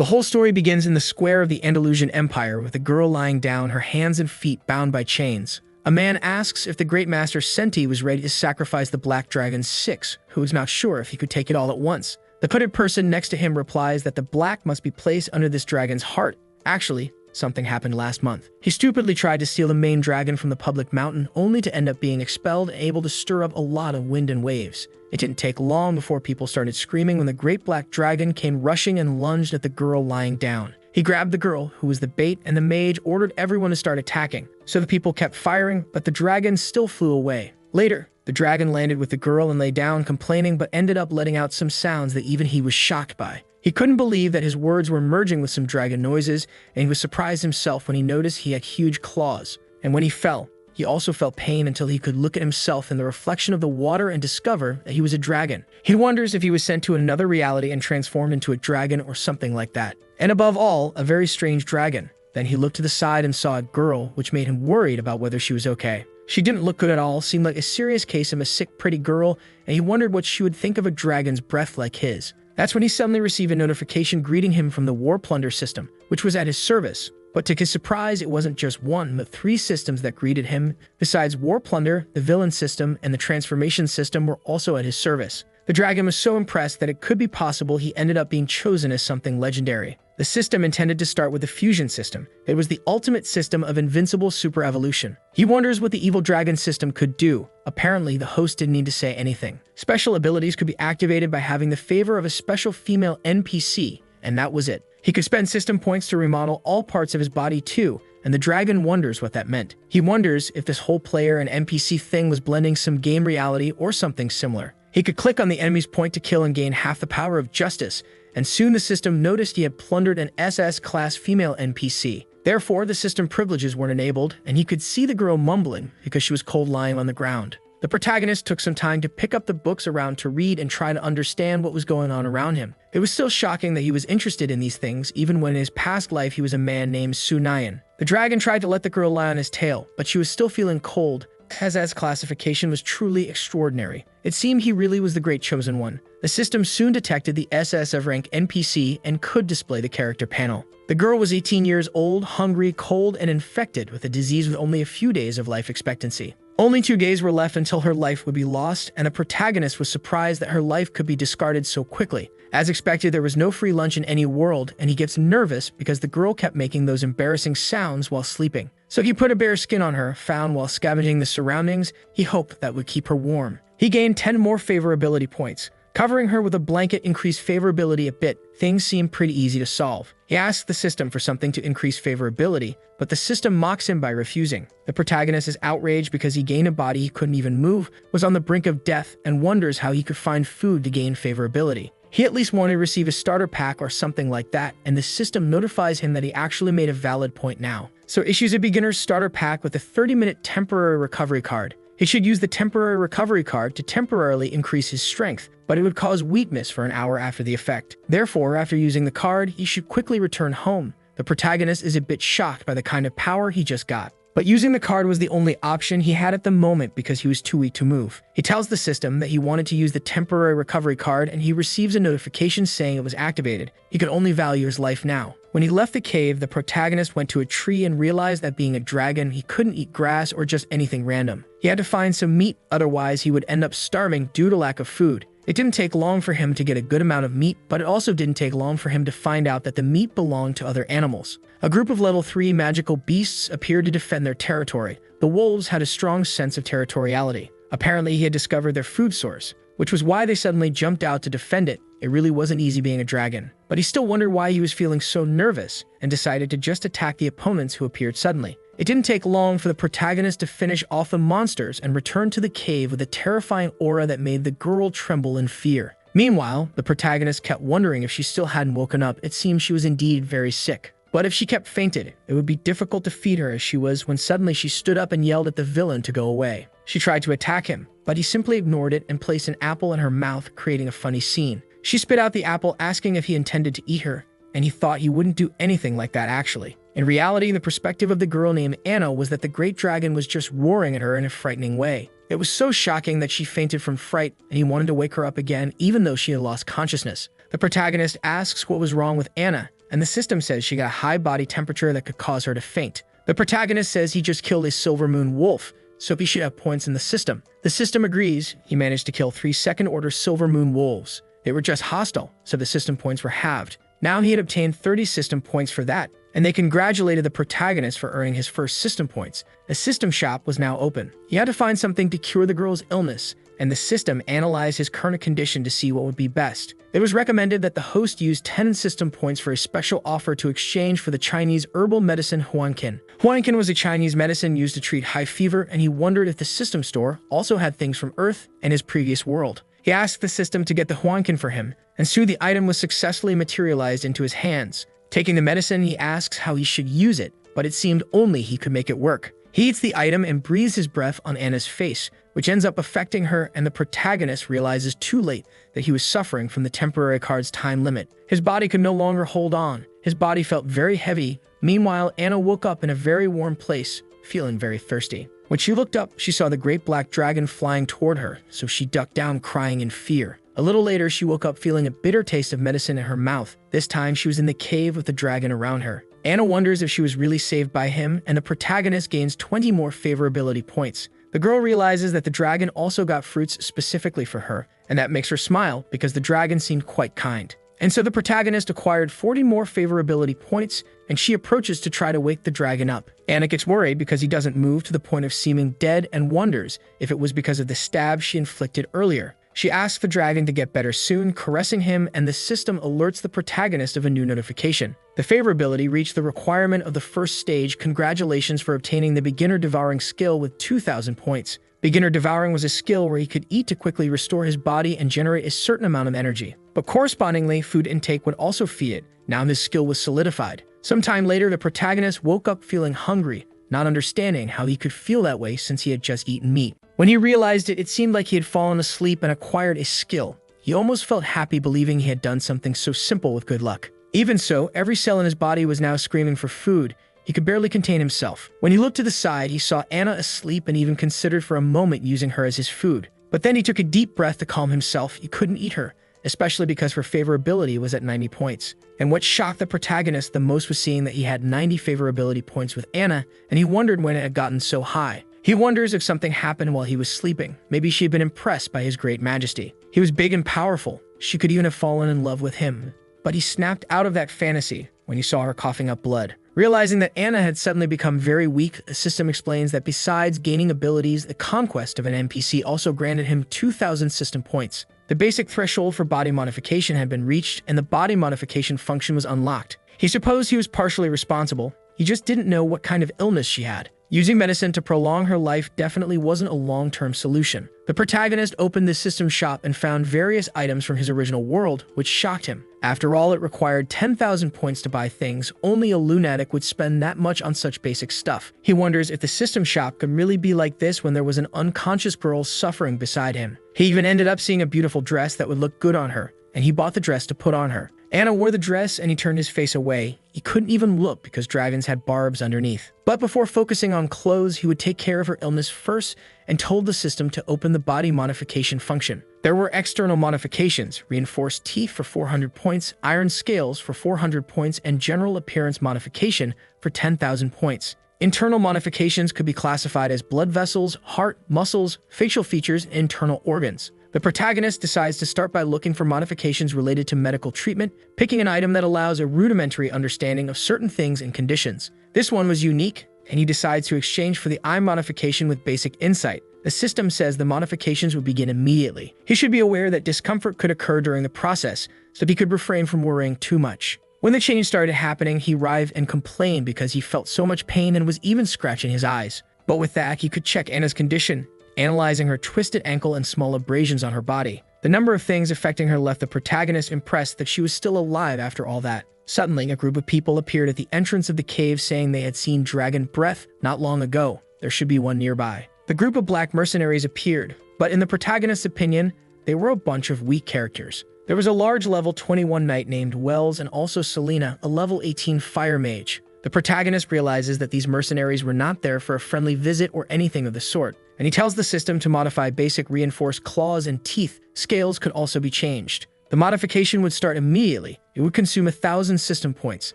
The whole story begins in the square of the Andalusian Empire with a girl lying down, her hands and feet bound by chains. A man asks if the great master Senti was ready to sacrifice the black dragon's six, who is not sure if he could take it all at once. The hooded person next to him replies that the black must be placed under this dragon's heart. Actually, something happened last month. He stupidly tried to steal the main dragon from the public mountain, only to end up being expelled and able to stir up a lot of wind and waves. It didn't take long before people started screaming when the great black dragon came rushing and lunged at the girl lying down. He grabbed the girl, who was the bait, and the mage ordered everyone to start attacking. So the people kept firing, but the dragon still flew away. Later, the dragon landed with the girl and lay down complaining, but ended up letting out some sounds that even he was shocked by. He couldn't believe that his words were merging with some dragon noises, and he was surprised himself when he noticed he had huge claws. And when he fell, he also felt pain until he could look at himself in the reflection of the water and discover that he was a dragon. He wonders if he was sent to another reality and transformed into a dragon or something like that. And above all, a very strange dragon. Then he looked to the side and saw a girl, which made him worried about whether she was okay. She didn't look good at all, seemed like a serious case of a sick, pretty girl, and he wondered what she would think of a dragon's breath like his. That's when he suddenly received a notification greeting him from the War Plunder system, which was at his service. But to his surprise, it wasn't just one, but 3 systems that greeted him. Besides War Plunder, the Villain system, and the Transformation system were also at his service. The dragon was so impressed that it could be possible he ended up being chosen as something legendary. The system intended to start with the Fusion system. It was the ultimate system of invincible super evolution. He wonders what the evil dragon system could do. Apparently, the host didn't need to say anything. Special abilities could be activated by having the favor of a special female NPC, and that was it. He could spend system points to remodel all parts of his body too, and the dragon wonders what that meant. He wonders if this whole player and NPC thing was blending some game reality or something similar. He could click on the enemy's point to kill and gain half the power of justice, and soon the system noticed he had plundered an SS-class female NPC. Therefore, the system privileges weren't enabled, and he could see the girl mumbling because she was cold lying on the ground. The protagonist took some time to pick up the books around to read and try to understand what was going on around him. It was still shocking that he was interested in these things, even when in his past life he was a man named Sunayan. The dragon tried to let the girl lie on his tail, but she was still feeling cold. SS classification was truly extraordinary. It seemed he really was the great chosen one. The system soon detected the SS of rank NPC and could display the character panel. The girl was 18 years old, hungry, cold, and infected with a disease with only a few days of life expectancy. Only 2 days were left until her life would be lost, and the protagonist was surprised that her life could be discarded so quickly. As expected, there was no free lunch in any world, and he gets nervous because the girl kept making those embarrassing sounds while sleeping. So he put a bare skin on her, found while scavenging the surroundings. He hoped that would keep her warm. He gained 10 more favorability points. Covering her with a blanket increased favorability a bit. Things seemed pretty easy to solve. He asks the system for something to increase favorability, but the system mocks him by refusing. The protagonist is outraged because he gained a body he couldn't even move, was on the brink of death, and wonders how he could find food to gain favorability. He at least wanted to receive a starter pack or something like that, and the system notifies him that he actually made a valid point now. So issues a beginner's starter pack with a 30-minute temporary recovery card. He should use the temporary recovery card to temporarily increase his strength, but it would cause weakness for an hour after the effect. Therefore, after using the card, he should quickly return home. The protagonist is a bit shocked by the kind of power he just got. But using the card was the only option he had at the moment because he was too weak to move. He tells the system that he wanted to use the temporary recovery card, and he receives a notification saying it was activated. He could only value his life now. When he left the cave, the protagonist went to a tree and realized that being a dragon, he couldn't eat grass or just anything random. He had to find some meat, otherwise he would end up starving due to lack of food. It didn't take long for him to get a good amount of meat, but it also didn't take long for him to find out that the meat belonged to other animals. A group of level 3 magical beasts appeared to defend their territory. The wolves had a strong sense of territoriality. Apparently, he had discovered their food source, which was why they suddenly jumped out to defend it. It really wasn't easy being a dragon. But he still wondered why he was feeling so nervous and decided to just attack the opponents who appeared suddenly. It didn't take long for the protagonist to finish off the monsters and return to the cave with a terrifying aura that made the girl tremble in fear. Meanwhile, the protagonist kept wondering if she still hadn't woken up. It seemed she was indeed very sick. But if she kept fainted, it would be difficult to feed her as she was when suddenly she stood up and yelled at the villain to go away. She tried to attack him, but he simply ignored it and placed an apple in her mouth, creating a funny scene. She spit out the apple, asking if he intended to eat her, and he thought he wouldn't do anything like that actually. In reality, the perspective of the girl named Anna was that the great dragon was just roaring at her in a frightening way. It was so shocking that she fainted from fright, and he wanted to wake her up again even though she had lost consciousness. The protagonist asks what was wrong with Anna, and the system says she got a high body temperature that could cause her to faint. The protagonist says he just killed a silver moon wolf, so he should have points in the system. The system agrees. He managed to kill 3 second-order silver moon wolves. They were just hostile, so the system points were halved. Now he had obtained 30 system points for that, and they congratulated the protagonist for earning his first system points. A system shop was now open. He had to find something to cure the girl's illness, and the system analyzed his current condition to see what would be best. It was recommended that the host use 10 system points for a special offer to exchange for the Chinese herbal medicine Huanqin. Huanqin was a Chinese medicine used to treat high fever, and he wondered if the system store also had things from Earth and his previous world. He asked the system to get the Huanqin for him, and soon the item was successfully materialized into his hands. Taking the medicine, he asks how he should use it, but it seemed only he could make it work. He eats the item and breathes his breath on Anna's face, which ends up affecting her, and the protagonist realizes too late that he was suffering from the temporary card's time limit. His body could no longer hold on. His body felt very heavy. Meanwhile, Anna woke up in a very warm place, feeling very thirsty. When she looked up, she saw the great black dragon flying toward her, so she ducked down crying in fear. A little later, she woke up feeling a bitter taste of medicine in her mouth. This time, she was in the cave with the dragon around her. Anna wonders if she was really saved by him, and the protagonist gains 20 more favorability points. The girl realizes that the dragon also got fruits specifically for her, and that makes her smile because the dragon seemed quite kind. And so the protagonist acquired 40 more favorability points, and she approaches to try to wake the dragon up. Anna gets worried because he doesn't move to the point of seeming dead and wonders if it was because of the stab she inflicted earlier. She asks the dragon to get better soon, caressing him, and the system alerts the protagonist of a new notification. The favorability reached the requirement of the first stage. Congratulations for obtaining the beginner devouring skill with 2,000 points. Beginner devouring was a skill where he could eat to quickly restore his body and generate a certain amount of energy. But correspondingly, food intake would also feed it. Now this skill was solidified. Sometime later, the protagonist woke up feeling hungry, not understanding how he could feel that way since he had just eaten meat. When he realized it, it seemed like he had fallen asleep and acquired a skill. He almost felt happy believing he had done something so simple with good luck. Even so, every cell in his body was now screaming for food. He could barely contain himself. When he looked to the side, he saw Anna asleep and even considered for a moment using her as his food. But then he took a deep breath to calm himself. He couldn't eat her, especially because her favorability was at 90 points. And what shocked the protagonist the most was seeing that he had 90 favorability points with Anna, and he wondered when it had gotten so high. He wonders if something happened while he was sleeping. Maybe she had been impressed by his great majesty. He was big and powerful. She could even have fallen in love with him. But he snapped out of that fantasy when he saw her coughing up blood. Realizing that Anna had suddenly become very weak, the system explains that besides gaining abilities, the conquest of an NPC also granted him 2,000 system points. The basic threshold for body modification had been reached, and the body modification function was unlocked. He supposed he was partially responsible. He just didn't know what kind of illness she had. Using medicine to prolong her life definitely wasn't a long-term solution. The protagonist opened the system shop and found various items from his original world, which shocked him. After all, it required 10,000 points to buy things. Only a lunatic would spend that much on such basic stuff. He wonders if the system shop could really be like this when there was an unconscious girl suffering beside him. He even ended up seeing a beautiful dress that would look good on her, and he bought the dress to put on her. Anna wore the dress and he turned his face away. He couldn't even look because dragons had barbs underneath. But before focusing on clothes, he would take care of her illness first and told the system to open the body modification function. There were external modifications: reinforced teeth for 400 points, iron scales for 400 points, and general appearance modification for 10,000 points. Internal modifications could be classified as blood vessels, heart, muscles, facial features, and internal organs. The protagonist decides to start by looking for modifications related to medical treatment, picking an item that allows a rudimentary understanding of certain things and conditions. This one was unique, and he decides to exchange for the eye modification with basic insight. The system says the modifications would begin immediately. He should be aware that discomfort could occur during the process, so he could refrain from worrying too much. When the change started happening, he writhed and complained because he felt so much pain and was even scratching his eyes. But with that, he could check Anna's condition, analyzing her twisted ankle and small abrasions on her body. The number of things affecting her left the protagonist impressed that she was still alive after all that. Suddenly, a group of people appeared at the entrance of the cave saying they had seen dragon breath not long ago. There should be one nearby. The group of black mercenaries appeared, but in the protagonist's opinion, they were a bunch of weak characters. There was a large level 21 knight named Wells and also Selena, a level 18 fire mage. The protagonist realizes that these mercenaries were not there for a friendly visit or anything of the sort, and he tells the system to modify basic reinforced claws and teeth. Scales could also be changed. The modification would start immediately. It would consume 1,000 system points.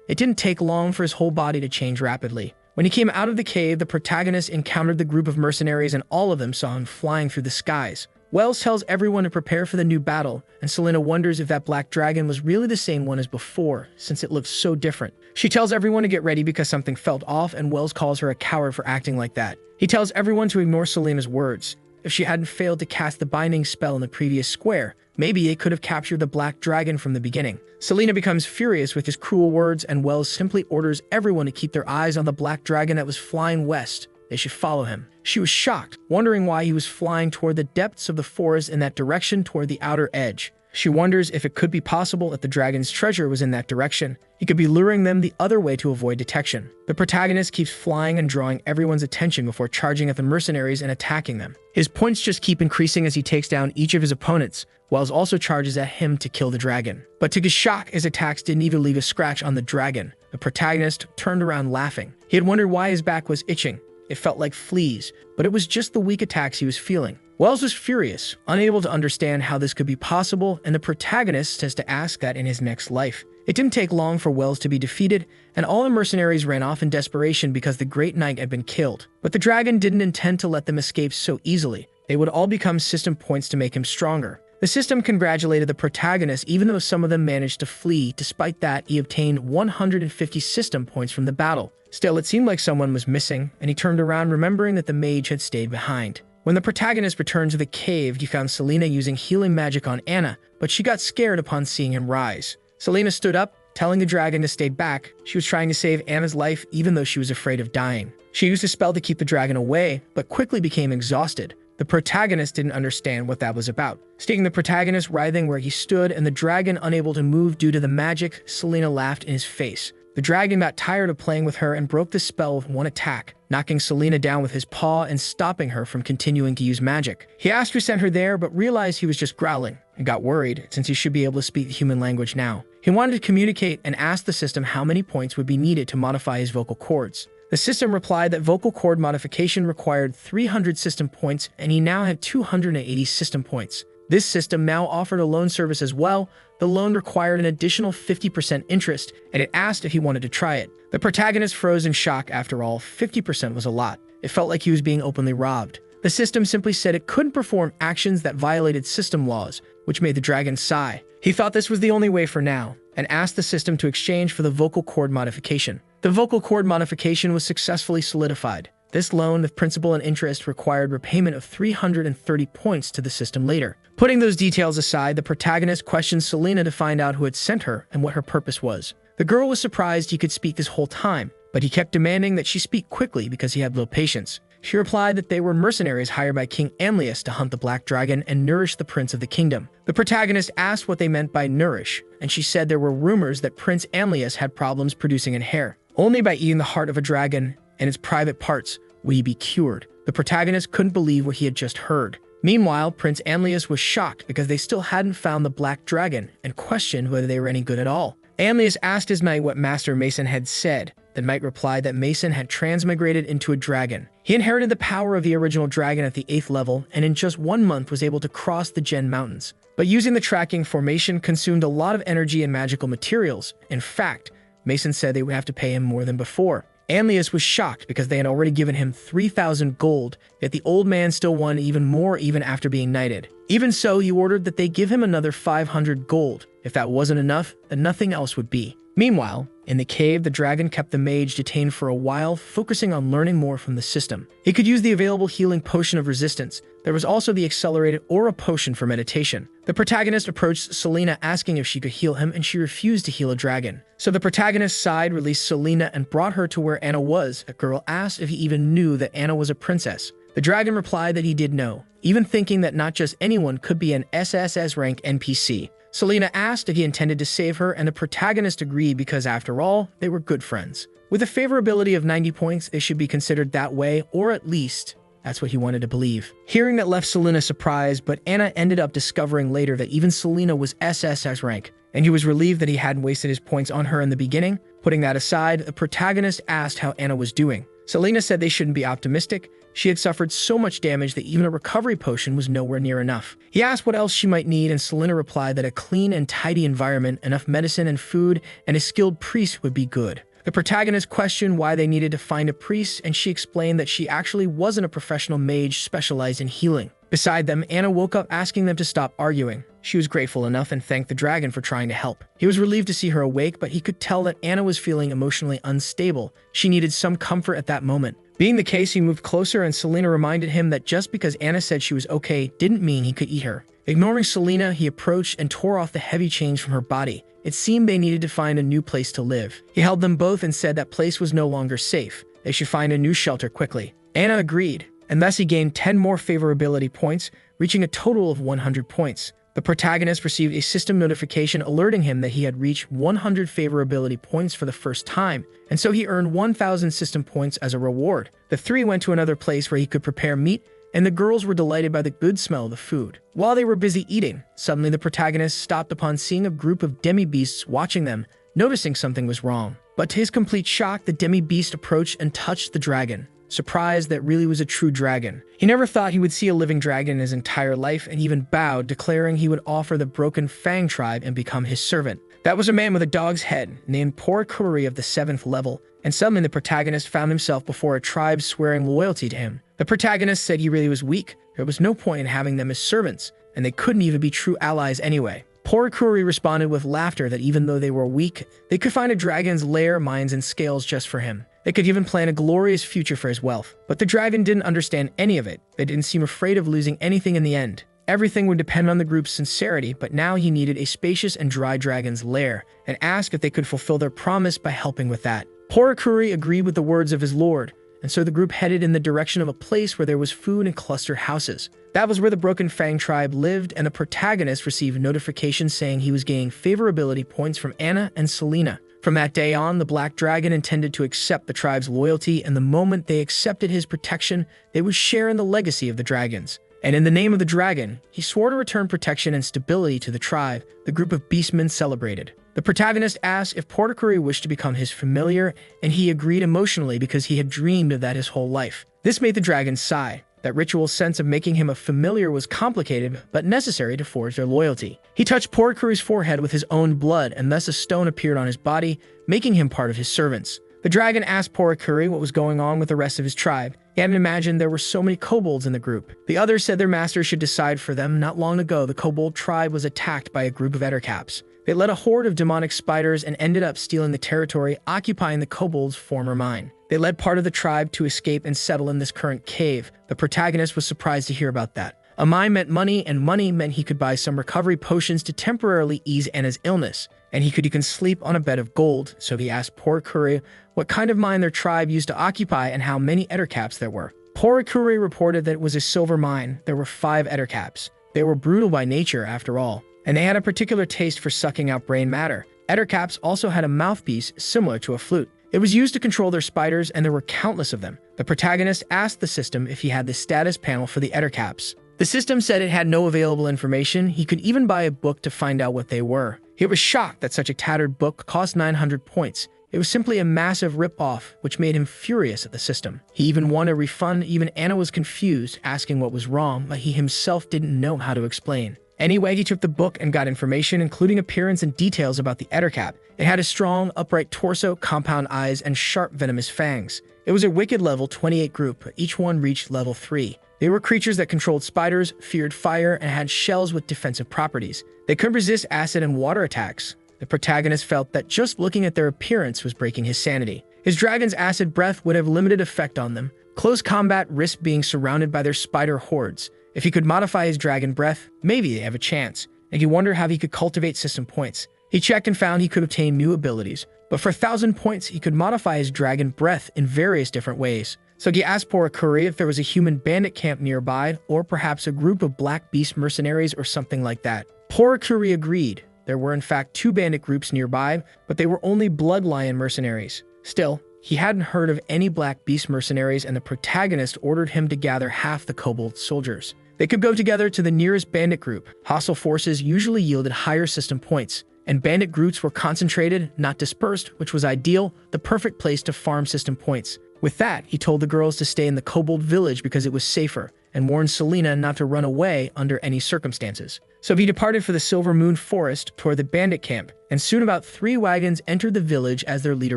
It didn't take long for his whole body to change rapidly. When he came out of the cave, the protagonist encountered the group of mercenaries and all of them saw him flying through the skies. Wells tells everyone to prepare for the new battle, and Selena wonders if that black dragon was really the same one as before, since it looked so different. She tells everyone to get ready because something felt off, and Wells calls her a coward for acting like that. He tells everyone to ignore Selena's words. If she hadn't failed to cast the binding spell in the previous square, maybe they could have captured the black dragon from the beginning. Selena becomes furious with his cruel words, and Wells simply orders everyone to keep their eyes on the black dragon that was flying west. They should follow him. She was shocked, wondering why he was flying toward the depths of the forest in that direction toward the outer edge. She wonders if it could be possible that the dragon's treasure was in that direction. He could be luring them the other way to avoid detection. The protagonist keeps flying and drawing everyone's attention before charging at the mercenaries and attacking them. His points just keep increasing as he takes down each of his opponents. Wells also charges at him to kill the dragon. But to his shock, his attacks didn't even leave a scratch on the dragon. The protagonist turned around laughing. He had wondered why his back was itching. It felt like fleas, but it was just the weak attacks he was feeling. Wells was furious, unable to understand how this could be possible, and the protagonist has to ask that in his next life. It didn't take long for Wells to be defeated, and all the mercenaries ran off in desperation because the Great Knight had been killed. But the dragon didn't intend to let them escape so easily. They would all become system points to make him stronger. The system congratulated the protagonist even though some of them managed to flee. Despite that, he obtained 150 system points from the battle. Still, it seemed like someone was missing, and he turned around remembering that the mage had stayed behind. When the protagonist returned to the cave, he found Selena using healing magic on Anna, but she got scared upon seeing him rise. Selena stood up, telling the dragon to stay back. She was trying to save Anna's life even though she was afraid of dying. She used a spell to keep the dragon away, but quickly became exhausted. The protagonist didn't understand what that was about. Seeing the protagonist writhing where he stood and the dragon unable to move due to the magic, Selena laughed in his face. The dragon got tired of playing with her and broke the spell with one attack, knocking Selena down with his paw and stopping her from continuing to use magic. He asked who sent her there, but realized he was just growling, and got worried since he should be able to speak the human language now. He wanted to communicate and asked the system how many points would be needed to modify his vocal cords. The system replied that vocal cord modification required 300 system points, and he now had 280 system points. This system now offered a loan service as well. The loan required an additional 50% interest, and it asked if he wanted to try it. The protagonist froze in shock. After all, 50% was a lot. It felt like he was being openly robbed. The system simply said it couldn't perform actions that violated system laws, which made the dragon sigh. He thought this was the only way for now, and asked the system to exchange for the vocal cord modification. The vocal cord modification was successfully solidified. This loan with principal and interest required repayment of 330 points to the system later. Putting those details aside, the protagonist questioned Selena to find out who had sent her and what her purpose was. The girl was surprised he could speak this whole time, but he kept demanding that she speak quickly because he had little patience. She replied that they were mercenaries hired by King Anlius to hunt the black dragon and nourish the prince of the kingdom. The protagonist asked what they meant by nourish, and she said there were rumors that Prince Anlius had problems producing an heir. Only by eating the heart of a dragon and its private parts would he be cured. The protagonist couldn't believe what he had just heard. Meanwhile, Prince Anlius was shocked because they still hadn't found the black dragon and questioned whether they were any good at all. Anlius asked his knight what Master Mason had said. The knight replied that Mason had transmigrated into a dragon. He inherited the power of the original dragon at the 8th level and in just 1 month was able to cross the Gen Mountains. But using the tracking formation consumed a lot of energy and magical materials. In fact, Mason said they would have to pay him more than before. Anlius was shocked because they had already given him 3,000 gold, yet the old man still wanted even more even after being knighted. Even so, he ordered that they give him another 500 gold. If that wasn't enough, then nothing else would be. Meanwhile, in the cave, the dragon kept the mage detained for a while, focusing on learning more from the system. He could use the available healing potion of resistance. There was also the accelerated aura potion for meditation. The protagonist approached Selena asking if she could heal him, and she refused to heal a dragon. So the protagonist's side released Selena and brought her to where Anna was. A girl asked if he even knew that Anna was a princess. The dragon replied that he did know, even thinking that not just anyone could be an SSS rank NPC. Selena asked if he intended to save her, and the protagonist agreed because, after all, they were good friends. With a favorability of 90 points, they should be considered that way, or at least, that's what he wanted to believe. Hearing that left Selena surprised, but Anna ended up discovering later that even Selena was SSS rank, and he was relieved that he hadn't wasted his points on her in the beginning. Putting that aside, the protagonist asked how Anna was doing. Selena said they shouldn't be optimistic, She had suffered so much damage that even a recovery potion was nowhere near enough. He asked what else she might need, and Selena replied that a clean and tidy environment, enough medicine and food, and a skilled priest would be good. The protagonist questioned why they needed to find a priest, and she explained that she actually wasn't a professional mage specialized in healing. Beside them, Anna woke up asking them to stop arguing. She was grateful enough and thanked the dragon for trying to help. He was relieved to see her awake, but he could tell that Anna was feeling emotionally unstable. She needed some comfort at that moment. Being the case, he moved closer, and Selena reminded him that just because Anna said she was okay didn't mean he could eat her. Ignoring Selena, he approached and tore off the heavy chains from her body. It seemed they needed to find a new place to live. He held them both and said that place was no longer safe. They should find a new shelter quickly. Anna agreed, and thus he gained 10 more favorability points, reaching a total of 100 points. The protagonist received a system notification alerting him that he had reached 100 favorability points for the first time, and so he earned 1,000 system points as a reward. The three went to another place where he could prepare meat, and the girls were delighted by the good smell of the food. While they were busy eating, suddenly the protagonist stopped upon seeing a group of demi-beasts watching them, noticing something was wrong. But to his complete shock, the demi-beast approached and touched the dragon. Surprised that really was a true dragon. He never thought he would see a living dragon in his entire life, and even bowed, declaring he would offer the Broken Fang tribe and become his servant. That was a man with a dog's head, named Porikuri of the 7th level, and suddenly the protagonist found himself before a tribe swearing loyalty to him. The protagonist said he really was weak. There was no point in having them as servants, and they couldn't even be true allies anyway. Porikuri responded with laughter that even though they were weak, they could find a dragon's lair, mines, and scales just for him. They could even plan a glorious future for his wealth. But the dragon didn't understand any of it. They didn't seem afraid of losing anything in the end. Everything would depend on the group's sincerity, but now he needed a spacious and dry dragon's lair, and asked if they could fulfill their promise by helping with that. Porikuri agreed with the words of his lord, and so the group headed in the direction of a place where there was food and clustered houses. That was where the Broken Fang tribe lived, and the protagonist received notifications saying he was gaining favorability points from Anna and Selena. From that day on, the Black Dragon intended to accept the tribe's loyalty, and the moment they accepted his protection, they would share in the legacy of the dragons. And in the name of the dragon, he swore to return protection and stability to the tribe. The group of beastmen celebrated. The protagonist asked if Porikuri wished to become his familiar, and he agreed emotionally because he had dreamed of that his whole life. This made the dragon sigh. That ritual sense of making him a familiar was complicated, but necessary to forge their loyalty. He touched Porikuri's forehead with his own blood, and thus a stone appeared on his body, making him part of his servants. The dragon asked Porikuri what was going on with the rest of his tribe. He hadn't imagined there were so many kobolds in the group. The others said their master should decide for them. Not long ago, the kobold tribe was attacked by a group of anicaps. They led a horde of demonic spiders and ended up stealing the territory, occupying the kobold's former mine. They led part of the tribe to escape and settle in this current cave. The protagonist was surprised to hear about that. A mine meant money, and money meant he could buy some recovery potions to temporarily ease Anna's illness, and he could even sleep on a bed of gold. So he asked Porikuri what kind of mine their tribe used to occupy and how many anicaps there were. Porikuri reported that it was a silver mine. There were 5 anicaps. They were brutal by nature, after all, and they had a particular taste for sucking out brain matter. Anicaps also had a mouthpiece similar to a flute. It was used to control their spiders, and there were countless of them. The protagonist asked the system if he had the status panel for the anicaps. The system said it had no available information. He could even buy a book to find out what they were. He was shocked that such a tattered book cost 900 points. It was simply a massive rip-off, which made him furious at the system. He even wanted a refund. Even Anna was confused, asking what was wrong, but he himself didn't know how to explain. Anyway, he took the book and got information, including appearance and details about the anicap. It had a strong, upright torso, compound eyes, and sharp, venomous fangs. It was a wicked level 28 group, but each one reached level 3. They were creatures that controlled spiders, feared fire, and had shells with defensive properties. They could resist acid and water attacks. The protagonist felt that just looking at their appearance was breaking his sanity. His dragon's acid breath would have limited effect on them. Close combat risked being surrounded by their spider hordes. If he could modify his dragon breath, maybe they have a chance, and he wondered how he could cultivate system points. He checked and found he could obtain new abilities, but for 1,000 points, he could modify his dragon breath in various different ways. So he asked Porikuri if there was a human bandit camp nearby, or perhaps a group of black beast mercenaries or something like that. Porikuri agreed. There were in fact 2 bandit groups nearby, but they were only blood lion mercenaries. Still, he hadn't heard of any black beast mercenaries, and the protagonist ordered him to gather half the kobold soldiers. They could go together to the nearest bandit group. Hostile forces usually yielded higher system points, and bandit groups were concentrated, not dispersed, which was ideal, the perfect place to farm system points. With that, he told the girls to stay in the kobold village because it was safer, and warned Selena not to run away under any circumstances. So he departed for the Silver Moon Forest toward the bandit camp, and soon about 3 wagons entered the village as their leader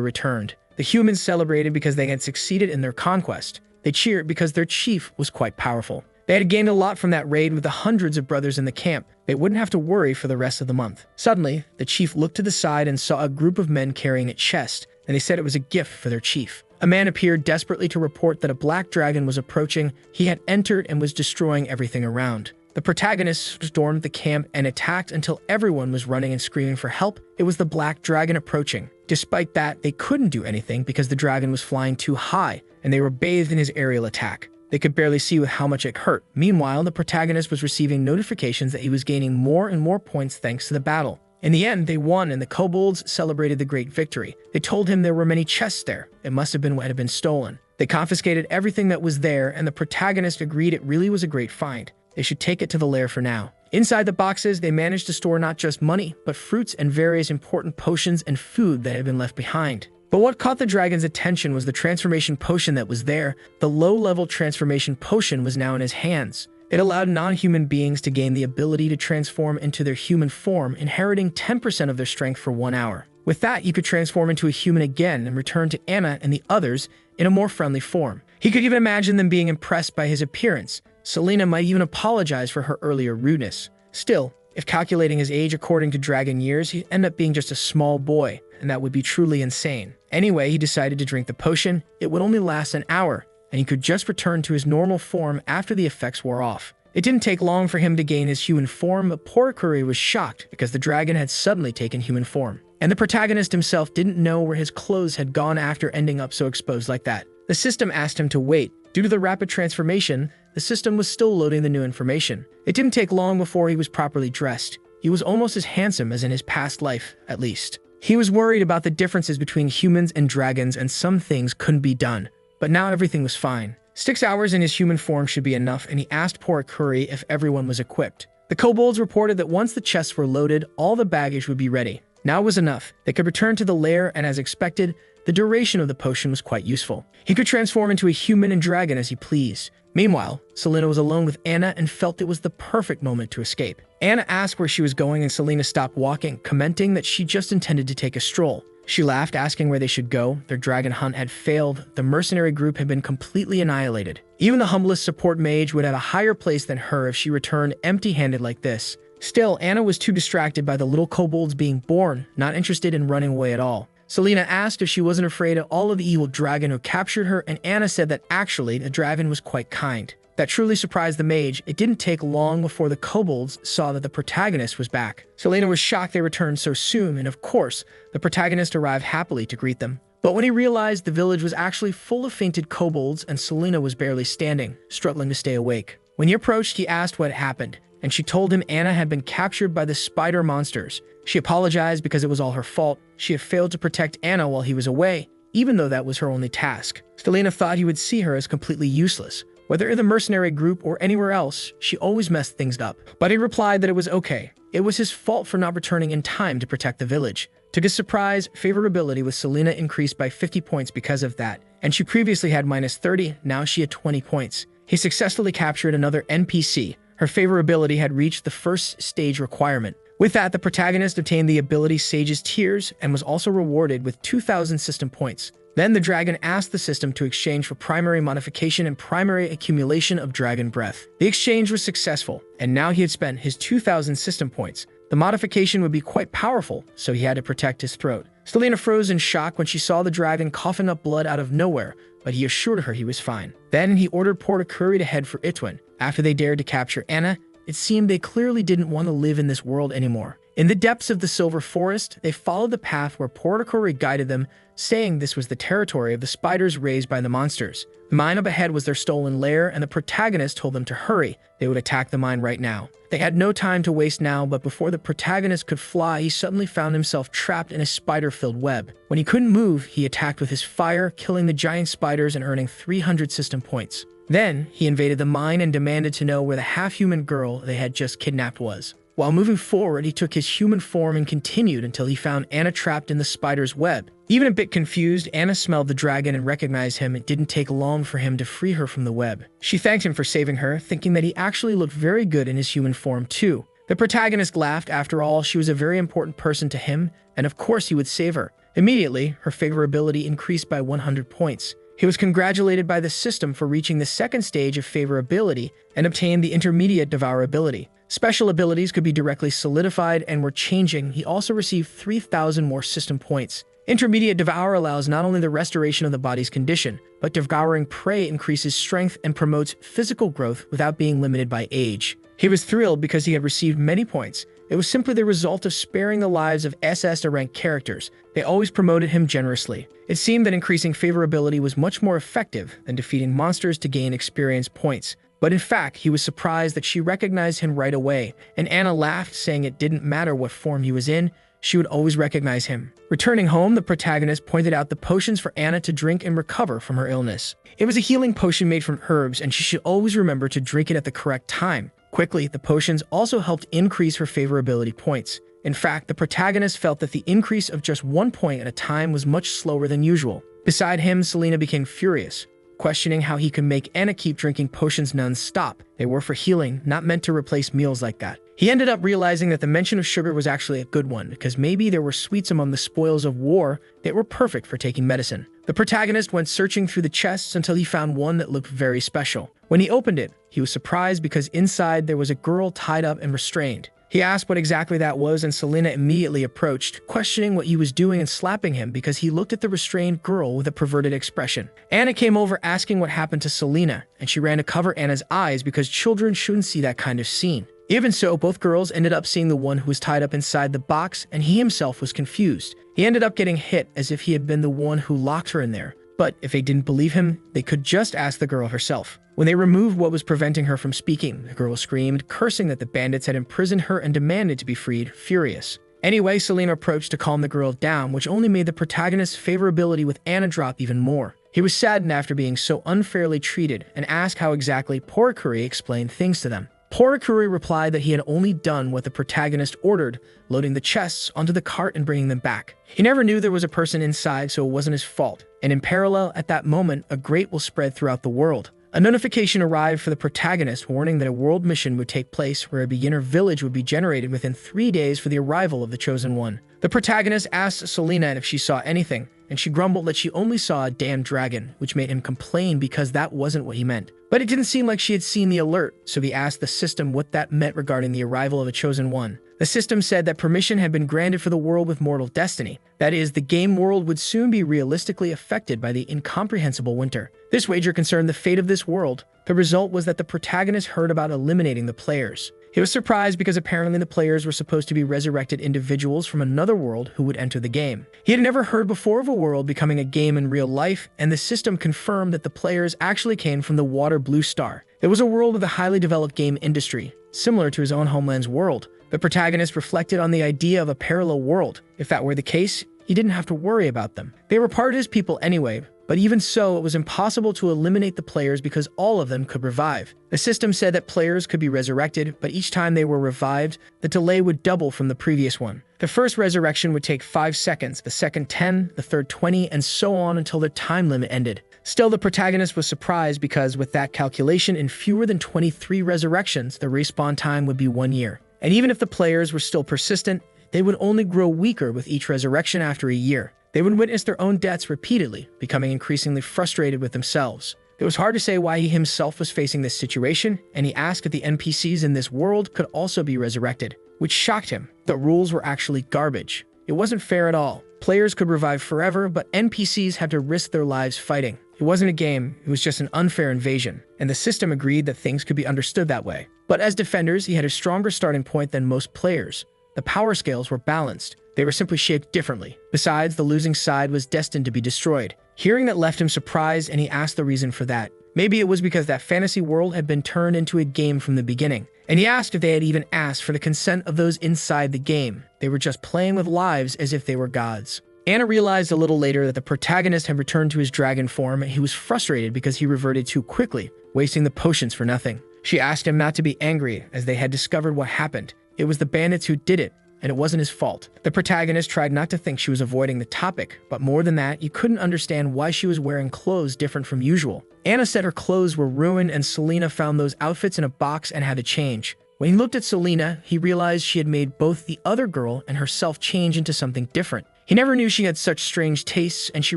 returned. The humans celebrated because they had succeeded in their conquest. They cheered because their chief was quite powerful. They had gained a lot from that raid with the hundreds of brothers in the camp. They wouldn't have to worry for the rest of the month. Suddenly, the chief looked to the side and saw a group of men carrying a chest, and they said it was a gift for their chief. A man appeared desperately to report that a black dragon was approaching. He had entered and was destroying everything around. The protagonists stormed the camp and attacked until everyone was running and screaming for help. It was the black dragon approaching. Despite that, they couldn't do anything because the dragon was flying too high, and they were bathed in his aerial attack. They could barely see with how much it hurt. Meanwhile, the protagonist was receiving notifications that he was gaining more and more points thanks to the battle. In the end, they won, and the kobolds celebrated the great victory. They told him there were many chests there. It must have been what had been stolen. They confiscated everything that was there, and the protagonist agreed it really was a great find. They should take it to the lair for now. Inside the boxes, they managed to store not just money, but fruits and various important potions and food that had been left behind. But what caught the dragon's attention was the transformation potion that was there. The low-level transformation potion was now in his hands. It allowed non-human beings to gain the ability to transform into their human form, inheriting 10% of their strength for 1 hour. With that, you could transform into a human again and return to Anna and the others in a more friendly form. He could even imagine them being impressed by his appearance. Selena might even apologize for her earlier rudeness. Still, if calculating his age according to dragon years, he'd end up being just a small boy, and that would be truly insane. Anyway, he decided to drink the potion. It would only last an hour, and he could just return to his normal form after the effects wore off. It didn't take long for him to gain his human form, but Porikuri was shocked because the dragon had suddenly taken human form. And the protagonist himself didn't know where his clothes had gone after ending up so exposed like that. The system asked him to wait. Due to the rapid transformation, the system was still loading the new information. It didn't take long before he was properly dressed. He was almost as handsome as in his past life, at least. He was worried about the differences between humans and dragons, and some things couldn't be done. But now everything was fine. 6 hours in his human form should be enough, and he asked Porikuri if everyone was equipped. The kobolds reported that once the chests were loaded, all the baggage would be ready. Now was enough. They could return to the lair, and as expected, the duration of the potion was quite useful. He could transform into a human and dragon as he pleased. Meanwhile, Selena was alone with Anna and felt it was the perfect moment to escape. Anna asked where she was going, and Selena stopped walking, commenting that she just intended to take a stroll. She laughed, asking where they should go. Their dragon hunt had failed. The mercenary group had been completely annihilated. Even the humblest support mage would have a higher place than her if she returned empty-handed like this. Still, Anna was too distracted by the little kobolds being born, not interested in running away at all. Selena asked if she wasn't afraid of all of the evil dragon who captured her, and Anna said that actually the dragon was quite kind. That truly surprised the mage. It didn't take long before the kobolds saw that the protagonist was back. Selena was shocked they returned so soon, and of course, the protagonist arrived happily to greet them. But when he realized the village was actually full of fainted kobolds and Selena was barely standing, struggling to stay awake. When he approached, he asked what happened, and she told him Anna had been captured by the spider monsters. She apologized because it was all her fault. She had failed to protect Anna while he was away, even though that was her only task. Selena thought he would see her as completely useless. Whether in the mercenary group or anywhere else, she always messed things up. But he replied that it was okay. It was his fault for not returning in time to protect the village. To his surprise, favorability with Selena increased by 50 points because of that, and she previously had minus 30, now she had 20 points. He successfully captured another NPC. Her favorability had reached the first stage requirement. With that, the protagonist obtained the ability Sage's Tears and was also rewarded with 2,000 system points. Then the dragon asked the system to exchange for primary modification and primary accumulation of dragon breath. The exchange was successful, and now he had spent his 2,000 system points. The modification would be quite powerful, so he had to protect his throat. Selena froze in shock when she saw the dragon coughing up blood out of nowhere, but he assured her he was fine. Then he ordered Porikuri to head for Itwin. After they dared to capture Anna, it seemed they clearly didn't want to live in this world anymore. In the depths of the Silver Forest, they followed the path where Porikuri guided them, saying this was the territory of the spiders raised by the monsters. The mine up ahead was their stolen lair, and the protagonist told them to hurry. They would attack the mine right now. They had no time to waste now, but before the protagonist could fly, he suddenly found himself trapped in a spider-filled web. When he couldn't move, he attacked with his fire, killing the giant spiders and earning 300 system points. Then, he invaded the mine and demanded to know where the half-human girl they had just kidnapped was. While moving forward, he took his human form and continued until he found Anna trapped in the spider's web. Even a bit confused, Anna smelled the dragon and recognized him. It didn't take long for him to free her from the web. She thanked him for saving her, thinking that he actually looked very good in his human form too. The protagonist laughed. After all, she was a very important person to him, and of course he would save her. Immediately, her favorability increased by 100 points. He was congratulated by the system for reaching the second stage of favorability and obtained the intermediate devourability. Special abilities could be directly solidified and were changing. He also received 3,000 more system points. Intermediate Devour allows not only the restoration of the body's condition, but devouring prey increases strength and promotes physical growth without being limited by age. He was thrilled because he had received many points. It was simply the result of sparing the lives of SS-ranked characters. They always promoted him generously. It seemed that increasing favorability was much more effective than defeating monsters to gain experience points. But in fact, he was surprised that she recognized him right away, and Anna laughed, saying it didn't matter what form he was in, she would always recognize him. Returning home, the protagonist pointed out the potions for Anna to drink and recover from her illness. It was a healing potion made from herbs, and she should always remember to drink it at the correct time. Quickly, the potions also helped increase her favorability points. In fact, the protagonist felt that the increase of just 1 point at a time was much slower than usual. Beside him, Selena became furious, questioning how he could make Anna keep drinking potions non-stop. They were for healing, not meant to replace meals like that. He ended up realizing that the mention of sugar was actually a good one, because maybe there were sweets among the spoils of war that were perfect for taking medicine. The protagonist went searching through the chests until he found one that looked very special. When he opened it, he was surprised because inside there was a girl tied up and restrained. He asked what exactly that was, and Selena immediately approached, questioning what he was doing and slapping him because he looked at the restrained girl with a perverted expression. Anna came over asking what happened to Selena, and she ran to cover Anna's eyes because children shouldn't see that kind of scene. Even so, both girls ended up seeing the one who was tied up inside the box, and he himself was confused. He ended up getting hit as if he had been the one who locked her in there. But if they didn't believe him, they could just ask the girl herself. When they removed what was preventing her from speaking, the girl screamed, cursing that the bandits had imprisoned her and demanded to be freed, furious. Anyway, Selena approached to calm the girl down, which only made the protagonist's favorability with Anna drop even more. He was saddened after being so unfairly treated and asked how exactly Porikuri explained things to them. Porikuri replied that he had only done what the protagonist ordered, loading the chests onto the cart and bringing them back. He never knew there was a person inside, so it wasn't his fault. And in parallel, at that moment, a grate will spread throughout the world. A notification arrived for the protagonist warning that a world mission would take place where a beginner village would be generated within 3 days for the arrival of the Chosen One. The protagonist asked Selena if she saw anything, and she grumbled that she only saw a damn dragon, which made him complain because that wasn't what he meant. But it didn't seem like she had seen the alert, so he asked the system what that meant regarding the arrival of a Chosen One. The system said that permission had been granted for the world with mortal destiny. That is, the game world would soon be realistically affected by the incomprehensible winter. This wager concerned the fate of this world. The result was that the protagonist heard about eliminating the players. He was surprised because apparently the players were supposed to be resurrected individuals from another world who would enter the game. He had never heard before of a world becoming a game in real life, and the system confirmed that the players actually came from the Water Blue Star. It was a world with a highly developed game industry, similar to his own homeland's world. The protagonist reflected on the idea of a parallel world. If that were the case, he didn't have to worry about them. They were part of his people anyway, but even so, it was impossible to eliminate the players because all of them could revive. The system said that players could be resurrected, but each time they were revived, the delay would double from the previous one. The first resurrection would take 5 seconds, the second 10, the third 20, and so on until their time limit ended. Still, the protagonist was surprised because with that calculation, in fewer than 23 resurrections, the respawn time would be 1 year. And even if the players were still persistent, they would only grow weaker with each resurrection after a year. They would witness their own deaths repeatedly, becoming increasingly frustrated with themselves. It was hard to say why he himself was facing this situation, and he asked if the NPCs in this world could also be resurrected, which shocked him. The rules were actually garbage. It wasn't fair at all. Players could revive forever, but NPCs had to risk their lives fighting. It wasn't a game, it was just an unfair invasion, and the system agreed that things could be understood that way. But as defenders, he had a stronger starting point than most players. The power scales were balanced. They were simply shaped differently. Besides, the losing side was destined to be destroyed. Hearing that left him surprised, and he asked the reason for that. Maybe it was because that fantasy world had been turned into a game from the beginning. And he asked if they had even asked for the consent of those inside the game. They were just playing with lives as if they were gods. Anna realized a little later that the protagonist had returned to his dragon form, and he was frustrated because he reverted too quickly, wasting the potions for nothing. She asked him not to be angry, as they had discovered what happened. It was the bandits who did it, and it wasn't his fault. The protagonist tried not to think she was avoiding the topic, but more than that, you couldn't understand why she was wearing clothes different from usual. Anna said her clothes were ruined, and Selena found those outfits in a box and had to change. When he looked at Selena, he realized she had made both the other girl and herself change into something different. He never knew she had such strange tastes, and she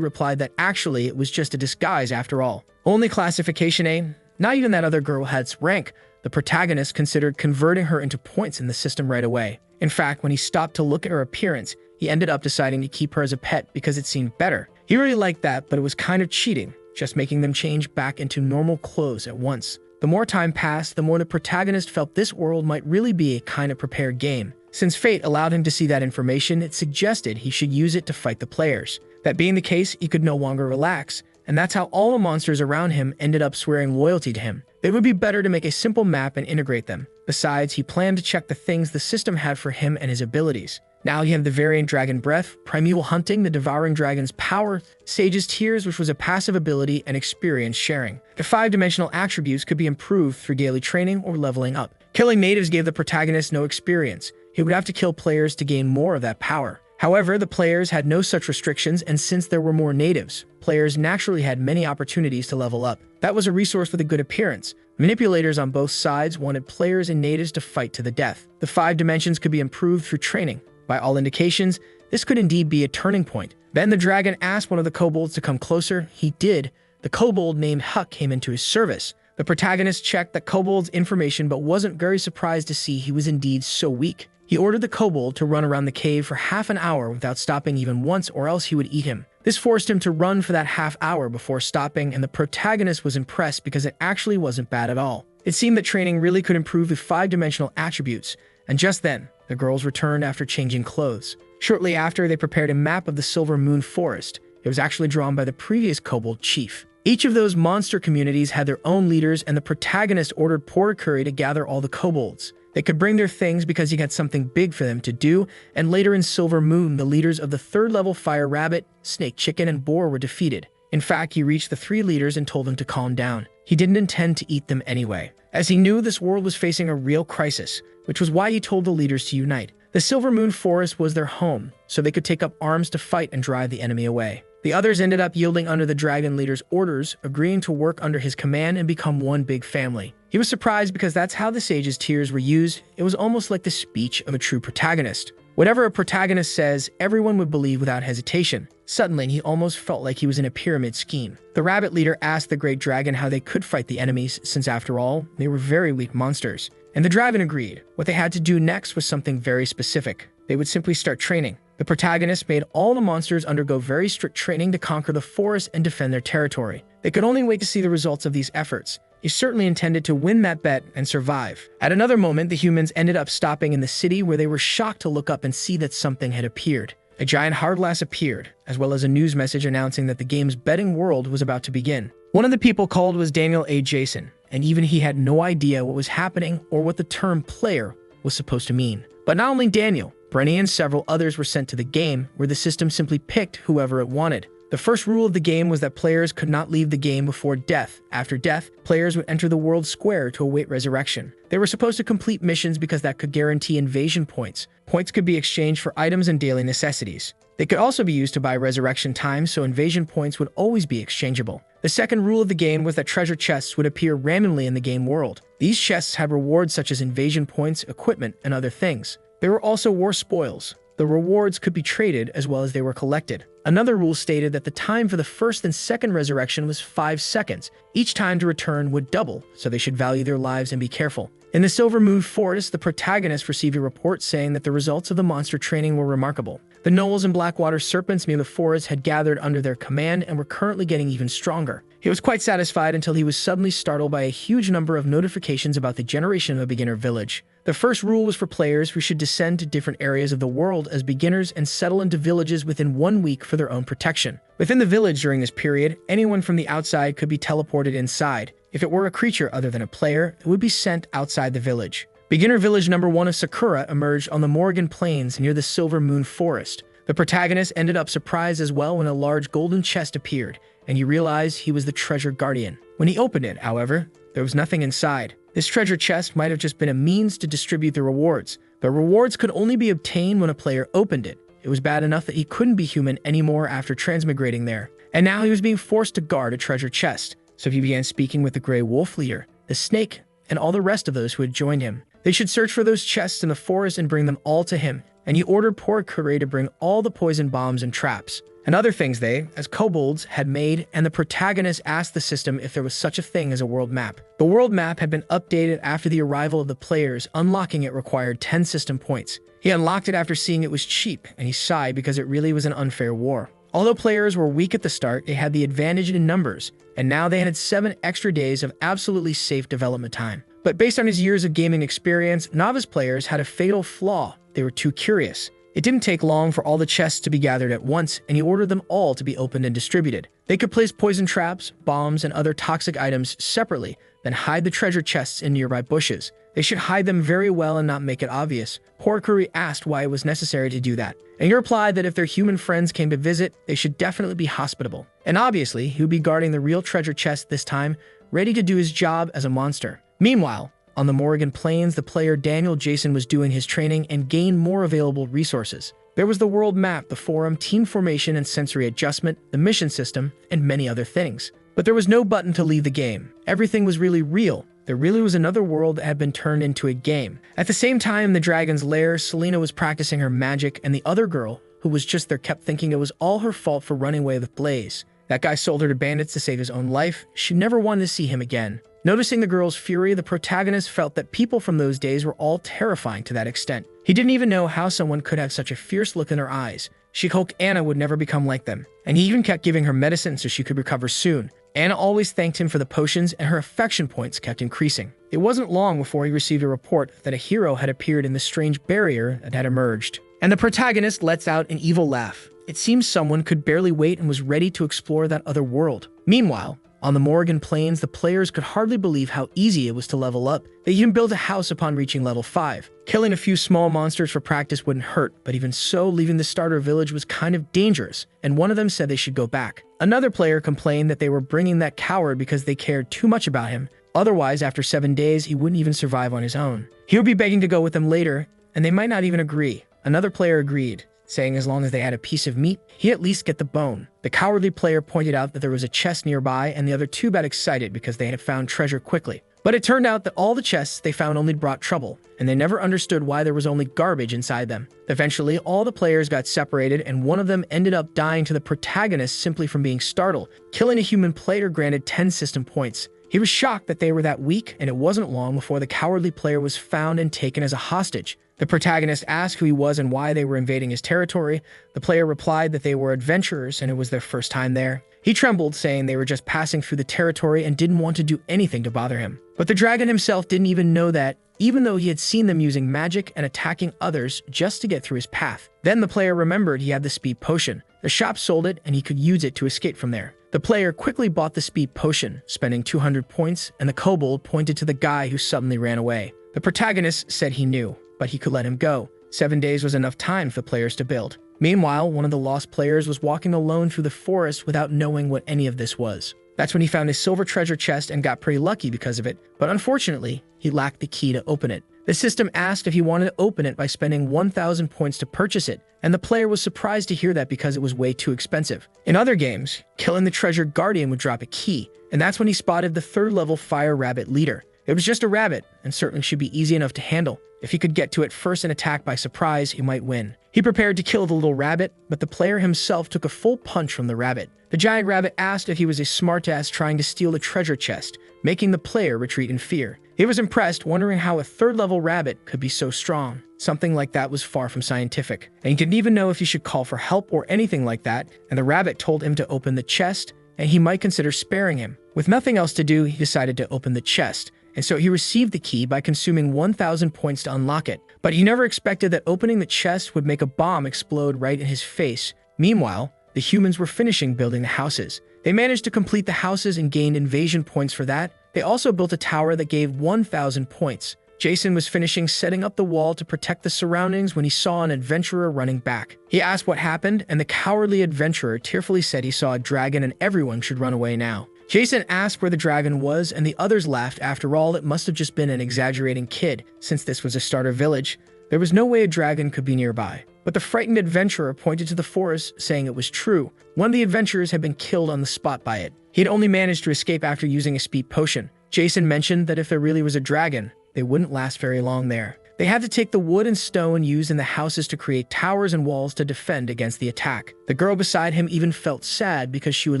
replied that actually it was just a disguise after all. Only classification A? Not even that other girl had rank. The protagonist considered converting her into points in the system right away. In fact, when he stopped to look at her appearance, he ended up deciding to keep her as a pet because it seemed better. He really liked that, but it was kind of cheating, just making them change back into normal clothes at once. The more time passed, the more the protagonist felt this world might really be a kind of prepared game. Since fate allowed him to see that information, it suggested he should use it to fight the players. That being the case, he could no longer relax, and that's how all the monsters around him ended up swearing loyalty to him. It would be better to make a simple map and integrate them. Besides, he planned to check the things the system had for him and his abilities. Now you have the Variant Dragon Breath, Primeval Hunting, the Devouring Dragon's Power, Sage's Tears, which was a passive ability, and Experience Sharing. The 5-dimensional attributes could be improved through daily training or leveling up. Killing natives gave the protagonist no experience. He would have to kill players to gain more of that power. However, the players had no such restrictions, and since there were more natives, players naturally had many opportunities to level up. That was a resource with a good appearance. Manipulators on both sides wanted players and natives to fight to the death. The 5 dimensions could be improved through training. By all indications, this could indeed be a turning point. Then the dragon asked one of the kobolds to come closer. He did. The kobold named Huck came into his service. The protagonist checked the kobold's information but wasn't very surprised to see he was indeed so weak. He ordered the kobold to run around the cave for half an hour without stopping even once, or else he would eat him. This forced him to run for that half hour before stopping, and the protagonist was impressed because it actually wasn't bad at all. It seemed that training really could improve the 5-dimensional attributes, and just then, the girls returned after changing clothes. Shortly after, they prepared a map of the Silver Moon Forest. It was actually drawn by the previous kobold chief. Each of those monster communities had their own leaders, and the protagonist ordered Porter Curry to gather all the kobolds. They could bring their things because he had something big for them to do, and later in Silver Moon, the leaders of the 3rd-level Fire Rabbit, Snake Chicken, and Boar were defeated. In fact, he reached the 3 leaders and told them to calm down. He didn't intend to eat them anyway, as he knew this world was facing a real crisis, which was why he told the leaders to unite. The Silver Moon Forest was their home, so they could take up arms to fight and drive the enemy away. The others ended up yielding under the dragon leader's orders, agreeing to work under his command and become one big family. He was surprised because that's how the sage's tears were used. It was almost like the speech of a true protagonist. Whatever a protagonist says, everyone would believe without hesitation. Suddenly, he almost felt like he was in a pyramid scheme. The rabbit leader asked the great dragon how they could fight the enemies, since after all, they were very weak monsters. And the dragon agreed. What they had to do next was something very specific. They would simply start training. The protagonist made all the monsters undergo very strict training to conquer the forest and defend their territory. They could only wait to see the results of these efforts. He certainly intended to win that bet and survive. At another moment, the humans ended up stopping in the city, where they were shocked to look up and see that something had appeared. A giant hourglass appeared, as well as a news message announcing that the game's betting world was about to begin. One of the people called was Daniel A. Jason, and even he had no idea what was happening or what the term player was supposed to mean. But not only Daniel, Brenny and several others were sent to the game, where the system simply picked whoever it wanted. The first rule of the game was that players could not leave the game before death. After death, players would enter the world square to await resurrection. They were supposed to complete missions because that could guarantee invasion points. Points could be exchanged for items and daily necessities. They could also be used to buy resurrection time, so invasion points would always be exchangeable. The second rule of the game was that treasure chests would appear randomly in the game world. These chests had rewards such as invasion points, equipment, and other things. There were also war spoils. The rewards could be traded as well as they were collected. Another rule stated that the time for the first and second resurrection was 5 seconds. Each time to return would double, so they should value their lives and be careful. In the Silver Moon Forest, the protagonist received a report saying that the results of the monster training were remarkable. The gnolls and blackwater serpents near the forest had gathered under their command and were currently getting even stronger. He was quite satisfied until he was suddenly startled by a huge number of notifications about the generation of a beginner village. The first rule was for players who should descend to different areas of the world as beginners and settle into villages within 1 week for their own protection. Within the village during this period, anyone from the outside could be teleported inside. If it were a creature other than a player, it would be sent outside the village. Beginner Village number 1 of Sakura emerged on the Morgan Plains near the Silver Moon Forest. The protagonist ended up surprised as well when a large golden chest appeared, and he realized he was the treasure guardian. When he opened it, however, there was nothing inside. This treasure chest might have just been a means to distribute the rewards, but rewards could only be obtained when a player opened it. It was bad enough that he couldn't be human anymore after transmigrating there, and now he was being forced to guard a treasure chest. So he began speaking with the Grey Wolf leader, the Snake, and all the rest of those who had joined him. They should search for those chests in the forest and bring them all to him, and he ordered poor Kure to bring all the poison bombs and traps, and other things they, as kobolds, had made, and the protagonist asked the system if there was such a thing as a world map. The world map had been updated after the arrival of the players. Unlocking it required 10 system points. He unlocked it after seeing it was cheap, and he sighed because it really was an unfair war. Although players were weak at the start, they had the advantage in numbers, and now they had 7 extra days of absolutely safe development time. But based on his years of gaming experience, novice players had a fatal flaw. They were too curious. It didn't take long for all the chests to be gathered at once, and he ordered them all to be opened and distributed. They could place poison traps, bombs, and other toxic items separately, then hide the treasure chests in nearby bushes. They should hide them very well and not make it obvious. Poor Kuri asked why it was necessary to do that, and he replied that if their human friends came to visit, they should definitely be hospitable. And obviously, he would be guarding the real treasure chest this time, ready to do his job as a monster. Meanwhile, on the Morrigan Plains, the player Daniel Jason was doing his training and gained more available resources. There was the world map, the forum, team formation and sensory adjustment, the mission system, and many other things. But there was no button to leave the game. Everything was really real. There really was another world that had been turned into a game. At the same time, in the dragon's lair, Selena was practicing her magic, and the other girl, who was just there, kept thinking it was all her fault for running away with Blaze. That guy sold her to bandits to save his own life. She never wanted to see him again. Noticing the girl's fury, the protagonist felt that people from those days were all terrifying to that extent. He didn't even know how someone could have such a fierce look in her eyes. She hoped Anna would never become like them, and he even kept giving her medicine so she could recover soon. Anna always thanked him for the potions, and her affection points kept increasing. It wasn't long before he received a report that a hero had appeared in the strange barrier that had emerged. And the protagonist lets out an evil laugh. It seems someone could barely wait and was ready to explore that other world. Meanwhile, on the Morrigan Plains, the players could hardly believe how easy it was to level up. They even built a house upon reaching level 5. Killing a few small monsters for practice wouldn't hurt, but even so, leaving the starter village was kind of dangerous, and one of them said they should go back. Another player complained that they were bringing that coward because they cared too much about him. Otherwise, after 7 days, he wouldn't even survive on his own. He would be begging to go with them later, and they might not even agree. Another player agreed, saying as long as they had a piece of meat, he'd at least get the bone. The cowardly player pointed out that there was a chest nearby, and the other two got excited because they had found treasure quickly. But it turned out that all the chests they found only brought trouble, and they never understood why there was only garbage inside them. Eventually, all the players got separated, and one of them ended up dying to the protagonist simply from being startled. Killing a human player granted 10 system points. He was shocked that they were that weak, and it wasn't long before the cowardly player was found and taken as a hostage. The protagonist asked who he was and why they were invading his territory. The player replied that they were adventurers and it was their first time there. He trembled, saying they were just passing through the territory and didn't want to do anything to bother him. But the dragon himself didn't even know that, even though he had seen them using magic and attacking others just to get through his path. Then the player remembered he had the speed potion. The shop sold it and he could use it to escape from there. The player quickly bought the speed potion, spending 200 points, and the kobold pointed to the guy who suddenly ran away. The protagonist said he knew, but he could let him go. 7 days was enough time for the players to build. Meanwhile, one of the lost players was walking alone through the forest without knowing what any of this was. That's when he found his silver treasure chest and got pretty lucky because of it, but unfortunately, he lacked the key to open it. The system asked if he wanted to open it by spending 1,000 points to purchase it, and the player was surprised to hear that because it was way too expensive. In other games, killing the treasure guardian would drop a key, and that's when he spotted the 3rd level fire rabbit leader. It was just a rabbit, and certainly should be easy enough to handle. If he could get to it first and attack by surprise, he might win. He prepared to kill the little rabbit, but the player himself took a full punch from the rabbit. The giant rabbit asked if he was a smartass trying to steal the treasure chest, making the player retreat in fear. He was impressed, wondering how a 3rd level rabbit could be so strong. Something like that was far from scientific, and he didn't even know if he should call for help or anything like that, and the rabbit told him to open the chest, and he might consider sparing him. With nothing else to do, he decided to open the chest, and so he received the key by consuming 1,000 points to unlock it. But he never expected that opening the chest would make a bomb explode right in his face. Meanwhile, the humans were finishing building the houses. They managed to complete the houses and gained invasion points for that. They also built a tower that gave 1,000 points. Jason was finishing setting up the wall to protect the surroundings when he saw an adventurer running back. He asked what happened, and the cowardly adventurer tearfully said he saw a dragon and everyone should run away now. Jason asked where the dragon was, and the others laughed. After all, it must have just been an exaggerating kid, since this was a starter village. There was no way a dragon could be nearby. But the frightened adventurer pointed to the forest, saying it was true. One of the adventurers had been killed on the spot by it. He had only managed to escape after using a speed potion. Jason mentioned that if there really was a dragon, they wouldn't last very long there. They had to take the wood and stone used in the houses to create towers and walls to defend against the attack. The girl beside him even felt sad because she would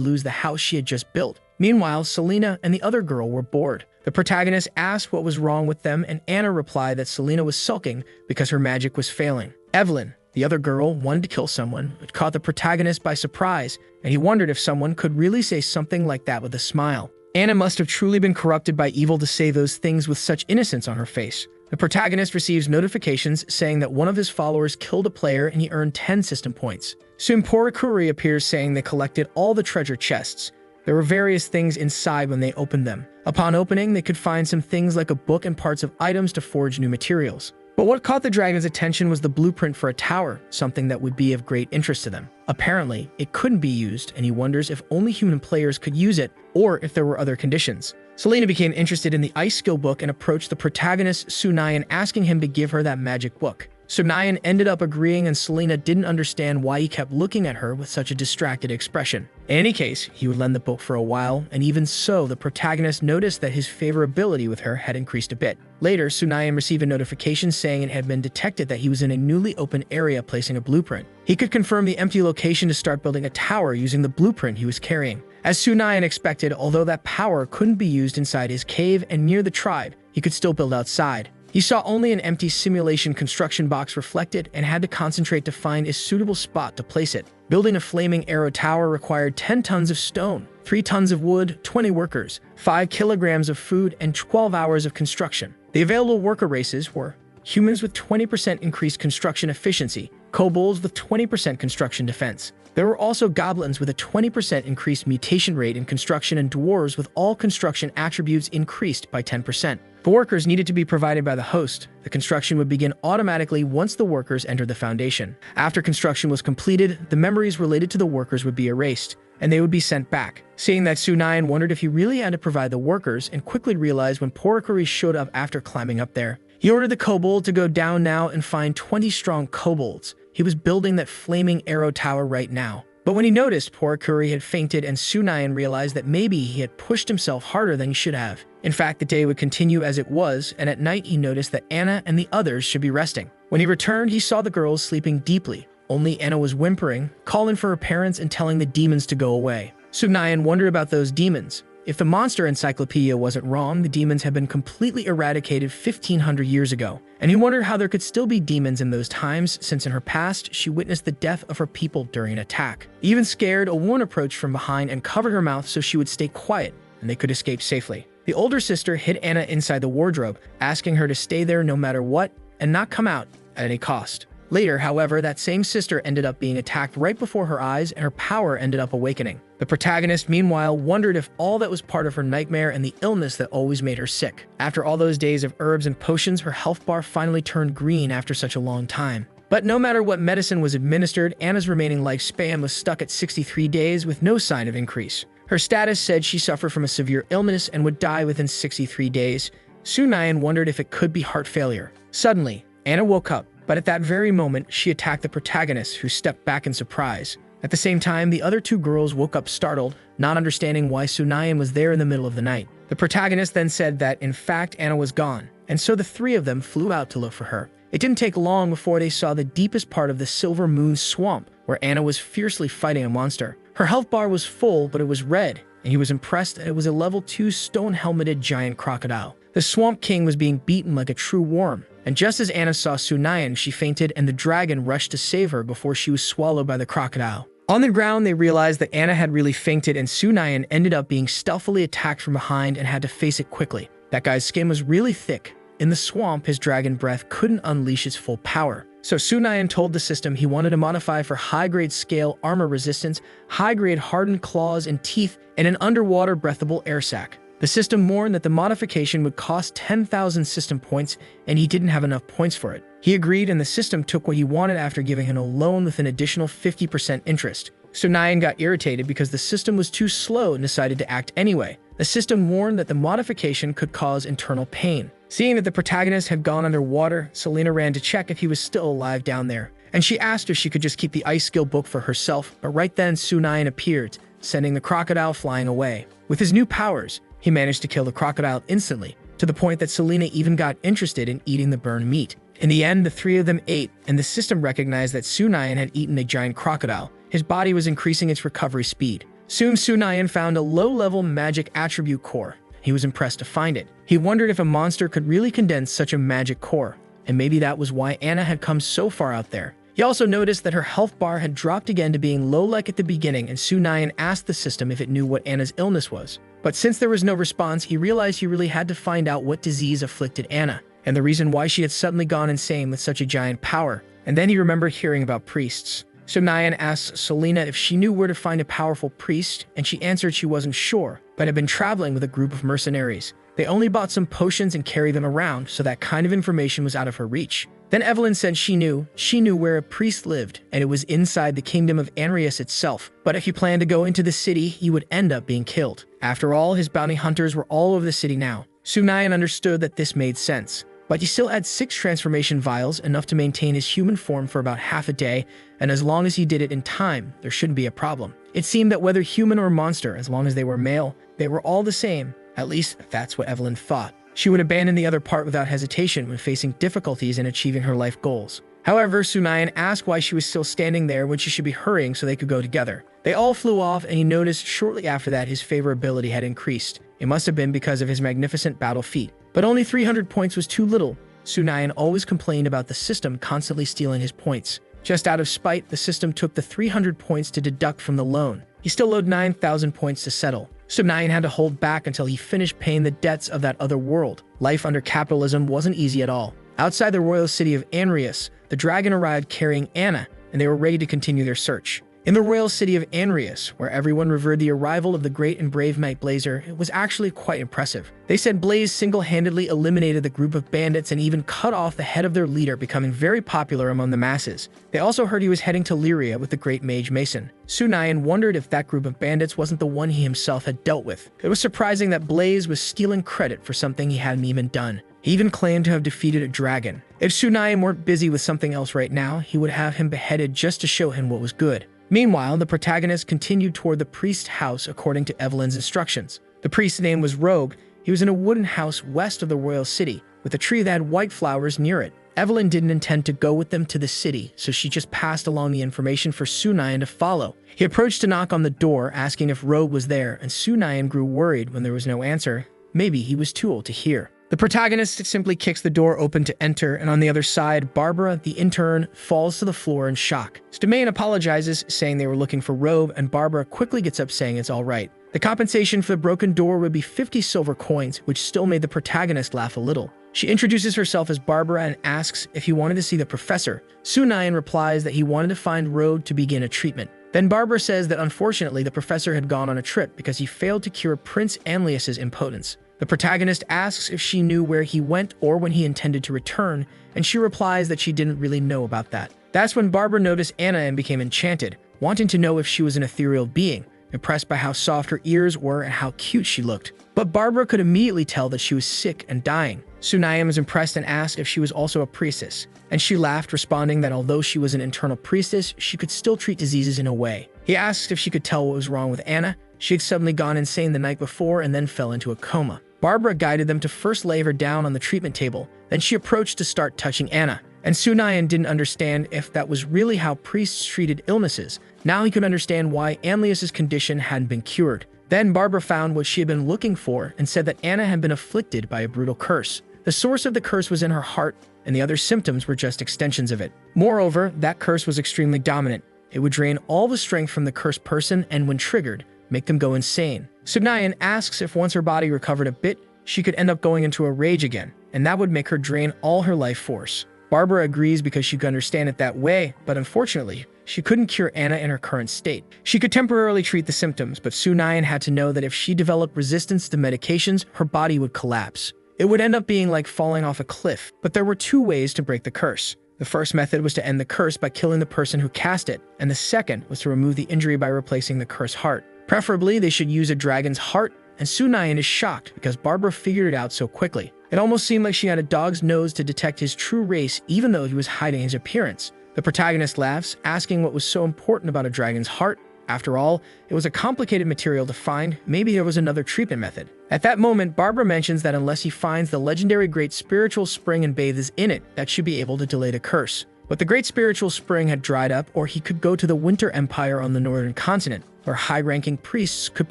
lose the house she had just built. Meanwhile, Selena and the other girl were bored. The protagonist asked what was wrong with them, and Anna replied that Selena was sulking because her magic was failing. Evelyn, the other girl, wanted to kill someone, which caught the protagonist by surprise, and he wondered if someone could really say something like that with a smile. Anna must have truly been corrupted by evil to say those things with such innocence on her face. The protagonist receives notifications saying that one of his followers killed a player and he earned 10 system points. Soon Porikuri appears saying they collected all the treasure chests. There were various things inside when they opened them. Upon opening, they could find some things like a book and parts of items to forge new materials. But what caught the dragon's attention was the blueprint for a tower, something that would be of great interest to them. Apparently, it couldn't be used, and he wonders if only human players could use it, or if there were other conditions. Selena became interested in the ice skill book and approached the protagonist Sunayan, asking him to give her that magic book. Sunayan ended up agreeing, and Selena didn't understand why he kept looking at her with such a distracted expression. In any case, he would lend the book for a while, and even so, the protagonist noticed that his favorability with her had increased a bit. Later, Sunayan received a notification saying it had been detected that he was in a newly open area placing a blueprint. He could confirm the empty location to start building a tower using the blueprint he was carrying. As Sunayan expected, although that power couldn't be used inside his cave and near the tribe, he could still build outside. He saw only an empty simulation construction box reflected and had to concentrate to find a suitable spot to place it. Building a flaming arrow tower required 10 tons of stone, 3 tons of wood, 20 workers, 5 kilograms of food, and 12 hours of construction. The available worker races were humans with 20% increased construction efficiency, kobolds with 20% construction defense. There were also goblins with a 20% increased mutation rate in construction and dwarves with all construction attributes increased by 10%. The workers needed to be provided by the host. The construction would begin automatically once the workers entered the foundation. After construction was completed, the memories related to the workers would be erased, and they would be sent back. Seeing that, Sunayan wondered if he really had to provide the workers, and quickly realized when Porikuri showed up after climbing up there. He ordered the kobold to go down now and find 20 strong kobolds. He was building that flaming arrow tower right now. But when he noticed Porikuri had fainted, and Sunayan realized that maybe he had pushed himself harder than he should have. In fact, the day would continue as it was, and at night he noticed that Anna and the others should be resting. When he returned, he saw the girls sleeping deeply. Only Anna was whimpering, calling for her parents and telling the demons to go away. Sunayan wondered about those demons. If the monster encyclopedia wasn't wrong, the demons had been completely eradicated 1500 years ago. And he wondered how there could still be demons in those times, since in her past, she witnessed the death of her people during an attack. Even scared, a woman approached from behind and covered her mouth so she would stay quiet, and they could escape safely. The older sister hid Anna inside the wardrobe, asking her to stay there no matter what, and not come out at any cost. Later, however, that same sister ended up being attacked right before her eyes, and her power ended up awakening. The protagonist, meanwhile, wondered if all that was part of her nightmare and the illness that always made her sick. After all those days of herbs and potions, her health bar finally turned green after such a long time. But no matter what medicine was administered, Anna's remaining lifespan was stuck at 63 days with no sign of increase. Her status said she suffered from a severe illness and would die within 63 days. Sunayan wondered if it could be heart failure. Suddenly, Anna woke up, but at that very moment, she attacked the protagonist, who stepped back in surprise. At the same time, the other 2 girls woke up startled, not understanding why Sunayan was there in the middle of the night. The protagonist then said that, in fact, Anna was gone, and so the 3 of them flew out to look for her. It didn't take long before they saw the deepest part of the Silver Moon Swamp, where Anna was fiercely fighting a monster. Her health bar was full, but it was red, and he was impressed that it was a level 2 stone-helmeted giant crocodile. The Swamp King was being beaten like a true worm, and just as Anna saw Sunayan, she fainted, and the dragon rushed to save her before she was swallowed by the crocodile. On the ground, they realized that Anna had really fainted, and Sunayan ended up being stealthily attacked from behind and had to face it quickly. That guy's skin was really thick. In the swamp, his dragon breath couldn't unleash its full power. So Sunayan told the system he wanted to modify for high-grade scale armor resistance, high-grade hardened claws and teeth, and an underwater breathable air sac. The system mourned that the modification would cost 10,000 system points, and he didn't have enough points for it. He agreed, and the system took what he wanted after giving him a loan with an additional 50% interest. Sunayan got irritated because the system was too slow and decided to act anyway. The system warned that the modification could cause internal pain. Seeing that the protagonist had gone underwater, Selena ran to check if he was still alive down there, and she asked if she could just keep the ice skill book for herself, but right then Sunayan appeared, sending the crocodile flying away. With his new powers, he managed to kill the crocodile instantly, to the point that Selena even got interested in eating the burned meat. In the end, the three of them ate, and the system recognized that Sunayan had eaten a giant crocodile. His body was increasing its recovery speed. Soon Sunayan found a low-level magic attribute core. He was impressed to find it. He wondered if a monster could really condense such a magic core, and maybe that was why Anna had come so far out there. He also noticed that her health bar had dropped again to being low like at the beginning, and Sunayan asked the system if it knew what Anna's illness was. But since there was no response, he realized he really had to find out what disease afflicted Anna, and the reason why she had suddenly gone insane with such a giant power. And then he remembered hearing about priests. Sunayan asked Selena if she knew where to find a powerful priest, and she answered she wasn't sure, but had been traveling with a group of mercenaries. They only bought some potions and carried them around, so that kind of information was out of her reach. Then Evelyn said she knew where a priest lived, and it was inside the kingdom of Anrius itself. But if he planned to go into the city, he would end up being killed. After all, his bounty hunters were all over the city now. Sunayan understood that this made sense. But he still had 6 transformation vials, enough to maintain his human form for about half a day, and as long as he did it in time, there shouldn't be a problem. It seemed that whether human or monster, as long as they were male, they were all the same. At least, that's what Evelyn thought. She would abandon the other part without hesitation when facing difficulties in achieving her life goals. However, Sunayan asked why she was still standing there when she should be hurrying so they could go together. They all flew off, and he noticed shortly after that his favorability had increased. It must have been because of his magnificent battle feat. But only 300 points was too little. Sunayan always complained about the system constantly stealing his points. Just out of spite, the system took the 300 points to deduct from the loan. He still owed 9,000 points to settle. Sunayan had to hold back until he finished paying the debts of that other world. Life under capitalism wasn't easy at all. Outside the royal city of Anrius, the dragon arrived carrying Anna, and they were ready to continue their search. In the royal city of Anrius, where everyone revered the arrival of the great and brave Knight Blazer, it was actually quite impressive. They said Blaze single-handedly eliminated the group of bandits and even cut off the head of their leader, becoming very popular among the masses. They also heard he was heading to Lyria with the great mage Mason. Sunayan wondered if that group of bandits wasn't the one he himself had dealt with. It was surprising that Blaze was stealing credit for something he hadn't even done. He even claimed to have defeated a dragon. If Sunayan weren't busy with something else right now, he would have him beheaded just to show him what was good. Meanwhile, the protagonist continued toward the priest's house according to Evelyn's instructions. The priest's name was Rogue. He was in a wooden house west of the royal city, with a tree that had white flowers near it. Evelyn didn't intend to go with them to the city, so she just passed along the information for Sunayan to follow. He approached to knock on the door, asking if Rogue was there, and Sunayan grew worried when there was no answer. Maybe he was too old to hear. The protagonist simply kicks the door open to enter, and on the other side, Barbara, the intern, falls to the floor in shock. Stemaine apologizes, saying they were looking for Rogue, and Barbara quickly gets up saying it's all right. The compensation for the broken door would be 50 silver coins, which still made the protagonist laugh a little. She introduces herself as Barbara and asks if he wanted to see the professor. Sunayan replies that he wanted to find Rogue to begin a treatment. Then Barbara says that unfortunately the professor had gone on a trip because he failed to cure Prince Anlius's impotence. The protagonist asks if she knew where he went or when he intended to return, and she replies that she didn't really know about that. That's when Barbara noticed Anna and became enchanted, wanting to know if she was an ethereal being, impressed by how soft her ears were and how cute she looked. But Barbara could immediately tell that she was sick and dying. Sunayan was impressed and asked if she was also a priestess, and she laughed, responding that although she was an internal priestess, she could still treat diseases in a way. He asked if she could tell what was wrong with Anna. She had suddenly gone insane the night before and then fell into a coma. Barbara guided them to first lay her down on the treatment table, then she approached to start touching Anna. And Sunayan didn't understand if that was really how priests treated illnesses. Now he could understand why Anlius's condition hadn't been cured. Then Barbara found what she had been looking for and said that Anna had been afflicted by a brutal curse. The source of the curse was in her heart, and the other symptoms were just extensions of it. Moreover, that curse was extremely dominant. It would drain all the strength from the cursed person and, when triggered, make them go insane. Sunayan asks if once her body recovered a bit, she could end up going into a rage again, and that would make her drain all her life force. Barbara agrees because she could understand it that way, but unfortunately, she couldn't cure Anna in her current state. She could temporarily treat the symptoms, but Sunayan had to know that if she developed resistance to medications, her body would collapse. It would end up being like falling off a cliff, but there were 2 ways to break the curse. The first method was to end the curse by killing the person who cast it, and the second was to remove the injury by replacing the cursed heart. Preferably, they should use a dragon's heart, and Sunayan is shocked because Barbara figured it out so quickly. It almost seemed like she had a dog's nose to detect his true race even though he was hiding his appearance. The protagonist laughs, asking what was so important about a dragon's heart. After all, it was a complicated material to find. Maybe there was another treatment method. At that moment, Barbara mentions that unless he finds the legendary Great Spiritual Spring and bathes in it, that should be able to delay the curse. But the Great Spiritual Spring had dried up, or he could go to the Winter Empire on the northern continent, where high-ranking priests could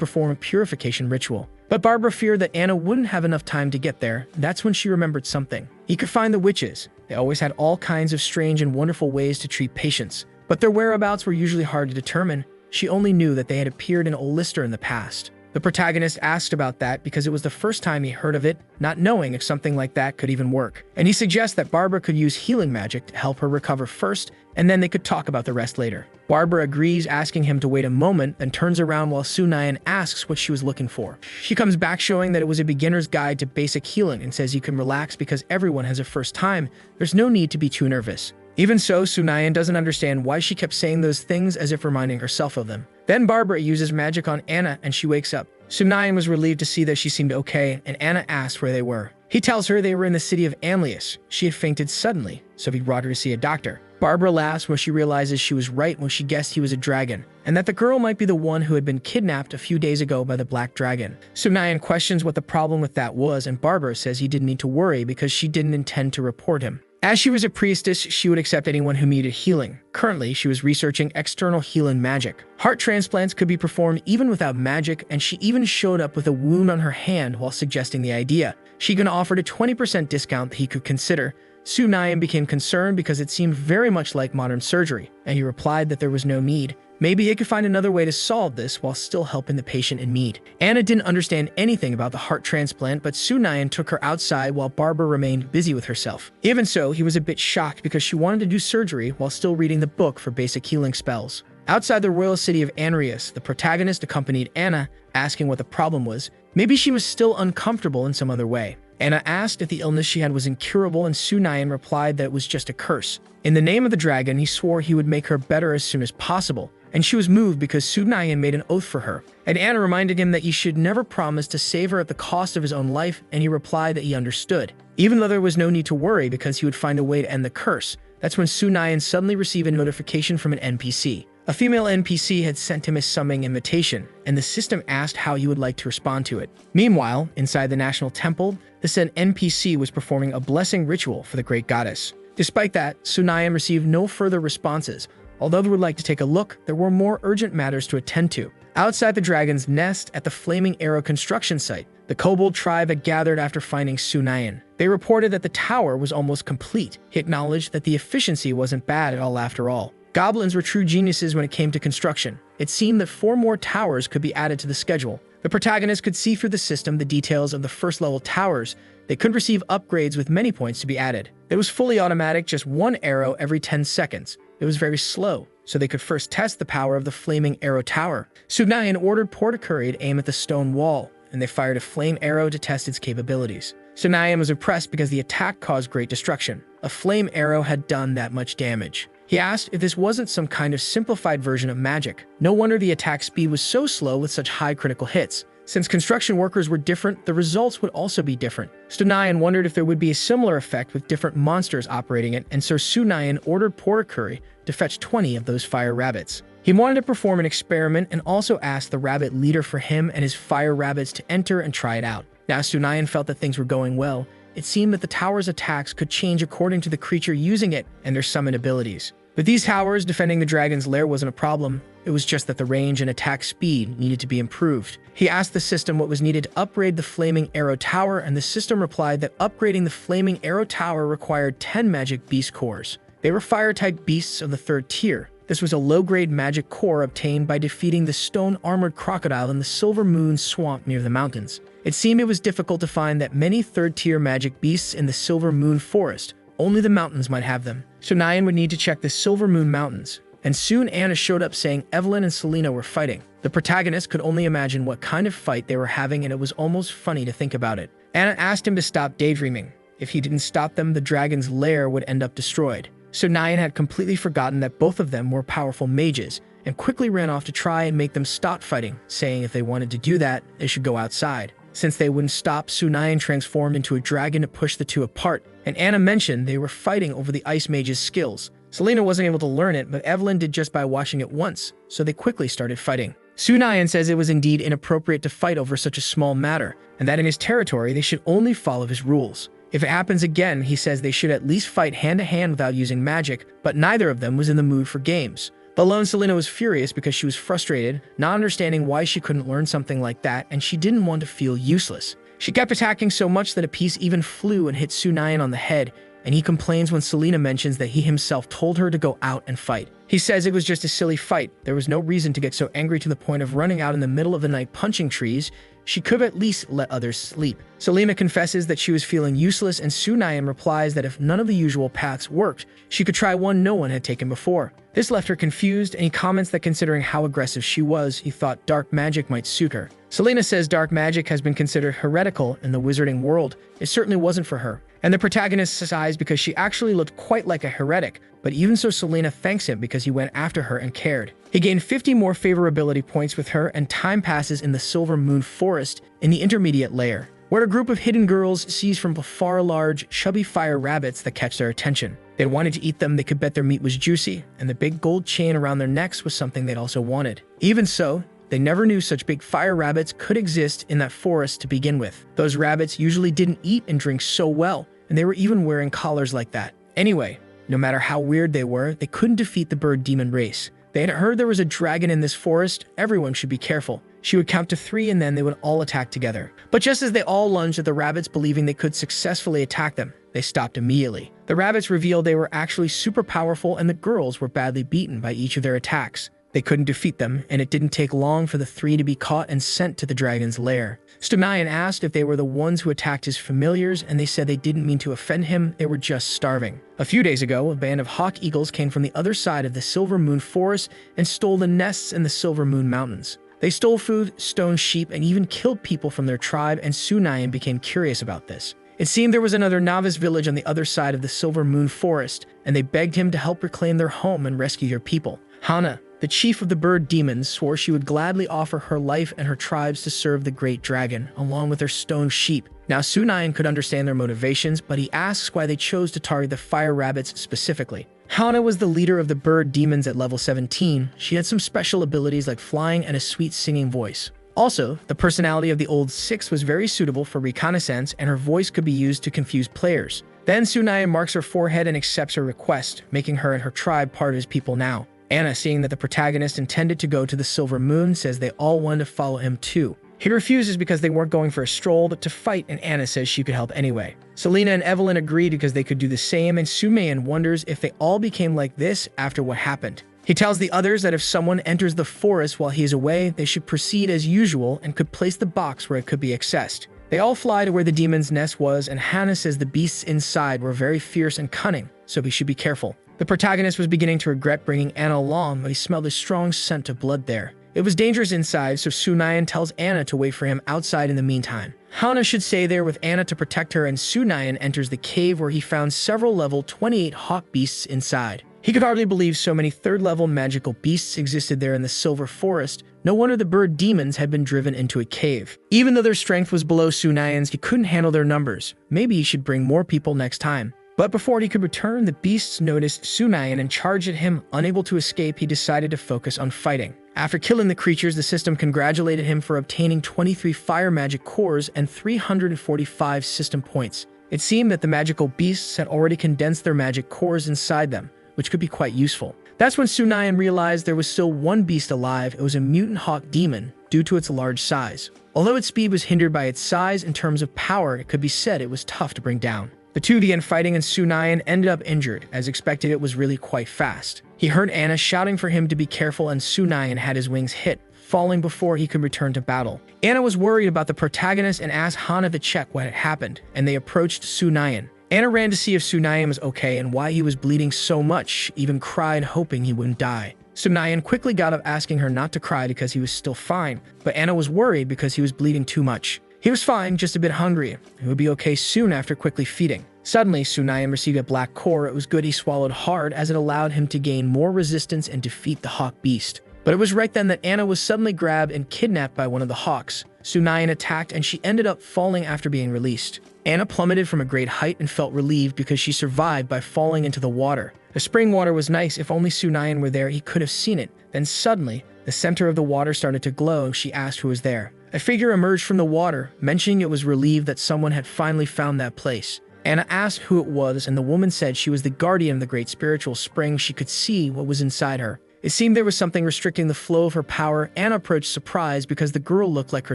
perform a purification ritual. But Barbara feared that Anna wouldn't have enough time to get there. That's when she remembered something. He could find the witches. They always had all kinds of strange and wonderful ways to treat patients, but their whereabouts were usually hard to determine. She only knew that they had appeared in Ulster in the past. The protagonist asked about that because it was the first time he heard of it, not knowing if something like that could even work. And he suggests that Barbara could use healing magic to help her recover first, and then they could talk about the rest later. Barbara agrees, asking him to wait a moment, then turns around while Sunayan asks what she was looking for. She comes back showing that it was a beginner's guide to basic healing and says you can relax because everyone has a first time. There's no need to be too nervous. Even so, Sunayan doesn't understand why she kept saying those things as if reminding herself of them. Then Barbara uses magic on Anna and she wakes up. Sunayan was relieved to see that she seemed okay, and Anna asks where they were. He tells her they were in the city of Amlius. She had fainted suddenly, so he brought her to see a doctor. Barbara laughs when she realizes she was right when she guessed he was a dragon, and that the girl might be the one who had been kidnapped a few days ago by the Black Dragon. Sunayan questions what the problem with that was, and Barbara says he didn't need to worry because she didn't intend to report him. As she was a priestess, she would accept anyone who needed healing. Currently, she was researching external healing magic. Heart transplants could be performed even without magic, and she even showed up with a wound on her hand while suggesting the idea. She even offered a 20% discount that he could consider. Sunayan became concerned because it seemed very much like modern surgery, and he replied that there was no need. Maybe he could find another way to solve this while still helping the patient in need. Anna didn't understand anything about the heart transplant, but Sunayan took her outside while Barbara remained busy with herself. Even so, he was a bit shocked because she wanted to do surgery while still reading the book for basic healing spells. Outside the royal city of Anrius, the protagonist accompanied Anna, asking what the problem was. Maybe she was still uncomfortable in some other way. Anna asked if the illness she had was incurable, and Sunayan replied that it was just a curse. In the name of the dragon, he swore he would make her better as soon as possible, and she was moved because Sunayan made an oath for her. And Anna reminded him that he should never promise to save her at the cost of his own life, and he replied that he understood, even though there was no need to worry because he would find a way to end the curse. That's when Sunayan suddenly received a notification from an NPC. A female NPC had sent him a summoning invitation, and the system asked how he would like to respond to it. Meanwhile, inside the National Temple, the said NPC was performing a blessing ritual for the great goddess. Despite that, Sunayan received no further responses. Although they would like to take a look, there were more urgent matters to attend to. Outside the dragon's nest at the Flaming Arrow construction site, the kobold tribe had gathered after finding Sunayan. They reported that the tower was almost complete. He acknowledged that the efficiency wasn't bad at all after all. Goblins were true geniuses when it came to construction. It seemed that 4 more towers could be added to the schedule. The protagonist could see through the system the details of the first-level towers. They could receive upgrades with many points to be added. It was fully automatic, just 1 arrow every 10 seconds. It was very slow, so they could first test the power of the Flaming Arrow Tower. Sunayan ordered Porticuri to aim at the stone wall, and they fired a flame arrow to test its capabilities. Sunayan was impressed because the attack caused great destruction. A flame arrow had done that much damage. He asked if this wasn't some kind of simplified version of magic. No wonder the attack speed was so slow with such high critical hits. Since construction workers were different, the results would also be different. Sunayan wondered if there would be a similar effect with different monsters operating it, and so Sunayan ordered Porticuri to fetch 20 of those fire rabbits. He wanted to perform an experiment and also asked the rabbit leader for him and his fire rabbits to enter and try it out. Now Sunayan felt that things were going well. It seemed that the tower's attacks could change according to the creature using it and their summoned abilities. With these towers, defending the dragon's lair wasn't a problem. It was just that the range and attack speed needed to be improved. He asked the system what was needed to upgrade the Flaming Arrow Tower, and the system replied that upgrading the Flaming Arrow Tower required 10 magic beast cores. They were fire-type beasts of the 3rd tier. This was a low-grade magic core obtained by defeating the stone-armored crocodile in the Silver Moon Swamp near the mountains. It seemed it was difficult to find that many 3rd-tier magic beasts in the Silver Moon Forest. Only the mountains might have them. Sunayan would need to check the Silver Moon Mountains. And soon Anna showed up saying Evelyn and Selena were fighting. The protagonist could only imagine what kind of fight they were having, and it was almost funny to think about it. Anna asked him to stop daydreaming. If he didn't stop them, the dragon's lair would end up destroyed. Sunayan had completely forgotten that both of them were powerful mages, and quickly ran off to try and make them stop fighting, saying if they wanted to do that, they should go outside. Since they wouldn't stop, Sunayan transformed into a dragon to push the two apart, and Anna mentioned they were fighting over the Ice Mage's skills. Selena wasn't able to learn it, but Evelyn did just by watching it once, so they quickly started fighting. Sunayan says it was indeed inappropriate to fight over such a small matter, and that in his territory they should only follow his rules. If it happens again, he says they should at least fight hand-to-hand without using magic, but neither of them was in the mood for games. But alone, Selena was furious because she was frustrated, not understanding why she couldn't learn something like that, and she didn't want to feel useless. She kept attacking so much that a piece even flew and hit Sunayan on the head, and he complains when Selena mentions that he himself told her to go out and fight. He says it was just a silly fight. There was no reason to get so angry to the point of running out in the middle of the night punching trees. She could have at least let others sleep. Selena confesses that she was feeling useless, and Sunayan replies that if none of the usual paths worked, she could try one no one had taken before. This left her confused, and he comments that considering how aggressive she was, he thought dark magic might suit her. Selena says dark magic has been considered heretical in the wizarding world. It certainly wasn't for her. And the protagonist sighs because she actually looked quite like a heretic, but even so Selena thanks him because he went after her and cared. He gained 50 more favorability points with her, and time passes in the Silver Moon Forest in the intermediate layer, where a group of hidden girls sees from afar large, chubby fire rabbits that catch their attention. They wanted to eat them, they could bet their meat was juicy, and the big gold chain around their necks was something they'd also wanted. Even so, they never knew such big fire rabbits could exist in that forest to begin with. Those rabbits usually didn't eat and drink so well, and they were even wearing collars like that. Anyway, no matter how weird they were, they couldn't defeat the bird demon race. They had heard there was a dragon in this forest. Everyone should be careful. She would count to 3 and then they would all attack together. But just as they all lunged at the rabbits believing they could successfully attack them, they stopped immediately. The rabbits revealed they were actually super powerful and the girls were badly beaten by each of their attacks. They couldn't defeat them, and it didn't take long for the 3 to be caught and sent to the dragon's lair. Sunayan asked if they were the ones who attacked his familiars, and they said they didn't mean to offend him, they were just starving. A few days ago, a band of hawk eagles came from the other side of the Silver Moon Forest and stole the nests in the Silver Moon Mountains. They stole food, stoned sheep, and even killed people from their tribe, and Sunayan became curious about this. It seemed there was another novice village on the other side of the Silver Moon Forest, and they begged him to help reclaim their home and rescue their people. Hana, the chief of the bird demons, swore she would gladly offer her life and her tribes to serve the great dragon, along with their stone sheep. Now Sunayan could understand their motivations, but he asks why they chose to target the fire rabbits specifically. Hana was the leader of the bird demons at level 17. She had some special abilities like flying and a sweet singing voice. Also, the personality of the old Six was very suitable for reconnaissance, and her voice could be used to confuse players. Then Sunayan marks her forehead and accepts her request, making her and her tribe part of his people now. Anna, seeing that the protagonist intended to go to the Silver Moon, says they all wanted to follow him too. He refuses because they weren't going for a stroll, but to fight, and Anna says she could help anyway. Selena and Evelyn agreed because they could do the same, and Sumayan wonders if they all became like this after what happened. He tells the others that if someone enters the forest while he is away, they should proceed as usual and could place the box where it could be accessed. They all fly to where the demon's nest was, and Hannah says the beasts inside were very fierce and cunning, so he should be careful. The protagonist was beginning to regret bringing Anna along, but he smelled a strong scent of blood there. It was dangerous inside, so Sunayan tells Anna to wait for him outside in the meantime. Hana should stay there with Anna to protect her, and Sunayan enters the cave where he found several level 28 hawk beasts inside. He could hardly believe so many third-level magical beasts existed there in the Silver Forest. No wonder the bird demons had been driven into a cave. Even though their strength was below Sunayan's, he couldn't handle their numbers. Maybe he should bring more people next time. But before he could return, the beasts noticed Sunayan and charged at him. Unable to escape, he decided to focus on fighting. After killing the creatures, the system congratulated him for obtaining 23 fire magic cores and 345 system points. It seemed that the magical beasts had already condensed their magic cores inside them, which could be quite useful. That's when Sunayan realized there was still one beast alive. It was a mutant hawk demon, due to its large size. Although its speed was hindered by its size, in terms of power, it could be said it was tough to bring down. The two began fighting, and Sunayan ended up injured. As expected, it was really quite fast. He heard Anna shouting for him to be careful, and Sunayan had his wings hit, falling before he could return to battle. Anna was worried about the protagonist and asked Hana to check what had happened, and they approached Sunayan. Anna ran to see if Sunayan was okay and why he was bleeding so much, even cried hoping he wouldn't die. Sunayan quickly got up asking her not to cry because he was still fine, but Anna was worried because he was bleeding too much. He was fine, just a bit hungry. He would be okay soon after quickly feeding. Suddenly, Sunayan received a black core. It was good he swallowed hard as it allowed him to gain more resistance and defeat the hawk beast. But it was right then that Anna was suddenly grabbed and kidnapped by one of the hawks. Sunayan attacked and she ended up falling after being released. Anna plummeted from a great height and felt relieved because she survived by falling into the water. The spring water was nice. If only Sunayan were there, he could have seen it. Then suddenly, the center of the water started to glow and she asked who was there. A figure emerged from the water, mentioning it was relieved that someone had finally found that place. Anna asked who it was, and the woman said she was the guardian of the great spiritual spring. She could see what was inside her. It seemed there was something restricting the flow of her power. Anna approached surprised because the girl looked like her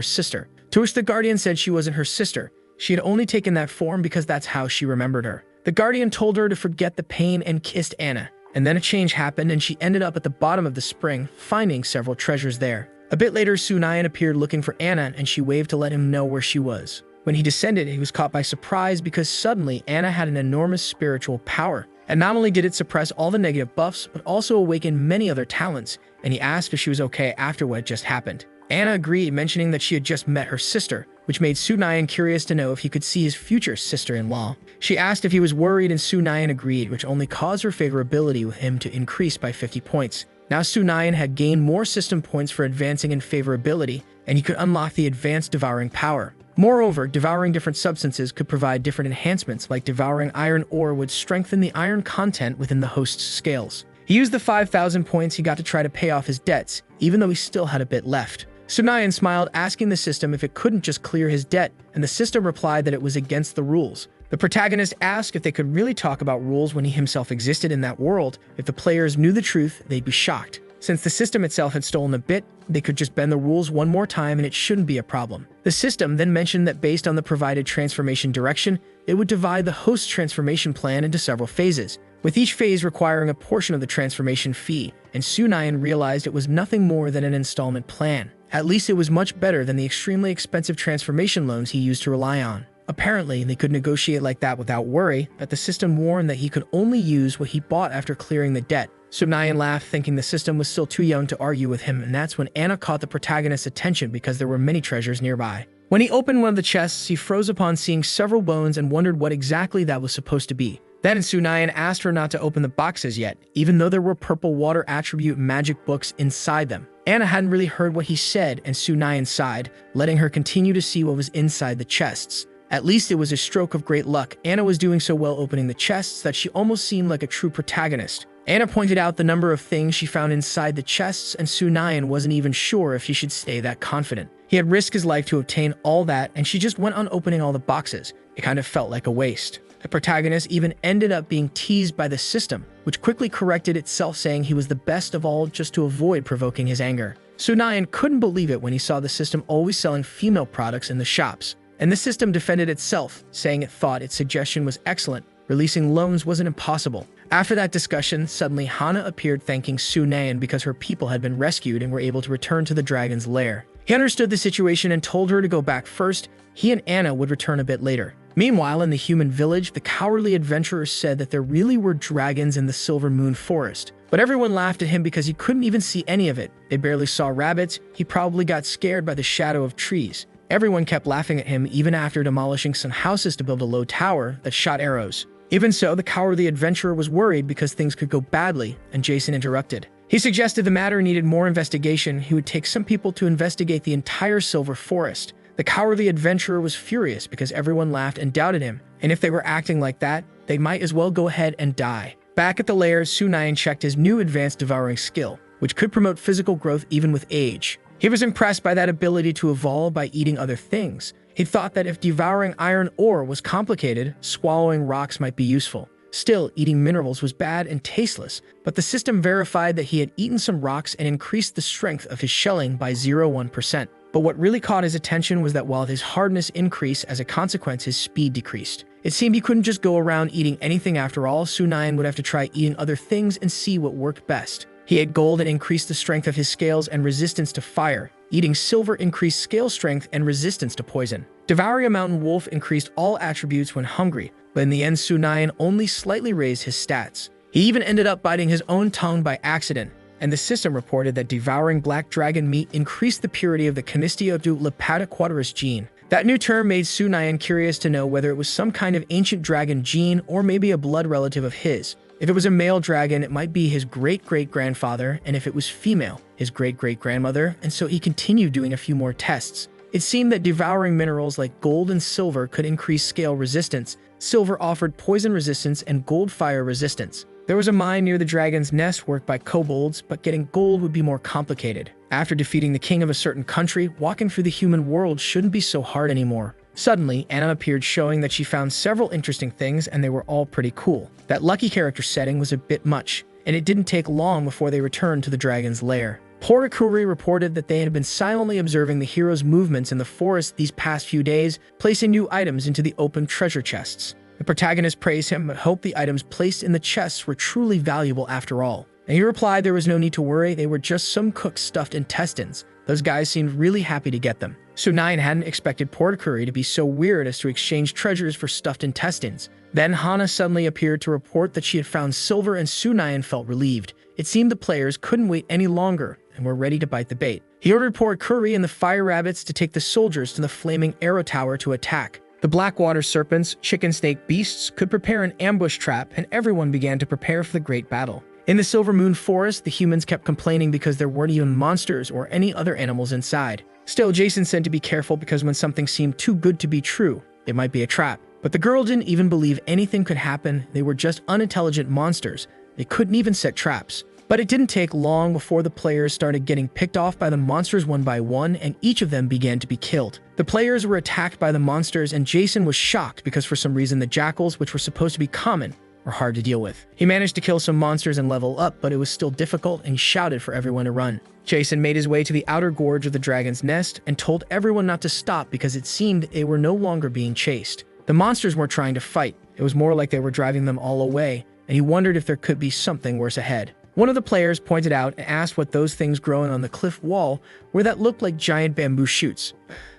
sister, to which the guardian said she wasn't her sister. She had only taken that form because that's how she remembered her. The guardian told her to forget the pain and kissed Anna. And then a change happened and she ended up at the bottom of the spring, finding several treasures there. A bit later, Sunayan appeared looking for Anna and she waved to let him know where she was. When he descended, he was caught by surprise because suddenly Anna had an enormous spiritual power. And not only did it suppress all the negative buffs, but also awaken many other talents, and he asked if she was okay after what had just happened. Anna agreed, mentioning that she had just met her sister, which made Sunayan curious to know if he could see his future sister-in-law. She asked if he was worried and Sunayan agreed, which only caused her favorability with him to increase by 50 points. Now Sunayan had gained more system points for advancing in favorability, and he could unlock the advanced devouring power. Moreover, devouring different substances could provide different enhancements, like devouring iron ore would strengthen the iron content within the host's scales. He used the 5,000 points he got to try to pay off his debts, even though he still had a bit left. Sunayan smiled, asking the system if it couldn't just clear his debt, and the system replied that it was against the rules. The protagonist asked if they could really talk about rules when he himself existed in that world. If the players knew the truth, they'd be shocked. Since the system itself had stolen a bit, they could just bend the rules one more time and it shouldn't be a problem. The system then mentioned that based on the provided transformation direction, it would divide the host's transformation plan into several phases, with each phase requiring a portion of the transformation fee, and Sunayan realized it was nothing more than an installment plan. At least it was much better than the extremely expensive transformation loans he used to rely on. Apparently, they could negotiate like that without worry, but the system warned that he could only use what he bought after clearing the debt. Sunayan laughed, thinking the system was still too young to argue with him, and that's when Anna caught the protagonist's attention because there were many treasures nearby. When he opened one of the chests, he froze upon seeing several bones and wondered what exactly that was supposed to be. Then Sunayan asked her not to open the boxes yet, even though there were purple water attribute magic books inside them. Anna hadn't really heard what he said, and Sunayan sighed, letting her continue to see what was inside the chests. At least it was a stroke of great luck. Anna was doing so well opening the chests that she almost seemed like a true protagonist. Anna pointed out the number of things she found inside the chests, and Sunayan wasn't even sure if he should stay that confident. He had risked his life to obtain all that, and she just went on opening all the boxes. It kind of felt like a waste. The protagonist even ended up being teased by the system, which quickly corrected itself, saying he was the best of all just to avoid provoking his anger. Sunayan couldn't believe it when he saw the system always selling female products in the shops. And the system defended itself, saying it thought its suggestion was excellent. Releasing loans wasn't impossible. After that discussion, suddenly Hana appeared thanking Sunayan because her people had been rescued and were able to return to the dragon's lair. He understood the situation and told her to go back first. He and Anna would return a bit later. Meanwhile, in the human village, the cowardly adventurers said that there really were dragons in the Silver Moon Forest. But everyone laughed at him because he couldn't even see any of it. They barely saw rabbits. He probably got scared by the shadow of trees. Everyone kept laughing at him even after demolishing some houses to build a low tower that shot arrows. Even so, the cowardly adventurer was worried because things could go badly, and Jason interrupted. He suggested the matter needed more investigation. He would take some people to investigate the entire Silver Forest. The cowardly adventurer was furious because everyone laughed and doubted him, and if they were acting like that, they might as well go ahead and die. Back at the lair, Sunayan checked his new advanced devouring skill, which could promote physical growth even with age. He was impressed by that ability to evolve by eating other things. He thought that if devouring iron ore was complicated, swallowing rocks might be useful. Still, eating minerals was bad and tasteless, but the system verified that he had eaten some rocks and increased the strength of his shelling by 0.1%. But what really caught his attention was that while his hardness increased, as a consequence, his speed decreased. It seemed he couldn't just go around eating anything after all. Sunayan would have to try eating other things and see what worked best. He ate gold and increased the strength of his scales and resistance to fire. Eating silver increased scale strength and resistance to poison. Devouring a mountain wolf increased all attributes when hungry, but in the end Sunayan only slightly raised his stats. He even ended up biting his own tongue by accident, and the system reported that devouring black dragon meat increased the purity of the Canistia du Lepata Quaterus gene. That new term made Sunayan curious to know whether it was some kind of ancient dragon gene or maybe a blood relative of his. If it was a male dragon, it might be his great-great-grandfather, and if it was female, his great-great-grandmother, and so he continued doing a few more tests. It seemed that devouring minerals like gold and silver could increase scale resistance. Silver offered poison resistance and gold fire resistance. There was a mine near the dragon's nest worked by kobolds, but getting gold would be more complicated. After defeating the king of a certain country, walking through the human world shouldn't be so hard anymore. Suddenly, Anna appeared showing that she found several interesting things and they were all pretty cool. That lucky character setting was a bit much, and it didn't take long before they returned to the dragon's lair. Porikuri reported that they had been silently observing the hero's movements in the forest these past few days, placing new items into the open treasure chests. The protagonist praised him but hoped the items placed in the chests were truly valuable after all. And he replied there was no need to worry, they were just some cooked stuffed intestines. Those guys seemed really happy to get them. Sunayan hadn't expected Porikuri to be so weird as to exchange treasures for stuffed intestines. Then Hana suddenly appeared to report that she had found silver and Sunayan felt relieved. It seemed the players couldn't wait any longer and were ready to bite the bait. He ordered Porikuri and the fire rabbits to take the soldiers to the flaming arrow tower to attack. The blackwater serpents, chicken snake beasts could prepare an ambush trap, and everyone began to prepare for the great battle. In the Silver Moon Forest, the humans kept complaining because there weren't even monsters or any other animals inside. Still, Jason said to be careful because when something seemed too good to be true, it might be a trap. But the girl didn't even believe anything could happen. They were just unintelligent monsters. They couldn't even set traps. But it didn't take long before the players started getting picked off by the monsters one by one, and each of them began to be killed. The players were attacked by the monsters, and Jason was shocked because for some reason the jackals, which were supposed to be common, were hard to deal with. He managed to kill some monsters and level up, but it was still difficult, and he shouted for everyone to run. Jason made his way to the outer gorge of the dragon's nest and told everyone not to stop because it seemed they were no longer being chased. The monsters weren't trying to fight. It was more like they were driving them all away, and he wondered if there could be something worse ahead. One of the players pointed out and asked what those things growing on the cliff wall were that looked like giant bamboo shoots.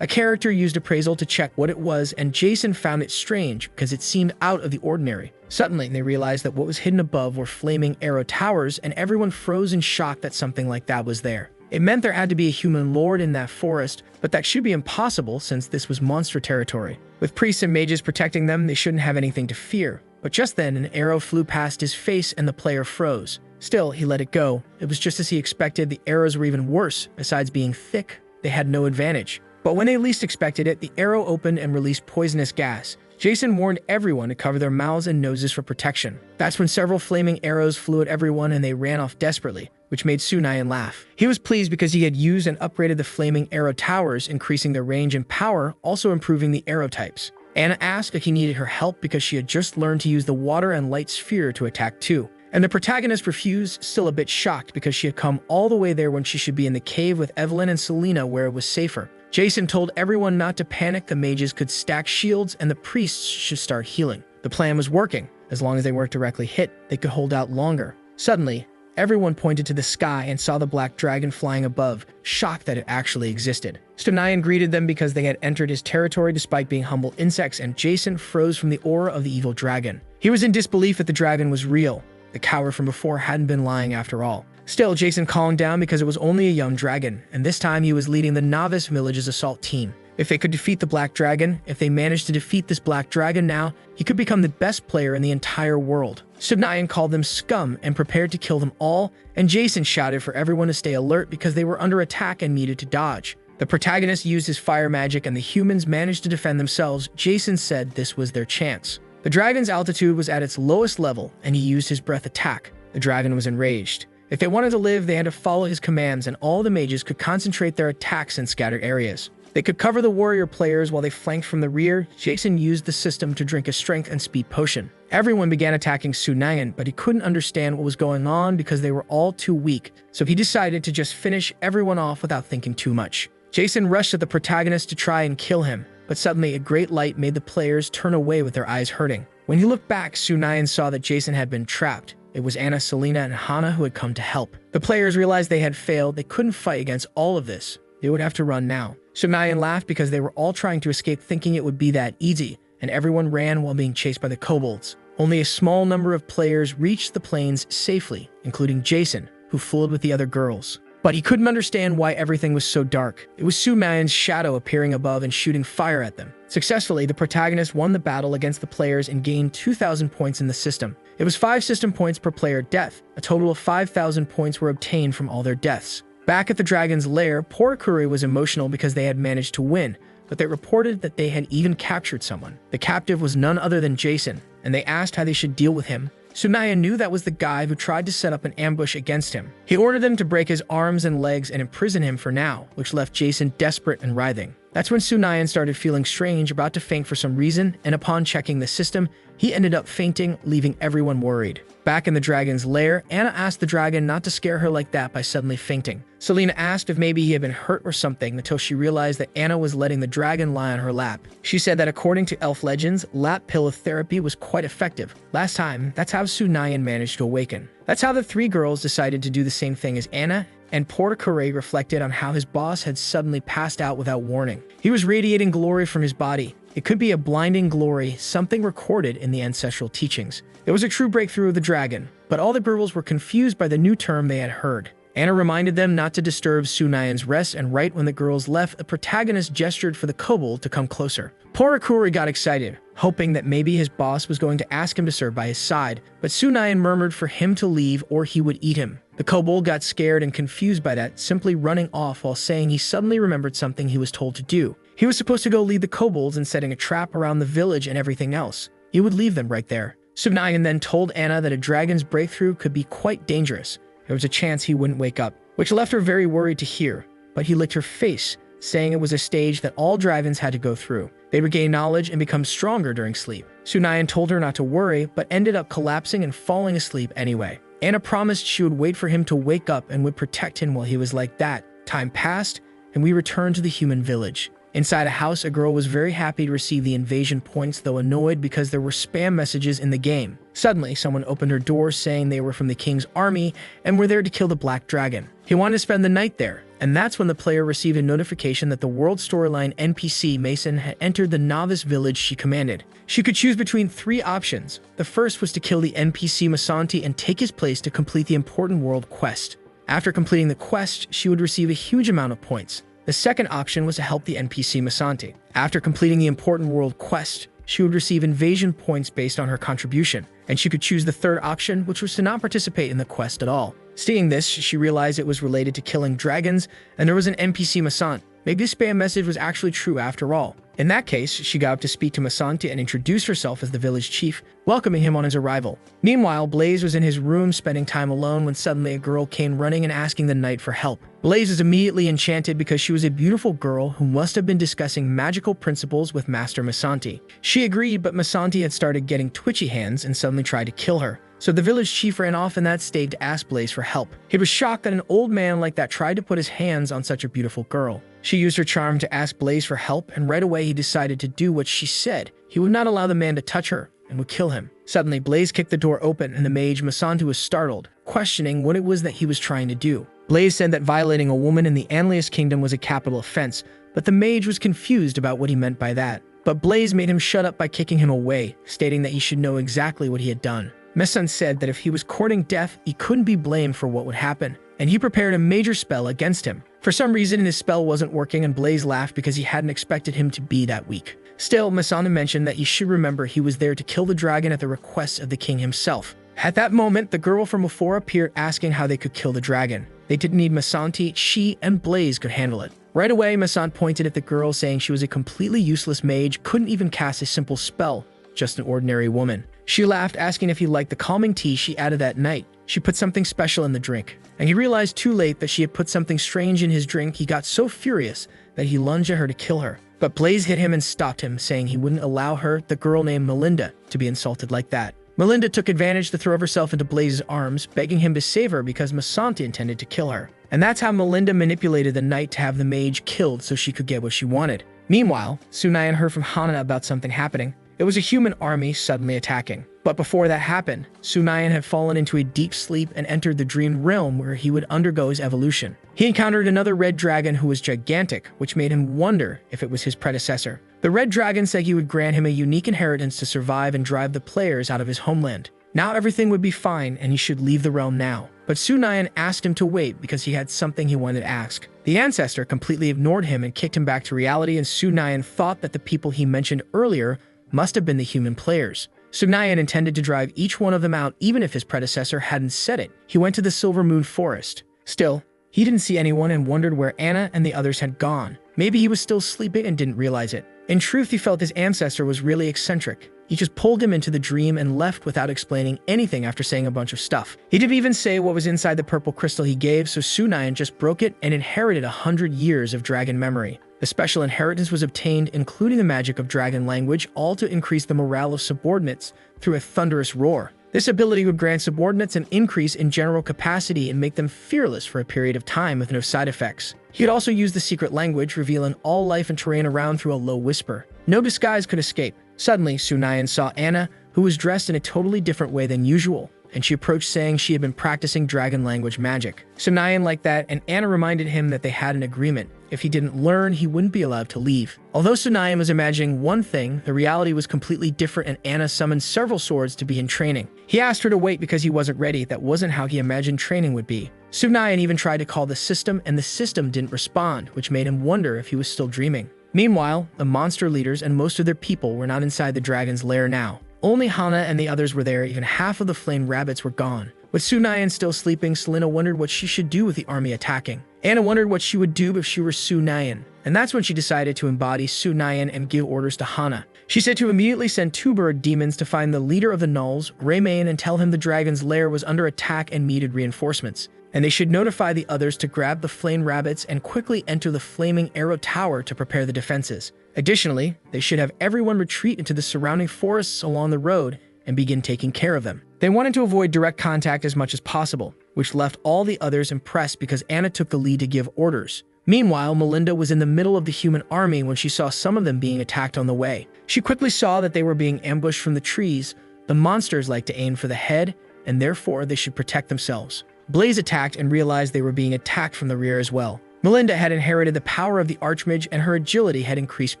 A character used appraisal to check what it was, and Jason found it strange because it seemed out of the ordinary. Suddenly, they realized that what was hidden above were flaming arrow towers, and everyone froze in shock that something like that was there. It meant there had to be a human lord in that forest, but that should be impossible since this was monster territory. With priests and mages protecting them, they shouldn't have anything to fear. But just then, an arrow flew past his face and the player froze. Still, he let it go. It was just as he expected. The arrows were even worse. Besides being thick, they had no advantage. But when they least expected it, the arrow opened and released poisonous gas. Jason warned everyone to cover their mouths and noses for protection. That's when several flaming arrows flew at everyone and they ran off desperately, which made Sunayan laugh. He was pleased because he had used and upgraded the flaming arrow towers, increasing their range and power, also improving the arrow types. Anna asked if he needed her help because she had just learned to use the water and light sphere to attack too. And the protagonist refused, still a bit shocked because she had come all the way there when she should be in the cave with Evelyn and Selena where it was safer. Jason told everyone not to panic. The mages could stack shields and the priests should start healing. The plan was working. As long as they weren't directly hit, they could hold out longer. Suddenly, everyone pointed to the sky and saw the black dragon flying above, shocked that it actually existed. Sunayan greeted them because they had entered his territory despite being humble insects, and Jason froze from the aura of the evil dragon. He was in disbelief that the dragon was real. The coward from before hadn't been lying after all. Still, Jason calmed down because it was only a young dragon, and this time he was leading the novice village's assault team. If they could defeat the black dragon, if they managed to defeat this black dragon now, he could become the best player in the entire world. Sunayan called them scum and prepared to kill them all, and Jason shouted for everyone to stay alert because they were under attack and needed to dodge. The protagonist used his fire magic and the humans managed to defend themselves. Jason said this was their chance. The dragon's altitude was at its lowest level, and he used his breath attack. The dragon was enraged. If they wanted to live, they had to follow his commands, and all the mages could concentrate their attacks in scattered areas. They could cover the warrior players while they flanked from the rear. Jason used the system to drink a strength and speed potion. Everyone began attacking Sunayan, but he couldn't understand what was going on because they were all too weak, so he decided to just finish everyone off without thinking too much. Jason rushed at the protagonist to try and kill him, but suddenly a great light made the players turn away with their eyes hurting. When he looked back, Sunayan saw that Jason had been trapped. It was Anna, Selena, and Hana who had come to help. The players realized they had failed. They couldn't fight against all of this. They would have to run now. Sunayan laughed because they were all trying to escape thinking it would be that easy, and everyone ran while being chased by the kobolds. Only a small number of players reached the plains safely, including Jason, who fooled with the other girls. But he couldn't understand why everything was so dark. It was Sunayan's shadow appearing above and shooting fire at them. Successfully, the protagonist won the battle against the players and gained 2,000 points in the system. It was 5 system points per player death. A total of 5,000 points were obtained from all their deaths. Back at the dragon's lair, Porokure was emotional because they had managed to win, but they reported that they had even captured someone. The captive was none other than Jason, and they asked how they should deal with him. Tsunaya knew that was the guy who tried to set up an ambush against him. He ordered them to break his arms and legs and imprison him for now, which left Jason desperate and writhing. That's when Tsunaya started feeling strange, about to faint for some reason, and upon checking the system, he ended up fainting, leaving everyone worried. Back in the dragon's lair, Anna asked the dragon not to scare her like that by suddenly fainting. Selena asked if maybe he had been hurt or something until she realized that Anna was letting the dragon lie on her lap. She said that according to elf legends, lap pillow therapy was quite effective. Last time, that's how Tsunaya managed to awaken. That's how the 3 girls decided to do the same thing as Anna, and Porokure reflected on how his boss had suddenly passed out without warning. He was radiating glory from his body. It could be a blinding glory, something recorded in the ancestral teachings. It was a true breakthrough of the dragon, but all the girls were confused by the new term they had heard. Anna reminded them not to disturb Tsunaya's rest, and right when the girls left, the protagonist gestured for the kobold to come closer. Porokure got excited, hoping that maybe his boss was going to ask him to serve by his side, but Tsunaya murmured for him to leave or he would eat him. The kobold got scared and confused by that, simply running off while saying he suddenly remembered something he was told to do. He was supposed to go lead the kobolds in setting a trap around the village and everything else. He would leave them right there. Tsunaya then told Anna that a dragon's breakthrough could be quite dangerous. There was a chance he wouldn't wake up, which left her very worried to hear, but he licked her face, saying it was a stage that all dragons had to go through. They would gain knowledge and become stronger during sleep. Tsunaya told her not to worry, but ended up collapsing and falling asleep anyway. Anna promised she would wait for him to wake up and would protect him while he was like that. Time passed, and we returned to the human village. Inside a house, a girl was very happy to receive the invasion points, though annoyed because there were spam messages in the game. Suddenly, someone opened her door saying they were from the king's army and were there to kill the black dragon. He wanted to spend the night there, and that's when the player received a notification that the world storyline NPC Mason had entered the novice village she commanded. She could choose between 3 options. The first was to kill the NPC Masanti and take his place to complete the important world quest. After completing the quest, she would receive a huge amount of points. The second option was to help the NPC Masanti. After completing the important world quest, she would receive invasion points based on her contribution, and she could choose the third option, which was to not participate in the quest at all. Seeing this, she realized it was related to killing dragons, and there was an NPC Masant. Maybe the spam message was actually true after all. In that case, she got up to speak to Masanti and introduce herself as the village chief, welcoming him on his arrival. Meanwhile, Blaze was in his room spending time alone when suddenly a girl came running and asking the knight for help. Blaze was immediately enchanted because she was a beautiful girl who must have been discussing magical principles with Master Masanti. She agreed, but Masanti had started getting twitchy hands and suddenly tried to kill her. So the village chief ran off in that state to ask Blaze for help. He was shocked that an old man like that tried to put his hands on such a beautiful girl. She used her charm to ask Blaze for help, and right away he decided to do what she said. He would not allow the man to touch her and would kill him. Suddenly, Blaze kicked the door open, and the mage Masanti was startled, questioning what it was that he was trying to do. Blaze said that violating a woman in the Anlius kingdom was a capital offense, but the mage was confused about what he meant by that. But Blaze made him shut up by kicking him away, stating that he should know exactly what he had done. Mesan said that if he was courting death, he couldn't be blamed for what would happen, and he prepared a major spell against him. For some reason, his spell wasn't working, and Blaze laughed because he hadn't expected him to be that weak. Still, Masana mentioned that he should remember he was there to kill the dragon at the request of the king himself. At that moment, the girl from before appeared asking how they could kill the dragon. They didn't need Masanti, she and Blaze could handle it. Right away, Masant pointed at the girl, saying she was a completely useless mage, couldn't even cast a simple spell, just an ordinary woman. She laughed, asking if he liked the calming tea she added that night. She put something special in the drink, and he realized too late that she had put something strange in his drink. He got so furious that he lunged at her to kill her. But Blaze hit him and stopped him, saying he wouldn't allow her, the girl named Melinda, to be insulted like that. Melinda took advantage to throw herself into Blaze's arms, begging him to save her because Masanti intended to kill her. And that's how Melinda manipulated the knight to have the mage killed so she could get what she wanted. Meanwhile, Tsunayan heard from Hana about something happening. It was a human army suddenly attacking. But before that happened, Tsunayan had fallen into a deep sleep and entered the dream realm where he would undergo his evolution. He encountered another red dragon who was gigantic, which made him wonder if it was his predecessor. The red dragon said he would grant him a unique inheritance to survive and drive the players out of his homeland. Now everything would be fine and he should leave the realm now. But Tsunayan asked him to wait because he had something he wanted to ask. The ancestor completely ignored him and kicked him back to reality, and Tsunayan thought that the people he mentioned earlier must have been the human players. Subnayan intended to drive each one of them out even if his predecessor hadn't said it. He went to the Silver Moon Forest. Still, he didn't see anyone and wondered where Anna and the others had gone. Maybe he was still sleeping and didn't realize it. In truth, he felt his ancestor was really eccentric. He just pulled him into the dream and left without explaining anything after saying a bunch of stuff. He didn't even say what was inside the purple crystal he gave, so Sunayan just broke it and inherited 100 years of dragon memory. The special inheritance was obtained, including the magic of dragon language, all to increase the morale of subordinates through a thunderous roar. This ability would grant subordinates an increase in general capacity and make them fearless for a period of time with no side effects. He could also use the secret language, revealing all life and terrain around through a low whisper. No disguise could escape. Suddenly, Sunayan saw Anna, who was dressed in a totally different way than usual, and she approached saying she had been practicing dragon language magic. Sunayan liked that, and Anna reminded him that they had an agreement. If he didn't learn, he wouldn't be allowed to leave. Although Sunayan was imagining one thing, the reality was completely different, and Anna summoned several swords to be in training. He asked her to wait because he wasn't ready. That wasn't how he imagined training would be. Sunayan even tried to call the system, and the system didn't respond, which made him wonder if he was still dreaming. Meanwhile, the monster leaders and most of their people were not inside the dragon's lair now. Only Hana and the others were there. Even half of the flame rabbits were gone. With Sunayan still sleeping, Selena wondered what she should do with the army attacking. Anna wondered what she would do if she were Sunayan, and that's when she decided to embody Sunayan and give orders to Hana. She said to immediately send two bird demons to find the leader of the Nulls, Raymain, and tell him the dragon's lair was under attack and needed reinforcements. And they should notify the others to grab the flame rabbits and quickly enter the flaming arrow tower to prepare the defenses. Additionally, they should have everyone retreat into the surrounding forests along the road and begin taking care of them. They wanted to avoid direct contact as much as possible, which left all the others impressed because Anna took the lead to give orders. Meanwhile, Melinda was in the middle of the human army when she saw some of them being attacked on the way. She quickly saw that they were being ambushed from the trees. The monsters like to aim for the head, and therefore they should protect themselves. Blaze attacked and realized they were being attacked from the rear as well. Melinda had inherited the power of the Archmage and her agility had increased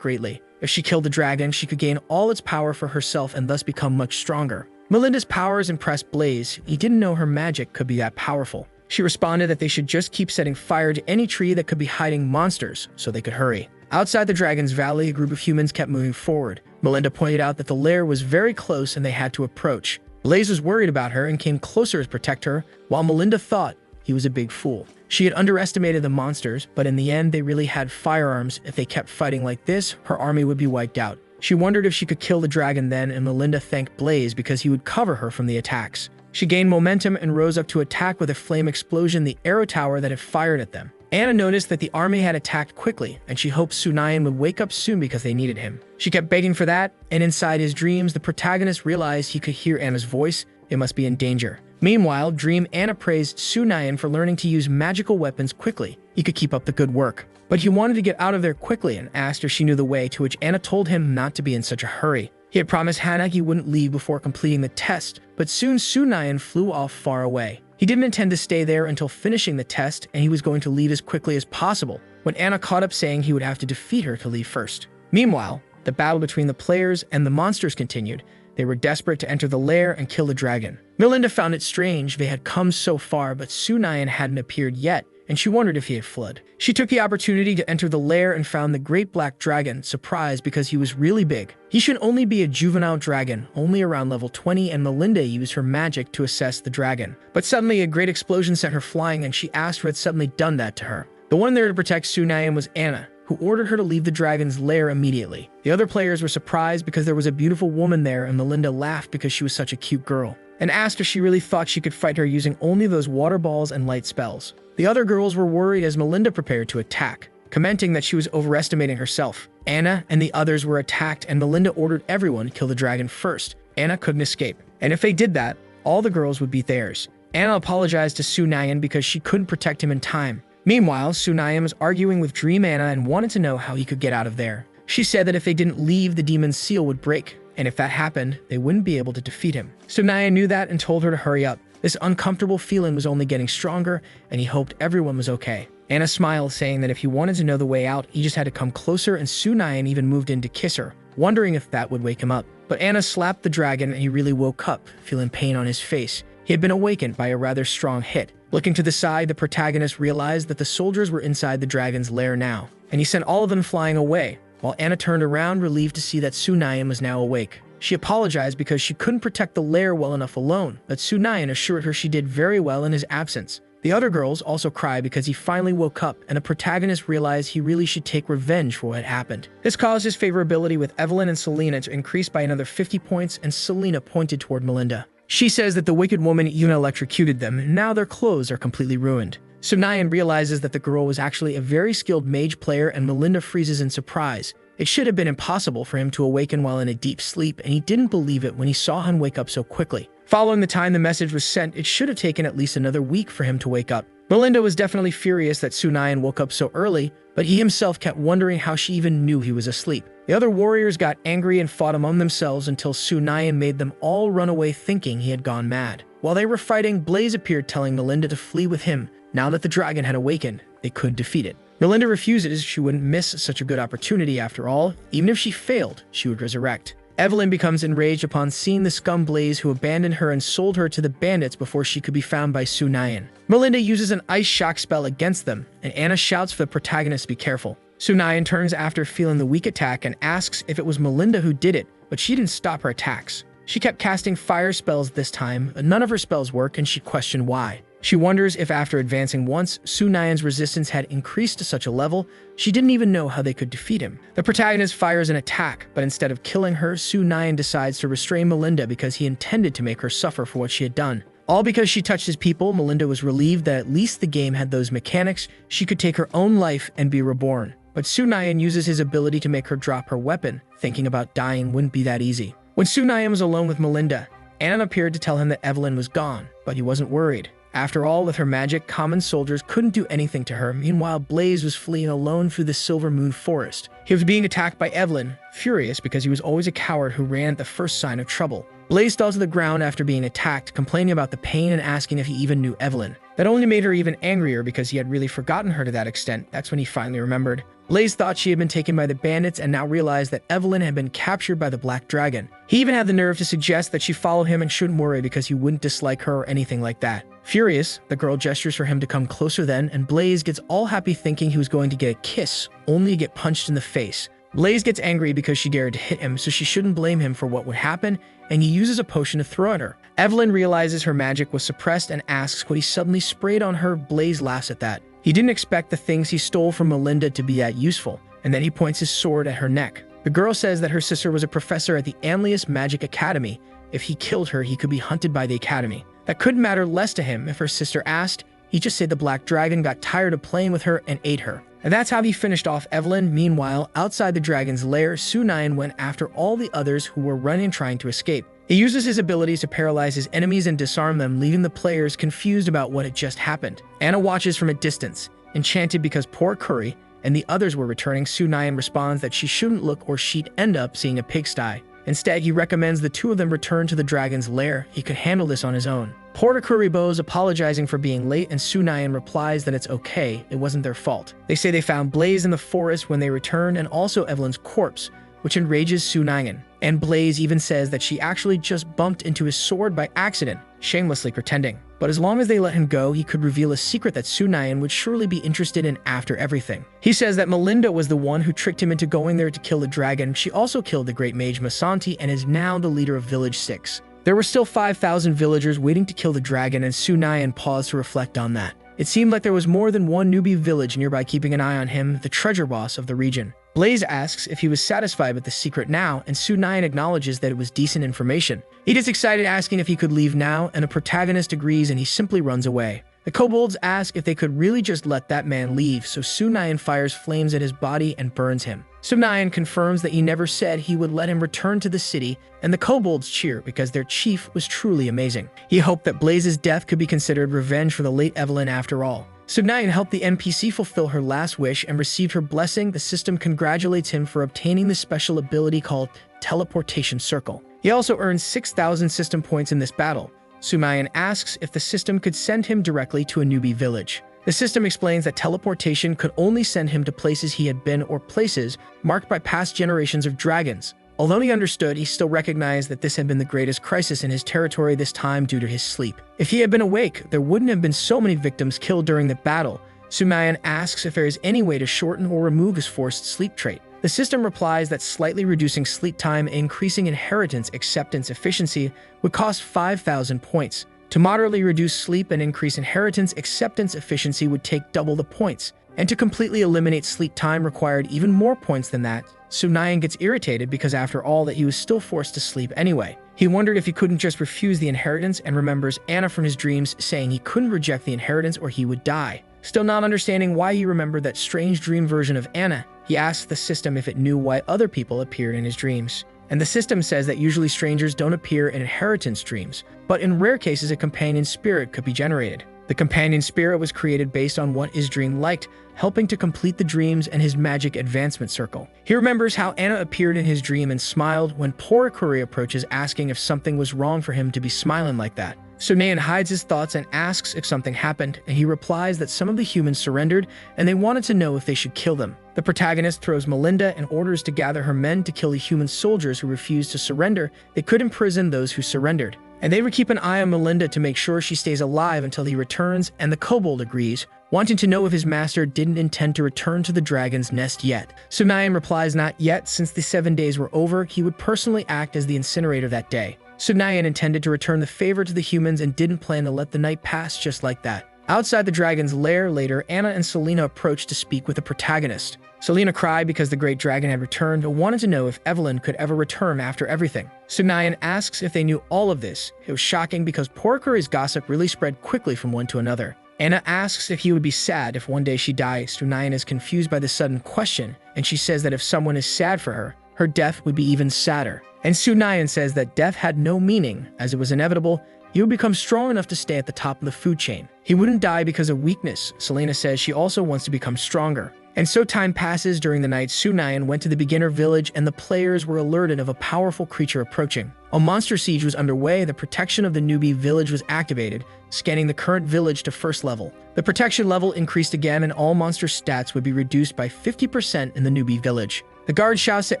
greatly. If she killed the dragon, she could gain all its power for herself and thus become much stronger. Melinda's powers impressed Blaze. He didn't know her magic could be that powerful. She responded that they should just keep setting fire to any tree that could be hiding monsters so they could hurry. Outside the Dragon's Valley, a group of humans kept moving forward. Melinda pointed out that the lair was very close and they had to approach. Blaze was worried about her and came closer to protect her, while Melinda thought he was a big fool. She had underestimated the monsters, but in the end they really had firearms. If they kept fighting like this, her army would be wiped out. She wondered if she could kill the dragon then, and Melinda thanked Blaze because he would cover her from the attacks. She gained momentum and rose up to attack with a flame explosion the arrow tower that had fired at them. Anna noticed that the army had attacked quickly, and she hoped Sunayan would wake up soon because they needed him. She kept begging for that, and inside his dreams, the protagonist realized he could hear Anna's voice. It must be in danger. Meanwhile, Dream Anna praised Sunayan for learning to use magical weapons quickly. He could keep up the good work. But he wanted to get out of there quickly and asked if she knew the way, to which Anna told him not to be in such a hurry. He had promised Hannah he wouldn't leave before completing the test, but soon Sunayan flew off far away. He didn't intend to stay there until finishing the test, and he was going to leave as quickly as possible, when Anna caught up saying he would have to defeat her to leave first. Meanwhile, the battle between the players and the monsters continued. They were desperate to enter the lair and kill the dragon. Melinda found it strange they had come so far, but Sunayan hadn't appeared yet, and she wondered if he had fled. She took the opportunity to enter the lair and found the great black dragon, surprised because he was really big. He should only be a juvenile dragon, only around level 20, and Melinda used her magic to assess the dragon. But suddenly a great explosion sent her flying, and she asked who had suddenly done that to her. The one there to protect Sunayan was Anna, who ordered her to leave the dragon's lair immediately. The other players were surprised because there was a beautiful woman there, and Melinda laughed because she was such a cute girl, and asked if she really thought she could fight her using only those water balls and light spells. The other girls were worried as Melinda prepared to attack, commenting that she was overestimating herself. Anna and the others were attacked, and Melinda ordered everyone to kill the dragon first. Anna couldn't escape, and if they did that, all the girls would be theirs. Anna apologized to Sunayan because she couldn't protect him in time. Meanwhile, Sunayan was arguing with Dream Anna and wanted to know how he could get out of there. She said that if they didn't leave, the demon's seal would break, and if that happened, they wouldn't be able to defeat him. Sunayan knew that and told her to hurry up. This uncomfortable feeling was only getting stronger, and he hoped everyone was okay. Anna smiled, saying that if he wanted to know the way out, he just had to come closer, and Sunayan even moved in to kiss her, wondering if that would wake him up. But Anna slapped the dragon, and he really woke up, feeling pain on his face. He had been awakened by a rather strong hit. Looking to the side, the protagonist realized that the soldiers were inside the dragon's lair now, and he sent all of them flying away, while Anna turned around, relieved to see that Sunayan was now awake. She apologized because she couldn't protect the lair well enough alone, but Sunayan assured her she did very well in his absence. The other girls also cry because he finally woke up and the protagonist realized he really should take revenge for what had happened. This caused his favorability with Evelyn and Selena to increase by another 50 points, and Selena pointed toward Melinda. She says that the wicked woman even electrocuted them, and now their clothes are completely ruined. Sunayan realizes that the girl was actually a very skilled mage player, and Melinda freezes in surprise. It should have been impossible for him to awaken while in a deep sleep, and he didn't believe it when he saw him wake up so quickly. Following the time the message was sent, it should have taken at least another week for him to wake up. Melinda was definitely furious that Sunayan woke up so early, but he himself kept wondering how she even knew he was asleep. The other warriors got angry and fought among themselves until Sunayan made them all run away thinking he had gone mad. While they were fighting, Blaze appeared telling Melinda to flee with him. Now that the dragon had awakened, they could defeat it. Melinda refuses. She wouldn't miss such a good opportunity after all. Even if she failed, she would resurrect. Evelyn becomes enraged upon seeing the scum Blaze who abandoned her and sold her to the bandits before she could be found by Sunayan. Melinda uses an ice shock spell against them, and Anna shouts for the protagonist to be careful. Sunayan turns after feeling the weak attack and asks if it was Melinda who did it, but she didn't stop her attacks. She kept casting fire spells this time, but none of her spells work, and she questioned why. She wonders if after advancing once, Sunayan's resistance had increased to such a level, she didn't even know how they could defeat him. The protagonist fires an attack, but instead of killing her, Sunayan decides to restrain Melinda because he intended to make her suffer for what she had done. All because she touched his people, Melinda was relieved that at least the game had those mechanics. She could take her own life and be reborn. But Sunayan uses his ability to make her drop her weapon, thinking about dying wouldn't be that easy. When Sunayan was alone with Melinda, Anna appeared to tell him that Evelyn was gone, but he wasn't worried. After all, with her magic, common soldiers couldn't do anything to her. Meanwhile, Blaze was fleeing alone through the Silver Moon Forest. He was being attacked by Evelyn, furious because he was always a coward who ran at the first sign of trouble. Blaze fell to the ground after being attacked, complaining about the pain and asking if he even knew Evelyn. That only made her even angrier because he had really forgotten her to that extent. That's when he finally remembered. Blaze thought she had been taken by the bandits and now realized that Evelyn had been captured by the Black Dragon. He even had the nerve to suggest that she follow him and shouldn't worry because he wouldn't dislike her or anything like that. Furious, the girl gestures for him to come closer then, and Blaze gets all happy thinking he was going to get a kiss, only to get punched in the face. Blaze gets angry because she dared to hit him, so she shouldn't blame him for what would happen, and he uses a potion to throw at her. Evelyn realizes her magic was suppressed and asks what he suddenly sprayed on her. Blaze laughs at that. He didn't expect the things he stole from Melinda to be that useful, and then he points his sword at her neck. The girl says that her sister was a professor at the Anlius Magic Academy. If he killed her, he could be hunted by the academy. That couldn't matter less to him if her sister asked. He'd just say the Black Dragon got tired of playing with her and ate her. And that's how he finished off Evelyn. Meanwhile, outside the dragon's lair, Sunayan went after all the others who were running trying to escape. He uses his abilities to paralyze his enemies and disarm them, leaving the players confused about what had just happened. Anna watches from a distance, enchanted because poor Curry and the others were returning. Sunayan responds that she shouldn't look or she'd end up seeing a pigsty. Instead, he recommends the two of them return to the dragon's lair. He could handle this on his own. Porter Currybo is apologizing for being late, and Sunayan replies that it's okay, it wasn't their fault. They say they found Blaze in the forest when they returned, and also Evelyn's corpse, which enrages Sunayan. And Blaze even says that she actually just bumped into his sword by accident, shamelessly pretending. But as long as they let him go, he could reveal a secret that Sunayan would surely be interested in after everything. He says that Melinda was the one who tricked him into going there to kill the dragon. She also killed the great mage Masanti and is now the leader of Village 6. There were still 5,000 villagers waiting to kill the dragon, and Sunayan paused to reflect on that. It seemed like there was more than one newbie village nearby keeping an eye on him, the treasure boss of the region. Blaze asks if he was satisfied with the secret now, and Sunayan acknowledges that it was decent information. He gets excited asking if he could leave now, and the protagonist agrees and he simply runs away. The kobolds ask if they could really just let that man leave, so Sunayan fires flames at his body and burns him. Sunayan confirms that he never said he would let him return to the city, and the kobolds cheer because their chief was truly amazing. He hoped that Blaze's death could be considered revenge for the late Evelyn after all. Sunayan helped the NPC fulfill her last wish and received her blessing. The system congratulates him for obtaining the special ability called Teleportation Circle. He also earned 6,000 system points in this battle. Sunayan asks if the system could send him directly to a newbie village. The system explains that teleportation could only send him to places he had been or places marked by past generations of dragons. Although he understood, he still recognized that this had been the greatest crisis in his territory this time due to his sleep. If he had been awake, there wouldn't have been so many victims killed during the battle. Sunayan asks if there is any way to shorten or remove his forced sleep trait. The system replies that slightly reducing sleep time and increasing inheritance acceptance efficiency would cost 5,000 points. To moderately reduce sleep and increase inheritance acceptance efficiency would take double the points, and to completely eliminate sleep time required even more points than that. So Nyan gets irritated because after all that he was still forced to sleep anyway. He wondered if he couldn't just refuse the inheritance and remembers Anna from his dreams saying he couldn't reject the inheritance or he would die. Still not understanding why he remembered that strange dream version of Anna, he asks the system if it knew why other people appeared in his dreams. And the system says that usually strangers don't appear in inheritance dreams, but in rare cases a companion spirit could be generated. The companion spirit was created based on what his dream liked, helping to complete the dreams and his magic advancement circle. He remembers how Anna appeared in his dream and smiled when Porikuri approaches asking if something was wrong for him to be smiling like that. So Nayan hides his thoughts and asks if something happened, and he replies that some of the humans surrendered and they wanted to know if they should kill them. The protagonist throws Melinda and orders to gather her men to kill the human soldiers who refused to surrender. They could imprison those who surrendered. And they would keep an eye on Melinda to make sure she stays alive until he returns, and the kobold agrees, wanting to know if his master didn't intend to return to the dragon's nest yet. So Nayan replies not yet, since the 7 days were over, he would personally act as the incinerator that day. So Nayan intended to return the favor to the humans and didn't plan to let the night pass just like that. Outside the dragon's lair later, Anna and Selena approached to speak with the protagonist. Selena cried because the great dragon had returned and wanted to know if Evelyn could ever return after everything. So Nayan asks if they knew all of this. It was shocking because Porikuri's gossip really spread quickly from one to another. Anna asks if he would be sad if one day she dies. So Nayan is confused by the sudden question, and she says that if someone is sad for her, her death would be even sadder. And Sunayan says that death had no meaning, as it was inevitable. He would become strong enough to stay at the top of the food chain. He wouldn't die because of weakness. Selena says she also wants to become stronger. And so time passes. During the night, Sunayan went to the beginner village and the players were alerted of a powerful creature approaching. A monster siege was underway. The protection of the newbie village was activated, scanning the current village to first level. The protection level increased again and all monster stats would be reduced by 50% in the newbie village. The guard shouts to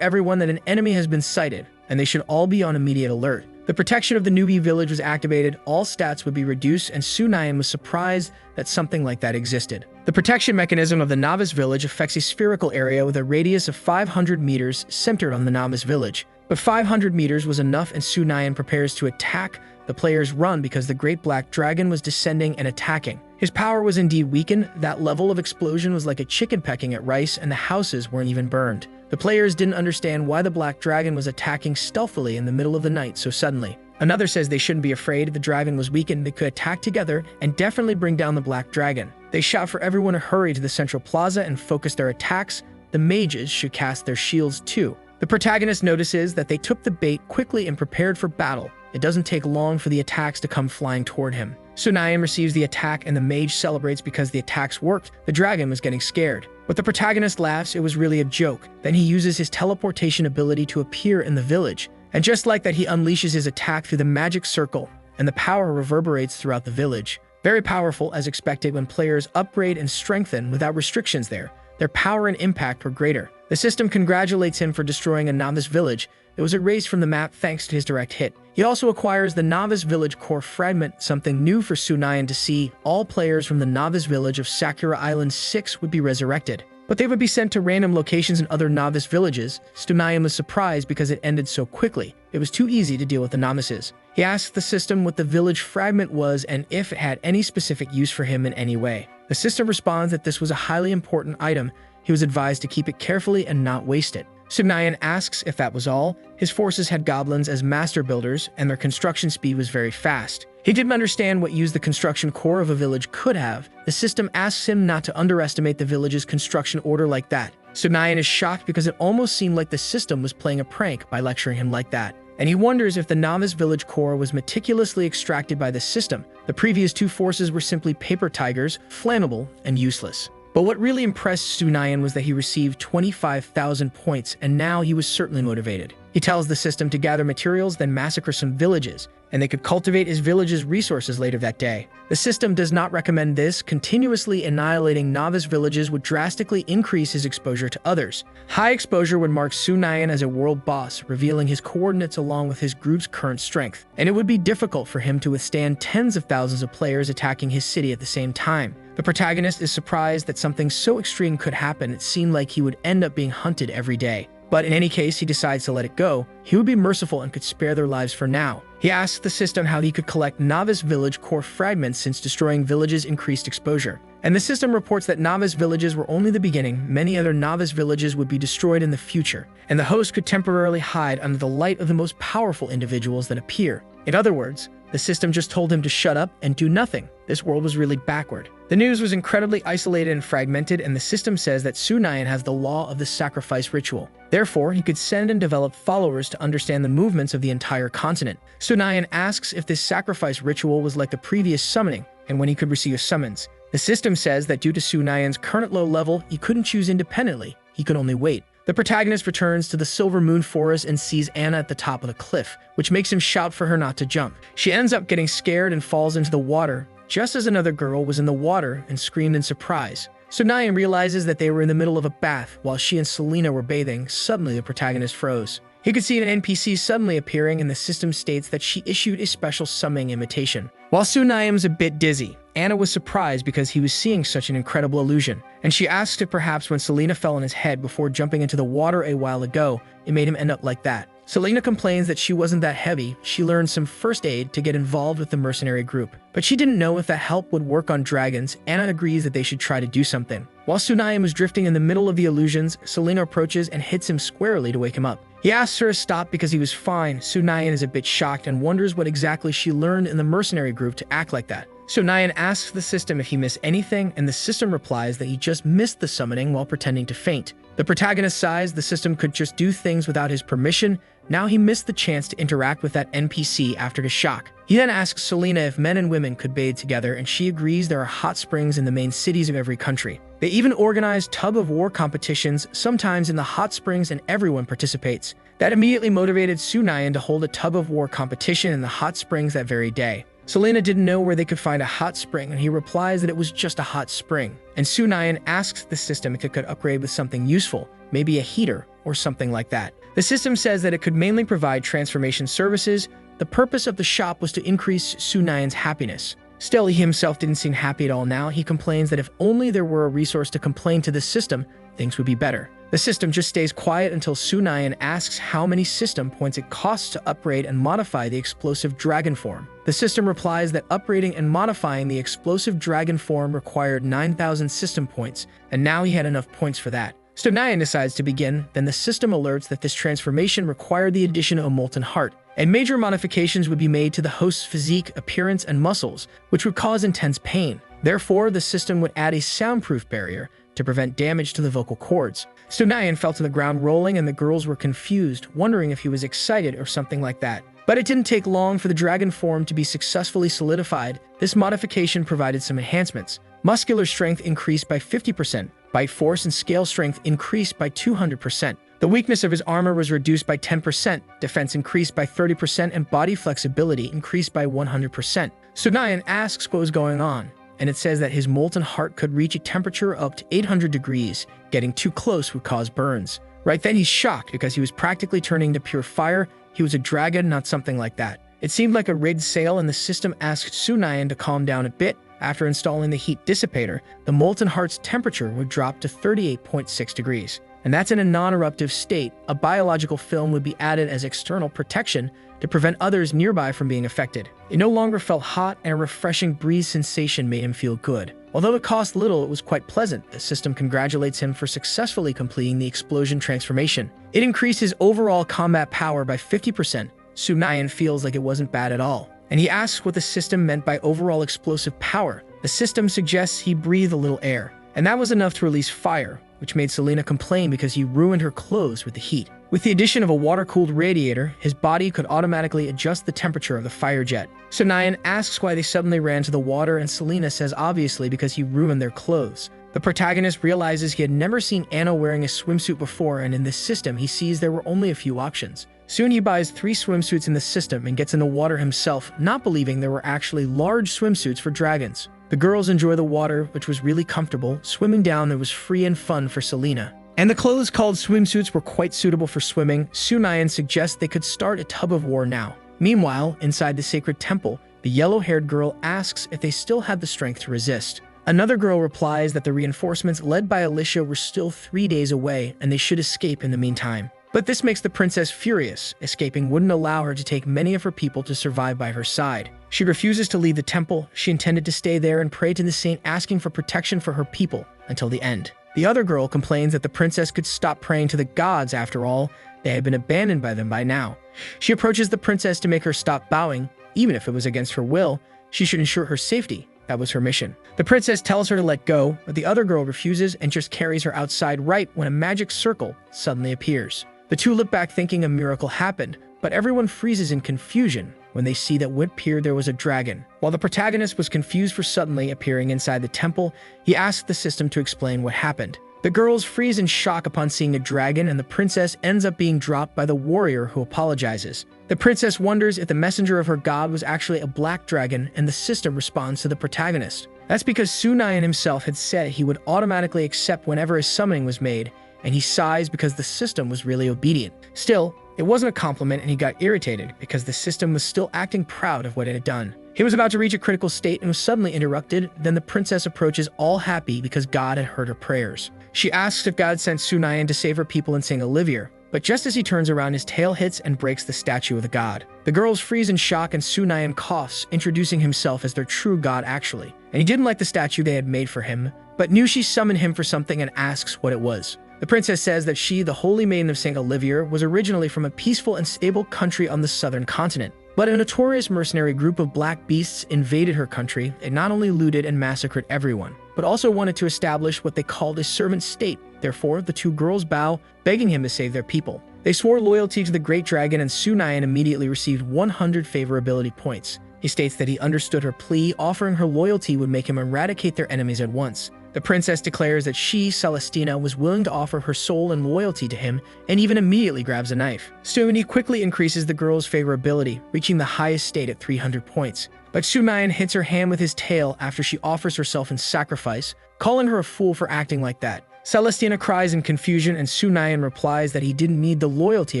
everyone that an enemy has been sighted, and they should all be on immediate alert. The protection of the newbie village was activated, all stats would be reduced, and Sunayan was surprised that something like that existed. The protection mechanism of the novice village affects a spherical area with a radius of 500 meters centered on the novice village. But 500 meters was enough and Sunayan prepares to attack. The players run because the great black dragon was descending and attacking. His power was indeed weakened. That level of explosion was like a chicken pecking at rice and the houses weren't even burned. The players didn't understand why the black dragon was attacking stealthily in the middle of the night so suddenly. Another says they shouldn't be afraid. The dragon was weakened. They could attack together and definitely bring down the black dragon. They shout for everyone to hurry to the central plaza and focus their attacks. The mages should cast their shields too. The protagonist notices that they took the bait quickly and prepared for battle. It doesn't take long for the attacks to come flying toward him. Sunayan receives the attack and the mage celebrates because the attacks worked. The dragon was getting scared. But the protagonist laughs. It was really a joke. Then he uses his teleportation ability to appear in the village. And just like that, he unleashes his attack through the magic circle, and the power reverberates throughout the village. Very powerful, as expected when players upgrade and strengthen without restrictions there. Their power and impact were greater. The system congratulates him for destroying a novice village. It was erased from the map thanks to his direct hit. He also acquires the novice village core fragment, something new for Sunayan to see. All players from the novice village of Sakura Island 6 would be resurrected, but they would be sent to random locations in other novice villages. Sunayan was surprised because it ended so quickly. It was too easy to deal with the novices. He asked the system what the village fragment was and if it had any specific use for him in any way. The system responds that this was a highly important item. He was advised to keep it carefully and not waste it. Sunayan asks if that was all. His forces had goblins as master builders, and their construction speed was very fast. He didn't understand what use the construction core of a village could have. The system asks him not to underestimate the village's construction order like that. Sunayan is shocked because it almost seemed like the system was playing a prank by lecturing him like that. And he wonders if the novice village core was meticulously extracted by the system. The previous two forces were simply paper tigers, flammable, and useless. But what really impressed Sunayan was that he received 25,000 points, and now he was certainly motivated. He tells the system to gather materials, then massacre some villages, and they could cultivate his village's resources later that day. The system does not recommend this. Continuously annihilating novice villages would drastically increase his exposure to others. High exposure would mark Sunayan as a world boss, revealing his coordinates along with his group's current strength, and it would be difficult for him to withstand tens of thousands of players attacking his city at the same time. The protagonist is surprised that something so extreme could happen. It seemed like he would end up being hunted every day. But in any case, he decides to let it go. He would be merciful and could spare their lives for now. He asks the system how he could collect novice village core fragments since destroying villages increased exposure. And the system reports that novice villages were only the beginning. Many other novice villages would be destroyed in the future, and the host could temporarily hide under the light of the most powerful individuals that appear. In other words, the system just told him to shut up and do nothing. This world was really backward. The news was incredibly isolated and fragmented, and the system says that Sunayan has the law of the sacrifice ritual. Therefore, he could send and develop followers to understand the movements of the entire continent. Sunayan asks if this sacrifice ritual was like the previous summoning, and when he could receive a summons. The system says that due to Sunayan's current low level, he couldn't choose independently. He could only wait. The protagonist returns to the Silver Moon Forest and sees Anna at the top of the cliff, which makes him shout for her not to jump. She ends up getting scared and falls into the water, just as another girl was in the water and screamed in surprise. Sunayan realizes that they were in the middle of a bath while she and Selena were bathing. Suddenly, the protagonist froze. He could see an NPC suddenly appearing, and the system states that she issued a special summoning invitation. While Sunayan was a bit dizzy, Anna was surprised because he was seeing such an incredible illusion, and she asked if perhaps when Selena fell on his head before jumping into the water a while ago, it made him end up like that. Selena complains that she wasn't that heavy. She learned some first aid to get involved with the mercenary group, but she didn't know if that help would work on dragons. Anna agrees that they should try to do something. While Sunayan was drifting in the middle of the illusions, Selena approaches and hits him squarely to wake him up. He asks her to stop because he was fine. Sunayan is a bit shocked and wonders what exactly she learned in the mercenary group to act like that. Sunayan asks the system if he missed anything, and the system replies that he just missed the summoning while pretending to faint. The protagonist sighs. The system could just do things without his permission. Now he missed the chance to interact with that NPC after his shock. He then asks Selena if men and women could bathe together, and she agrees. There are hot springs in the main cities of every country. They even organize tug-of-war competitions, sometimes in the hot springs, and everyone participates. That immediately motivated Sunayan to hold a tug-of-war competition in the hot springs that very day. Selena didn't know where they could find a hot spring, and he replies that it was just a hot spring. And Sunayan asks the system if it could upgrade with something useful, maybe a heater or something like that. The system says that it could mainly provide transformation services. The purpose of the shop was to increase Sunayan's happiness. Still, he himself didn't seem happy at all now. He complains that if only there were a resource to complain to the system, things would be better. The system just stays quiet until Sunayan asks how many system points it costs to upgrade and modify the explosive dragon form. The system replies that upgrading and modifying the explosive dragon form required 9,000 system points, and now he had enough points for that. Sunayan decides to begin. Then the system alerts that this transformation required the addition of a molten heart, and major modifications would be made to the host's physique, appearance, and muscles, which would cause intense pain. Therefore, the system would add a soundproof barrier to prevent damage to the vocal cords. Sunayan fell to the ground rolling, and the girls were confused, wondering if he was excited or something like that. But it didn't take long for the dragon form to be successfully solidified. This modification provided some enhancements. Muscular strength increased by 50%, bite force and scale strength increased by 200%. The weakness of his armor was reduced by 10%, defense increased by 30%, and body flexibility increased by 100%. Sunayan asks what was going on, and it says that his molten heart could reach a temperature up to 800 degrees. Getting too close would cause burns. Right then, he's shocked because he was practically turning to pure fire. He was a dragon, not something like that. It seemed like a rigged sail, and the system asked Sunayan to calm down a bit. After installing the heat dissipator, the molten heart's temperature would drop to 38.6 degrees. And that's in a non-eruptive state. A biological film would be added as external protection to prevent others nearby from being affected. It no longer felt hot, and a refreshing breeze sensation made him feel good. Although it cost little, it was quite pleasant. The system congratulates him for successfully completing the explosion transformation. It increased his overall combat power by 50%. Sunayan feels like it wasn't bad at all, and he asks what the system meant by overall explosive power. The system suggests he breathe a little air, and that was enough to release fire, which made Selena complain because he ruined her clothes with the heat. With the addition of a water-cooled radiator, his body could automatically adjust the temperature of the fire jet. Sunayan asks why they suddenly ran to the water, and Selena says obviously because he ruined their clothes. The protagonist realizes he had never seen Anna wearing a swimsuit before, and in this system he sees there were only a few options. Soon he buys 3 swimsuits in the system and gets in the water himself, not believing there were actually large swimsuits for dragons. The girls enjoy the water, which was really comfortable. Swimming down there was free and fun for Selena. And the clothes called swimsuits were quite suitable for swimming. Sunayan suggests they could start a tug of war now. Meanwhile, inside the sacred temple, the yellow-haired girl asks if they still had the strength to resist. Another girl replies that the reinforcements led by Alicia were still 3 days away and they should escape in the meantime. But this makes the princess furious. Escaping wouldn't allow her to take many of her people to survive by her side. She refuses to leave the temple. She intended to stay there and pray to the saint, asking for protection for her people until the end. The other girl complains that the princess could stop praying to the gods. After all, they had been abandoned by them by now. She approaches the princess to make her stop bowing. Even if it was against her will, she should ensure her safety. That was her mission. The princess tells her to let go, but the other girl refuses and just carries her outside right when a magic circle suddenly appears. The two look back thinking a miracle happened, but everyone freezes in confusion when they see that what appeared there was a dragon. While the protagonist was confused for suddenly appearing inside the temple, he asks the system to explain what happened. The girls freeze in shock upon seeing a dragon, and the princess ends up being dropped by the warrior who apologizes. The princess wonders if the messenger of her god was actually a black dragon, and the system responds to the protagonist. That's because Sunayan himself had said he would automatically accept whenever a summoning was made, and he sighs because the system was really obedient. Still, it wasn't a compliment and he got irritated because the system was still acting proud of what it had done. He was about to reach a critical state and was suddenly interrupted. Then the princess approaches all happy because God had heard her prayers. She asks if God sent Sunayan to save her people in St. Olivier, but just as he turns around, his tail hits and breaks the statue of the god. The girls freeze in shock and Sunayan coughs, introducing himself as their true god actually. And he didn't like the statue they had made for him, but knew she summoned him for something and asks what it was. The princess says that she, the Holy Maiden of St. Olivier, was originally from a peaceful and stable country on the southern continent. But a notorious mercenary group of black beasts invaded her country and not only looted and massacred everyone, but also wanted to establish what they called a servant state. Therefore, the two girls bow, begging him to save their people. They swore loyalty to the great dragon, and Sunayan immediately received 100 favorability points. He states that he understood her plea, offering her loyalty would make him eradicate their enemies at once. The princess declares that she, Celestina, was willing to offer her soul and loyalty to him, and even immediately grabs a knife. Soon, he quickly increases the girl's favorability, reaching the highest state at 300 points. But Sunayan hits her hand with his tail after she offers herself in sacrifice, calling her a fool for acting like that. Celestina cries in confusion, and Sunayan replies that he didn't need the loyalty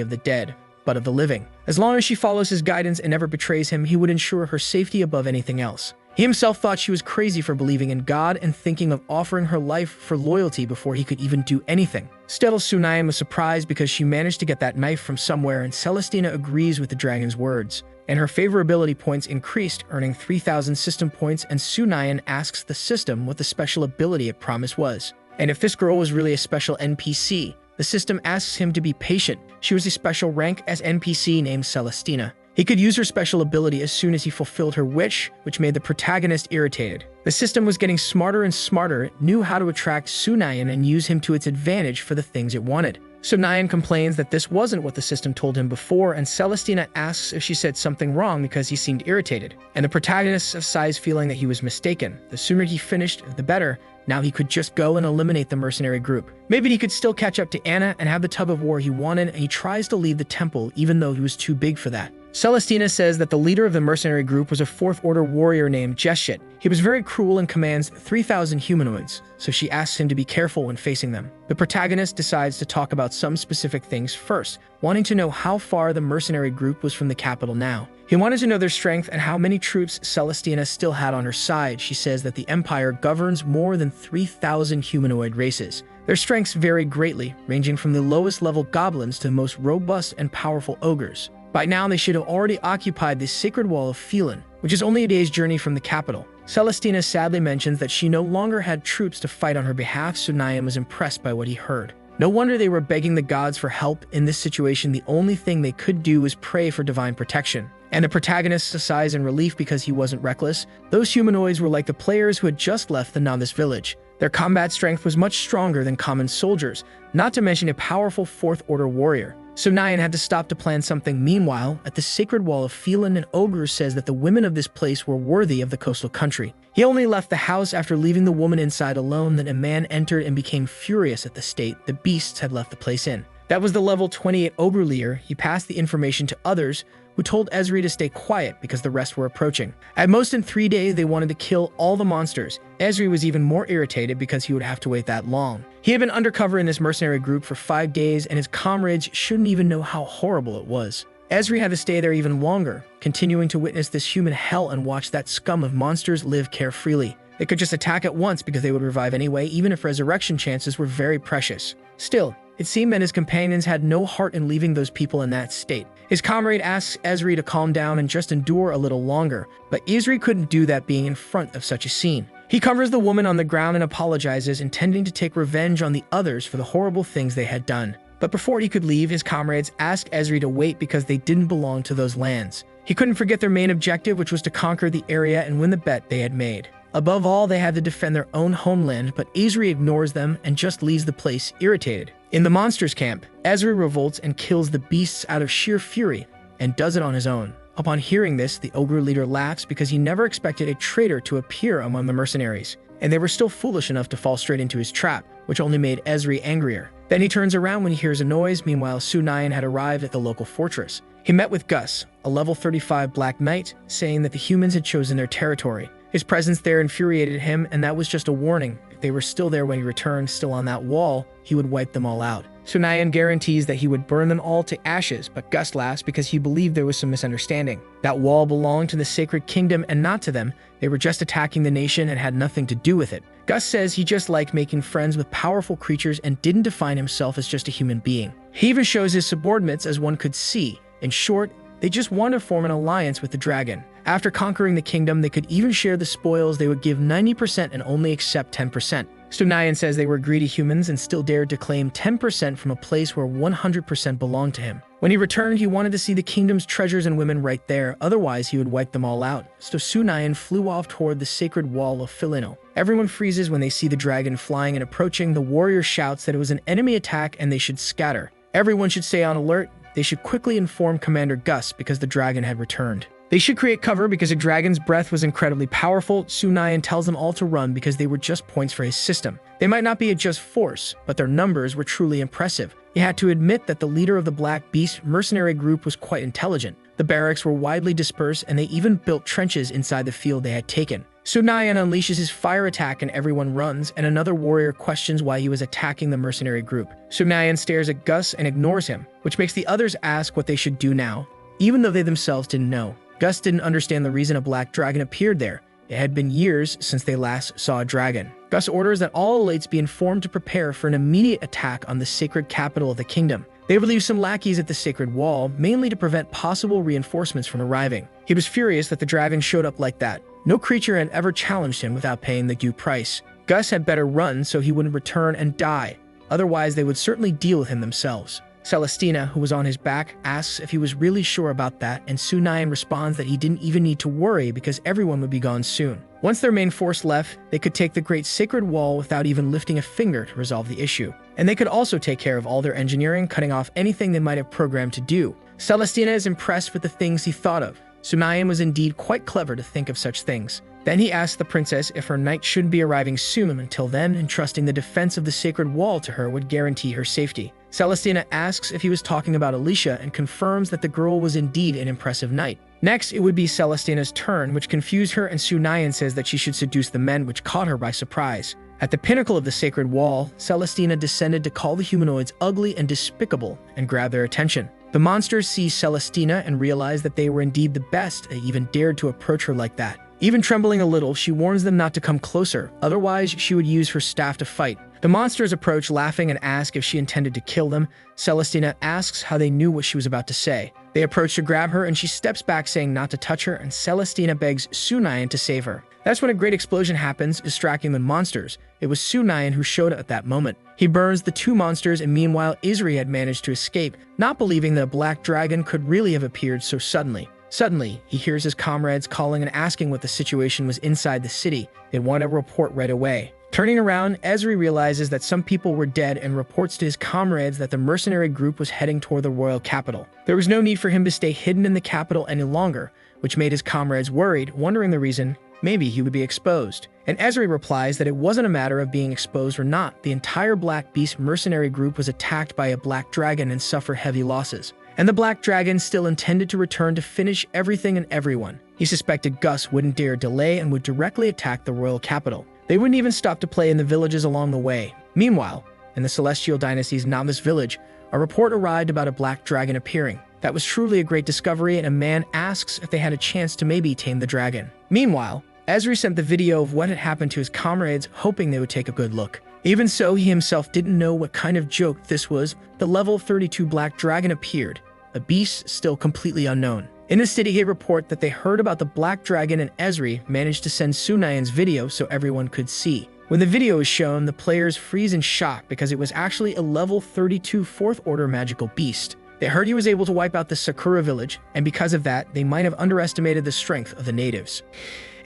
of the dead, but of the living. As long as she follows his guidance and never betrays him, he would ensure her safety above anything else. He himself thought she was crazy for believing in God and thinking of offering her life for loyalty before he could even do anything. Still, Sunayan was surprised because she managed to get that knife from somewhere, and Celestina agrees with the dragon's words. And her favorability points increased, earning 3,000 system points, and Sunayan asks the system what the special ability it promised was. And if this girl was really a special NPC, the system asks him to be patient. She was a special rank as NPC named Celestina. He could use her special ability as soon as he fulfilled her wish, which made the protagonist irritated. The system was getting smarter and smarter. It knew how to attract Sunayan and use him to its advantage for the things it wanted. Sunayan complains that this wasn't what the system told him before, and Celestina asks if she said something wrong because he seemed irritated. And the protagonist sighs, feeling that he was mistaken. The sooner he finished, the better. Now he could just go and eliminate the mercenary group. Maybe he could still catch up to Anna and have the tug of war he wanted, and he tries to leave the temple even though he was too big for that. Celestina says that the leader of the mercenary group was a 4th order warrior named Jeshit. He was very cruel and commands 3,000 humanoids, so she asks him to be careful when facing them. The protagonist decides to talk about some specific things first, wanting to know how far the mercenary group was from the capital now. He wanted to know their strength and how many troops Celestina still had on her side. She says that the Empire governs more than 3,000 humanoid races. Their strengths vary greatly, ranging from the lowest level goblins to the most robust and powerful ogres. By now, they should have already occupied the sacred wall of Phelan, which is only a day's journey from the capital. Celestina sadly mentions that she no longer had troops to fight on her behalf. Sunayan was impressed by what he heard. No wonder they were begging the gods for help. In this situation, the only thing they could do was pray for divine protection. And the protagonist sighs in relief because he wasn't reckless. Those humanoids were like the players who had just left the novice village. Their combat strength was much stronger than common soldiers, not to mention a powerful 4th order warrior. Sunayan had to stop to plan something. Meanwhile, at the sacred wall of Phelan, an ogre says that the women of this place were worthy of the coastal country. He only left the house after leaving the woman inside alone. Then a man entered and became furious at the state the beasts had left the place in. That was the level 28 ogre leader. He passed the information to others, who told Ezri to stay quiet because the rest were approaching. At most in 3 days, they wanted to kill all the monsters. Ezri was even more irritated because he would have to wait that long. He had been undercover in this mercenary group for 5 days, and his comrades shouldn't even know how horrible it was. Ezri had to stay there even longer, continuing to witness this human hell and watch that scum of monsters live carefreely. They could just attack at once because they would revive anyway, even if resurrection chances were very precious. Still, it seemed that his companions had no heart in leaving those people in that state. His comrade asks Ezri to calm down and just endure a little longer, but Ezri couldn't do that being in front of such a scene. He covers the woman on the ground and apologizes, intending to take revenge on the others for the horrible things they had done. But before he could leave, his comrades asked Ezri to wait because they didn't belong to those lands. He couldn't forget their main objective, which was to conquer the area and win the bet they had made. Above all, they had to defend their own homeland, but Ezri ignores them and just leaves the place irritated. In the monsters camp, Ezri revolts and kills the beasts out of sheer fury, and does it on his own. Upon hearing this, the ogre leader laughs because he never expected a traitor to appear among the mercenaries, and they were still foolish enough to fall straight into his trap, which only made Ezri angrier. Then he turns around when he hears a noise. Meanwhile, Sunayan had arrived at the local fortress. He met with Gus, a level 35 Black Knight, saying that the humans had chosen their territory. His presence there infuriated him, and that was just a warning. If they were still there when he returned, still on that wall, he would wipe them all out. Sunayan guarantees that he would burn them all to ashes, but Gus laughs because he believed there was some misunderstanding. That wall belonged to the Sacred Kingdom and not to them. They were just attacking the nation and had nothing to do with it. Gus says he just liked making friends with powerful creatures and didn't define himself as just a human being. He even shows his subordinates, as one could see. In short, they just wanted to form an alliance with the dragon. After conquering the kingdom, they could even share the spoils. They would give 90% and only accept 10%. Sunayan says they were greedy humans and still dared to claim 10% from a place where 100% belonged to him. When he returned, he wanted to see the kingdom's treasures and women right there, otherwise he would wipe them all out. So Sunayan flew off toward the sacred wall of Filino. Everyone freezes when they see the dragon flying and approaching. The warrior shouts that it was an enemy attack and they should scatter. Everyone should stay on alert. They should quickly inform Commander Gus because the dragon had returned. They should create cover because a dragon's breath was incredibly powerful. Sunayan tells them all to run because they were just points for his system. They might not be a just force, but their numbers were truly impressive. He had to admit that the leader of the Black Beast mercenary group was quite intelligent. The barracks were widely dispersed and they even built trenches inside the field they had taken. Sunayan unleashes his fire attack and everyone runs, and another warrior questions why he was attacking the mercenary group. Sunayan stares at Gus and ignores him, which makes the others ask what they should do now, even though they themselves didn't know. Gus didn't understand the reason a black dragon appeared there. It had been years since they last saw a dragon. Gus orders that all elites be informed to prepare for an immediate attack on the sacred capital of the kingdom. They would leave some lackeys at the sacred wall, mainly to prevent possible reinforcements from arriving. He was furious that the dragon showed up like that. No creature had ever challenged him without paying the due price. Gus had better run so he wouldn't return and die. Otherwise, they would certainly deal with him themselves. Celestina, who was on his back, asks if he was really sure about that, and Sunayan responds that he didn't even need to worry because everyone would be gone soon. Once their main force left, they could take the Great Sacred Wall without even lifting a finger to resolve the issue. And they could also take care of all their engineering, cutting off anything they might have programmed to do. Celestina is impressed with the things he thought of. Sunayan was indeed quite clever to think of such things. Then he asked the princess if her knight shouldn't be arriving soon. Until then, entrusting the defense of the sacred wall to her would guarantee her safety. Celestina asks if he was talking about Alicia and confirms that the girl was indeed an impressive knight. Next, it would be Celestina's turn, which confused her, and Sunayan says that she should seduce the men, which caught her by surprise. At the pinnacle of the sacred wall, Celestina descended to call the humanoids ugly and despicable and grab their attention. The monsters see Celestina and realize that they were indeed the best. They even dared to approach her like that. Even trembling a little, she warns them not to come closer, otherwise she would use her staff to fight. The monsters approach laughing and ask if she intended to kill them. Celestina asks how they knew what she was about to say. They approach to grab her and she steps back saying not to touch her, and Celestina begs Sunayan to save her. That's when a great explosion happens, distracting the monsters. It was Sunayan who showed up at that moment. He burns the two monsters, and meanwhile Ezri had managed to escape, not believing that a black dragon could really have appeared so suddenly. Suddenly, he hears his comrades calling and asking what the situation was inside the city. They want a report right away. Turning around, Ezri realizes that some people were dead and reports to his comrades that the mercenary group was heading toward the royal capital. There was no need for him to stay hidden in the capital any longer, which made his comrades worried, wondering the reason. Maybe he would be exposed. And Ezri replies that it wasn't a matter of being exposed or not. The entire Black Beast mercenary group was attacked by a black dragon and suffered heavy losses. And the black dragon still intended to return to finish everything and everyone. He suspected Gus wouldn't dare delay and would directly attack the royal capital. They wouldn't even stop to play in the villages along the way. Meanwhile, in the Celestial Dynasty's Novice village, a report arrived about a black dragon appearing. That was truly a great discovery, and a man asks if they had a chance to maybe tame the dragon. Meanwhile, Esri sent the video of what had happened to his comrades, hoping they would take a good look. Even so, he himself didn't know what kind of joke this was. The level 32 black dragon appeared, a beast still completely unknown. In the city, he reported that they heard about the black dragon, and Esri managed to send Sunayan's video so everyone could see. When the video is shown, the players freeze in shock because it was actually a level 32 4th order magical beast. They heard he was able to wipe out the Sakura village, and because of that, they might have underestimated the strength of the natives.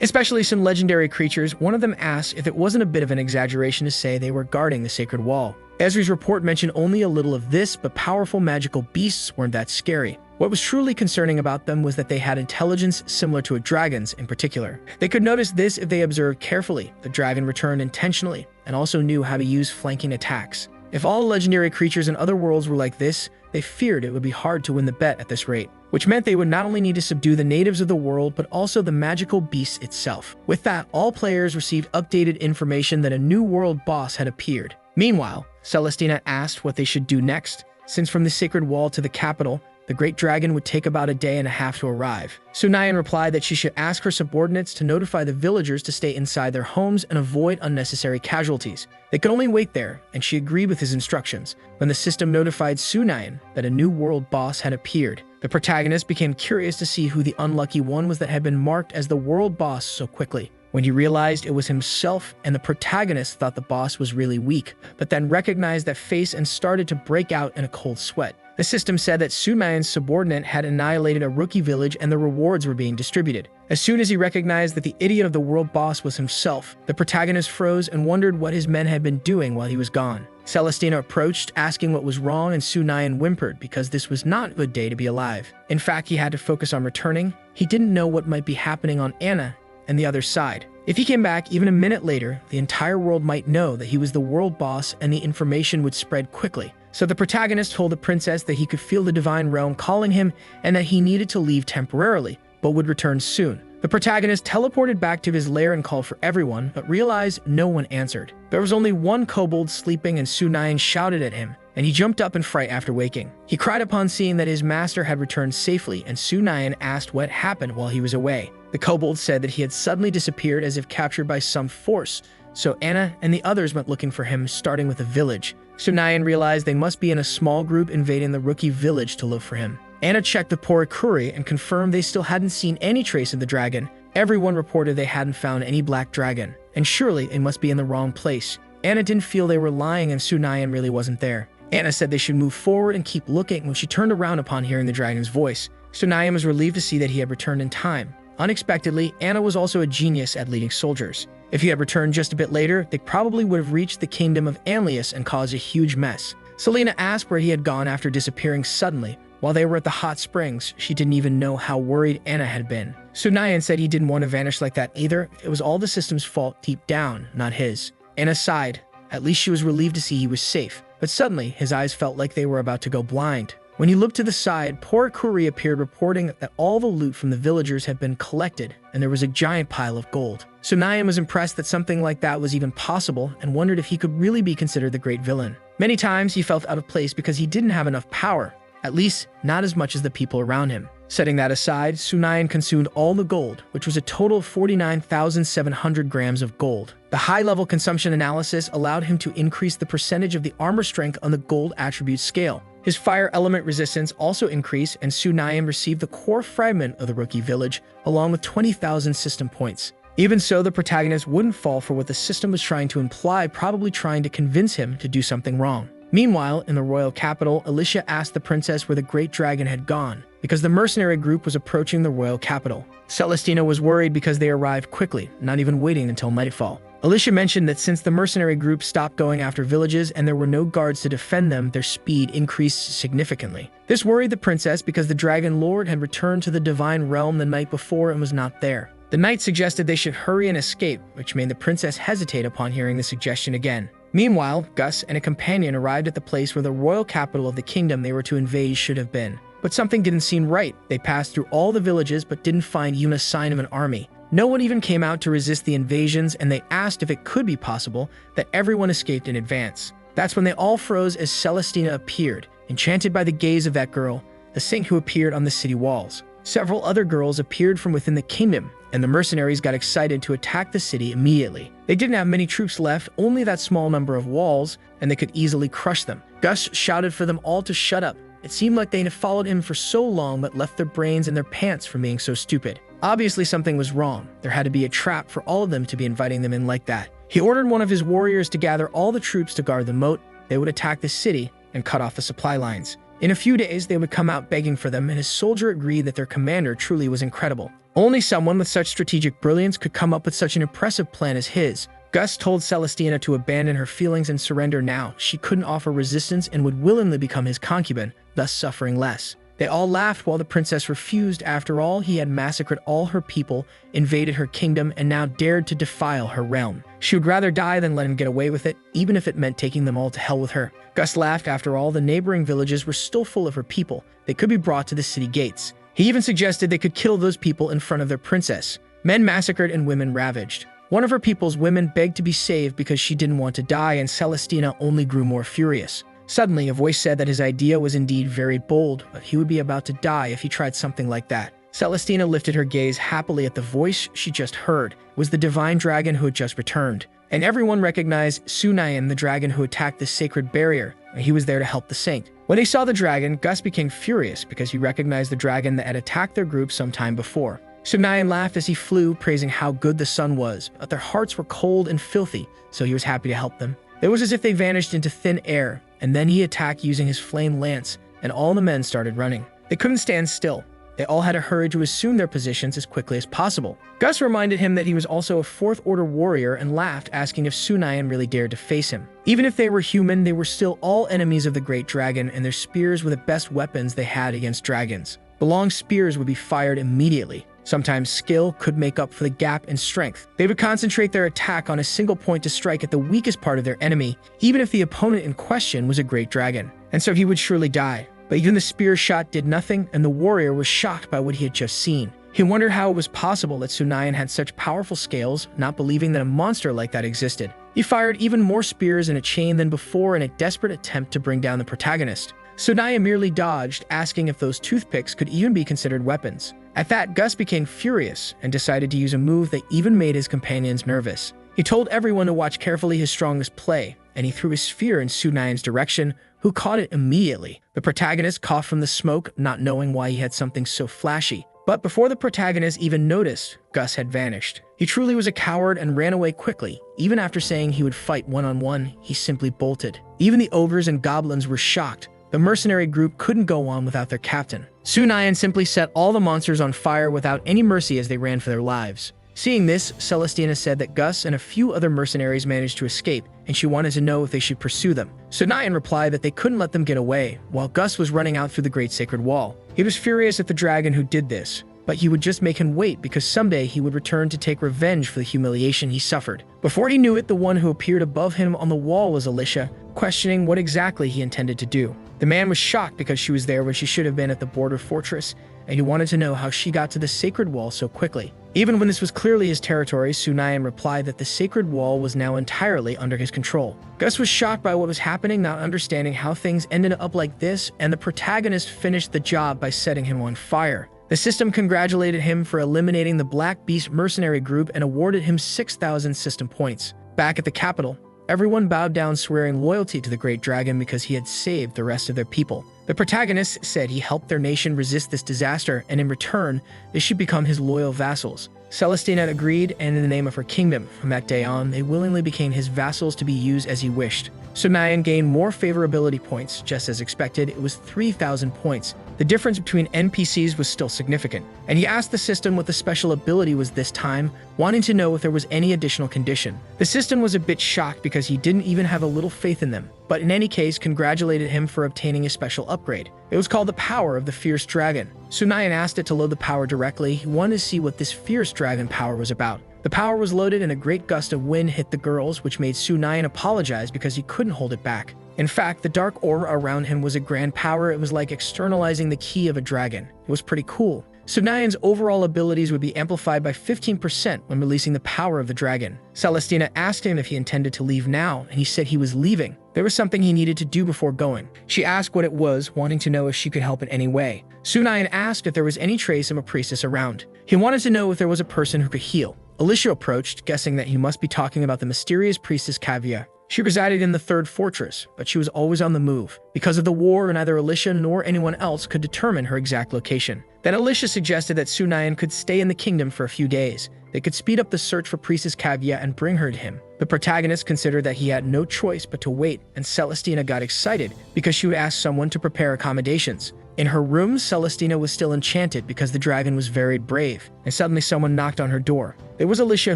Especially some legendary creatures. One of them asked if it wasn't a bit of an exaggeration to say they were guarding the sacred wall. Esri's report mentioned only a little of this, but powerful magical beasts weren't that scary. What was truly concerning about them was that they had intelligence similar to a dragon's in particular. They could notice this if they observed carefully. The dragon returned intentionally, and also knew how to use flanking attacks. If all legendary creatures in other worlds were like this, they feared it would be hard to win the bet at this rate, which meant they would not only need to subdue the natives of the world, but also the magical beast itself. With that, all players received updated information that a new world boss had appeared. Meanwhile, Celestina asked what they should do next, since from the sacred wall to the capital, the great dragon would take about a day and a half to arrive. Sunayan replied that she should ask her subordinates to notify the villagers to stay inside their homes and avoid unnecessary casualties. They could only wait there, and she agreed with his instructions. When the system notified Sunayan that a new world boss had appeared, the protagonist became curious to see who the unlucky one was that had been marked as the world boss so quickly. When he realized it was himself, and the protagonist thought the boss was really weak, but then recognized that face and started to break out in a cold sweat. The system said that Sunayan's subordinate had annihilated a rookie village and the rewards were being distributed. As soon as he recognized that the idiot of the world boss was himself, the protagonist froze and wondered what his men had been doing while he was gone. Celestina approached, asking what was wrong, and Sunayan whimpered because this was not a good day to be alive. In fact, he had to focus on returning. He didn't know what might be happening on Anna and the other side. If he came back even a minute later, the entire world might know that he was the world boss and the information would spread quickly. So the protagonist told the princess that he could feel the divine realm calling him and that he needed to leave temporarily, but would return soon. The protagonist teleported back to his lair and called for everyone, but realized no one answered. There was only one kobold sleeping, and Sunayan shouted at him, and he jumped up in fright after waking. He cried upon seeing that his master had returned safely, and Sunayan asked what happened while he was away. The kobold said that he had suddenly disappeared as if captured by some force, so Anna and the others went looking for him, starting with a village. Sunayan realized they must be in a small group invading the rookie village to look for him. Anna checked the Porikuri and confirmed they still hadn't seen any trace of the dragon. Everyone reported they hadn't found any black dragon, and surely it must be in the wrong place. Anna didn't feel they were lying and Sunayan really wasn't there. Anna said they should move forward and keep looking when she turned around upon hearing the dragon's voice. Sunayan was relieved to see that he had returned in time. Unexpectedly, Anna was also a genius at leading soldiers. If he had returned just a bit later, they probably would have reached the kingdom of Anlius and caused a huge mess. Selena asked where he had gone after disappearing suddenly. While they were at the hot springs, she didn't even know how worried Anna had been. Sunayan said he didn't want to vanish like that either. It was all the system's fault deep down, not his. Anna sighed. At least she was relieved to see he was safe. But suddenly, his eyes felt like they were about to go blind. When he looked to the side, Porikuri appeared reporting that all the loot from the villagers had been collected, and there was a giant pile of gold. Sunayan was impressed that something like that was even possible and wondered if he could really be considered the great villain. Many times he felt out of place because he didn't have enough power, at least not as much as the people around him. Setting that aside, Sunayan consumed all the gold, which was a total of 49,700 grams of gold. The high-level consumption analysis allowed him to increase the percentage of the armor strength on the gold attribute scale. His fire element resistance also increased, and Sunayan received the core fragment of the rookie village, along with 20,000 system points. Even so, the protagonist wouldn't fall for what the system was trying to imply, probably trying to convince him to do something wrong. Meanwhile, in the royal capital, Alicia asked the princess where the great dragon had gone, because the mercenary group was approaching the royal capital. Celestina was worried because they arrived quickly, not even waiting until nightfall. Alicia mentioned that since the mercenary group stopped going after villages and there were no guards to defend them, their speed increased significantly. This worried the princess because the dragon lord had returned to the divine realm the night before and was not there. The knight suggested they should hurry and escape, which made the princess hesitate upon hearing the suggestion again. Meanwhile, Gus and a companion arrived at the place where the royal capital of the kingdom they were to invade should have been. But something didn't seem right. They passed through all the villages but didn't find even a sign of an army. No one even came out to resist the invasions, and they asked if it could be possible that everyone escaped in advance. That's when they all froze as Celestina appeared, enchanted by the gaze of that girl, the saint who appeared on the city walls. Several other girls appeared from within the kingdom, and the mercenaries got excited to attack the city immediately. They didn't have many troops left, only that small number of walls, and they could easily crush them. Gus shouted for them all to shut up. It seemed like they had followed him for so long but left their brains in their pants from being so stupid. Obviously something was wrong. There had to be a trap for all of them to be inviting them in like that. He ordered one of his warriors to gather all the troops to guard the moat. They would attack the city and cut off the supply lines. In a few days, they would come out begging for them, and his soldier agreed that their commander truly was incredible. Only someone with such strategic brilliance could come up with such an impressive plan as his. Gus told Celestina to abandon her feelings and surrender now. She couldn't offer resistance and would willingly become his concubine, thus suffering less. They all laughed while the princess refused. After all, he had massacred all her people, invaded her kingdom, and now dared to defile her realm. She would rather die than let him get away with it, even if it meant taking them all to hell with her. Gus laughed. After all, the neighboring villages were still full of her people. They could be brought to the city gates. He even suggested they could kill those people in front of their princess. Men massacred and women ravaged. One of her people's women begged to be saved because she didn't want to die, and Celestina only grew more furious. Suddenly, a voice said that his idea was indeed very bold, but he would be about to die if he tried something like that. Celestina lifted her gaze happily at the voice she just heard. It was the divine dragon who had just returned. And everyone recognized Sunayan, the dragon who attacked the sacred barrier. He was there to help the saint. When they saw the dragon, Gus became furious because he recognized the dragon that had attacked their group some time before. Sunayan laughed as he flew, praising how good the sun was, but their hearts were cold and filthy, so he was happy to help them. It was as if they vanished into thin air, and then he attacked using his flame lance, and all the men started running. They couldn't stand still. They all had to hurry to assume their positions as quickly as possible. Gus reminded him that he was also a fourth-order warrior and laughed, asking if Sunayan really dared to face him. Even if they were human, they were still all enemies of the great dragon, and their spears were the best weapons they had against dragons. The long spears would be fired immediately. Sometimes skill could make up for the gap in strength. They would concentrate their attack on a single point to strike at the weakest part of their enemy, even if the opponent in question was a great dragon. And so he would surely die. But even the spear shot did nothing, and the warrior was shocked by what he had just seen. He wondered how it was possible that Sunayan had such powerful scales, not believing that a monster like that existed. He fired even more spears in a chain than before in a desperate attempt to bring down the protagonist. Sunayan merely dodged, asking if those toothpicks could even be considered weapons. At that, Gus became furious and decided to use a move that even made his companions nervous. He told everyone to watch carefully his strongest play, and he threw his sphere in Sunayan's direction, who caught it immediately. The protagonist coughed from the smoke, not knowing why he had something so flashy. But before the protagonist even noticed, Gus had vanished. He truly was a coward and ran away quickly. Even after saying he would fight one-on-one, he simply bolted. Even the ogres and goblins were shocked. The mercenary group couldn't go on without their captain. Sunayan simply set all the monsters on fire without any mercy as they ran for their lives. Seeing this, Celestina said that Gus and a few other mercenaries managed to escape, and she wanted to know if they should pursue them. Sunayan replied that they couldn't let them get away, while Gus was running out through the Great Sacred Wall. He was furious at the dragon who did this, but he would just make him wait because someday he would return to take revenge for the humiliation he suffered. Before he knew it, the one who appeared above him on the wall was Alicia, questioning what exactly he intended to do. The man was shocked because she was there when she should have been at the border fortress, and he wanted to know how she got to the sacred wall so quickly. Even when this was clearly his territory, Sunayan replied that the sacred wall was now entirely under his control. Gus was shocked by what was happening, not understanding how things ended up like this, and the protagonist finished the job by setting him on fire. The system congratulated him for eliminating the Black Beast mercenary group and awarded him 6,000 system points. Back at the capital, everyone bowed down, swearing loyalty to the great dragon because he had saved the rest of their people. The protagonist said he helped their nation resist this disaster, and in return, they should become his loyal vassals. Celestina agreed, and in the name of her kingdom, from that day on, they willingly became his vassals to be used as he wished. Sunayan gained more favorability points. Just as expected, it was 3,000 points. The difference between NPCs was still significant, and he asked the system what the special ability was this time, wanting to know if there was any additional condition. The system was a bit shocked because he didn't even have a little faith in them, but in any case congratulated him for obtaining a special upgrade. It was called the Power of the Fierce Dragon. Sunayan asked it to load the power directly. He wanted to see what this fierce dragon power was about. The power was loaded and a great gust of wind hit the girls, which made Sunayan apologize because he couldn't hold it back. In fact, the dark aura around him was a grand power. It was like externalizing the key of a dragon. It was pretty cool. Sunayan's overall abilities would be amplified by 15% when releasing the power of the dragon. Celestina asked him if he intended to leave now, and he said he was leaving. There was something he needed to do before going. She asked what it was, wanting to know if she could help in any way. Sunayan asked if there was any trace of a priestess around. He wanted to know if there was a person who could heal. Alicia approached, guessing that he must be talking about the mysterious priestess Kavya. She resided in the third fortress, but she was always on the move. Because of the war, neither Alicia nor anyone else could determine her exact location. Then Alicia suggested that Sunayan could stay in the kingdom for a few days. They could speed up the search for Priestess Kavya and bring her to him. The protagonist considered that he had no choice but to wait, and Celestina got excited because she would ask someone to prepare accommodations. In her room, Celestina was still enchanted because the dragon was very brave, and suddenly someone knocked on her door. It was Alicia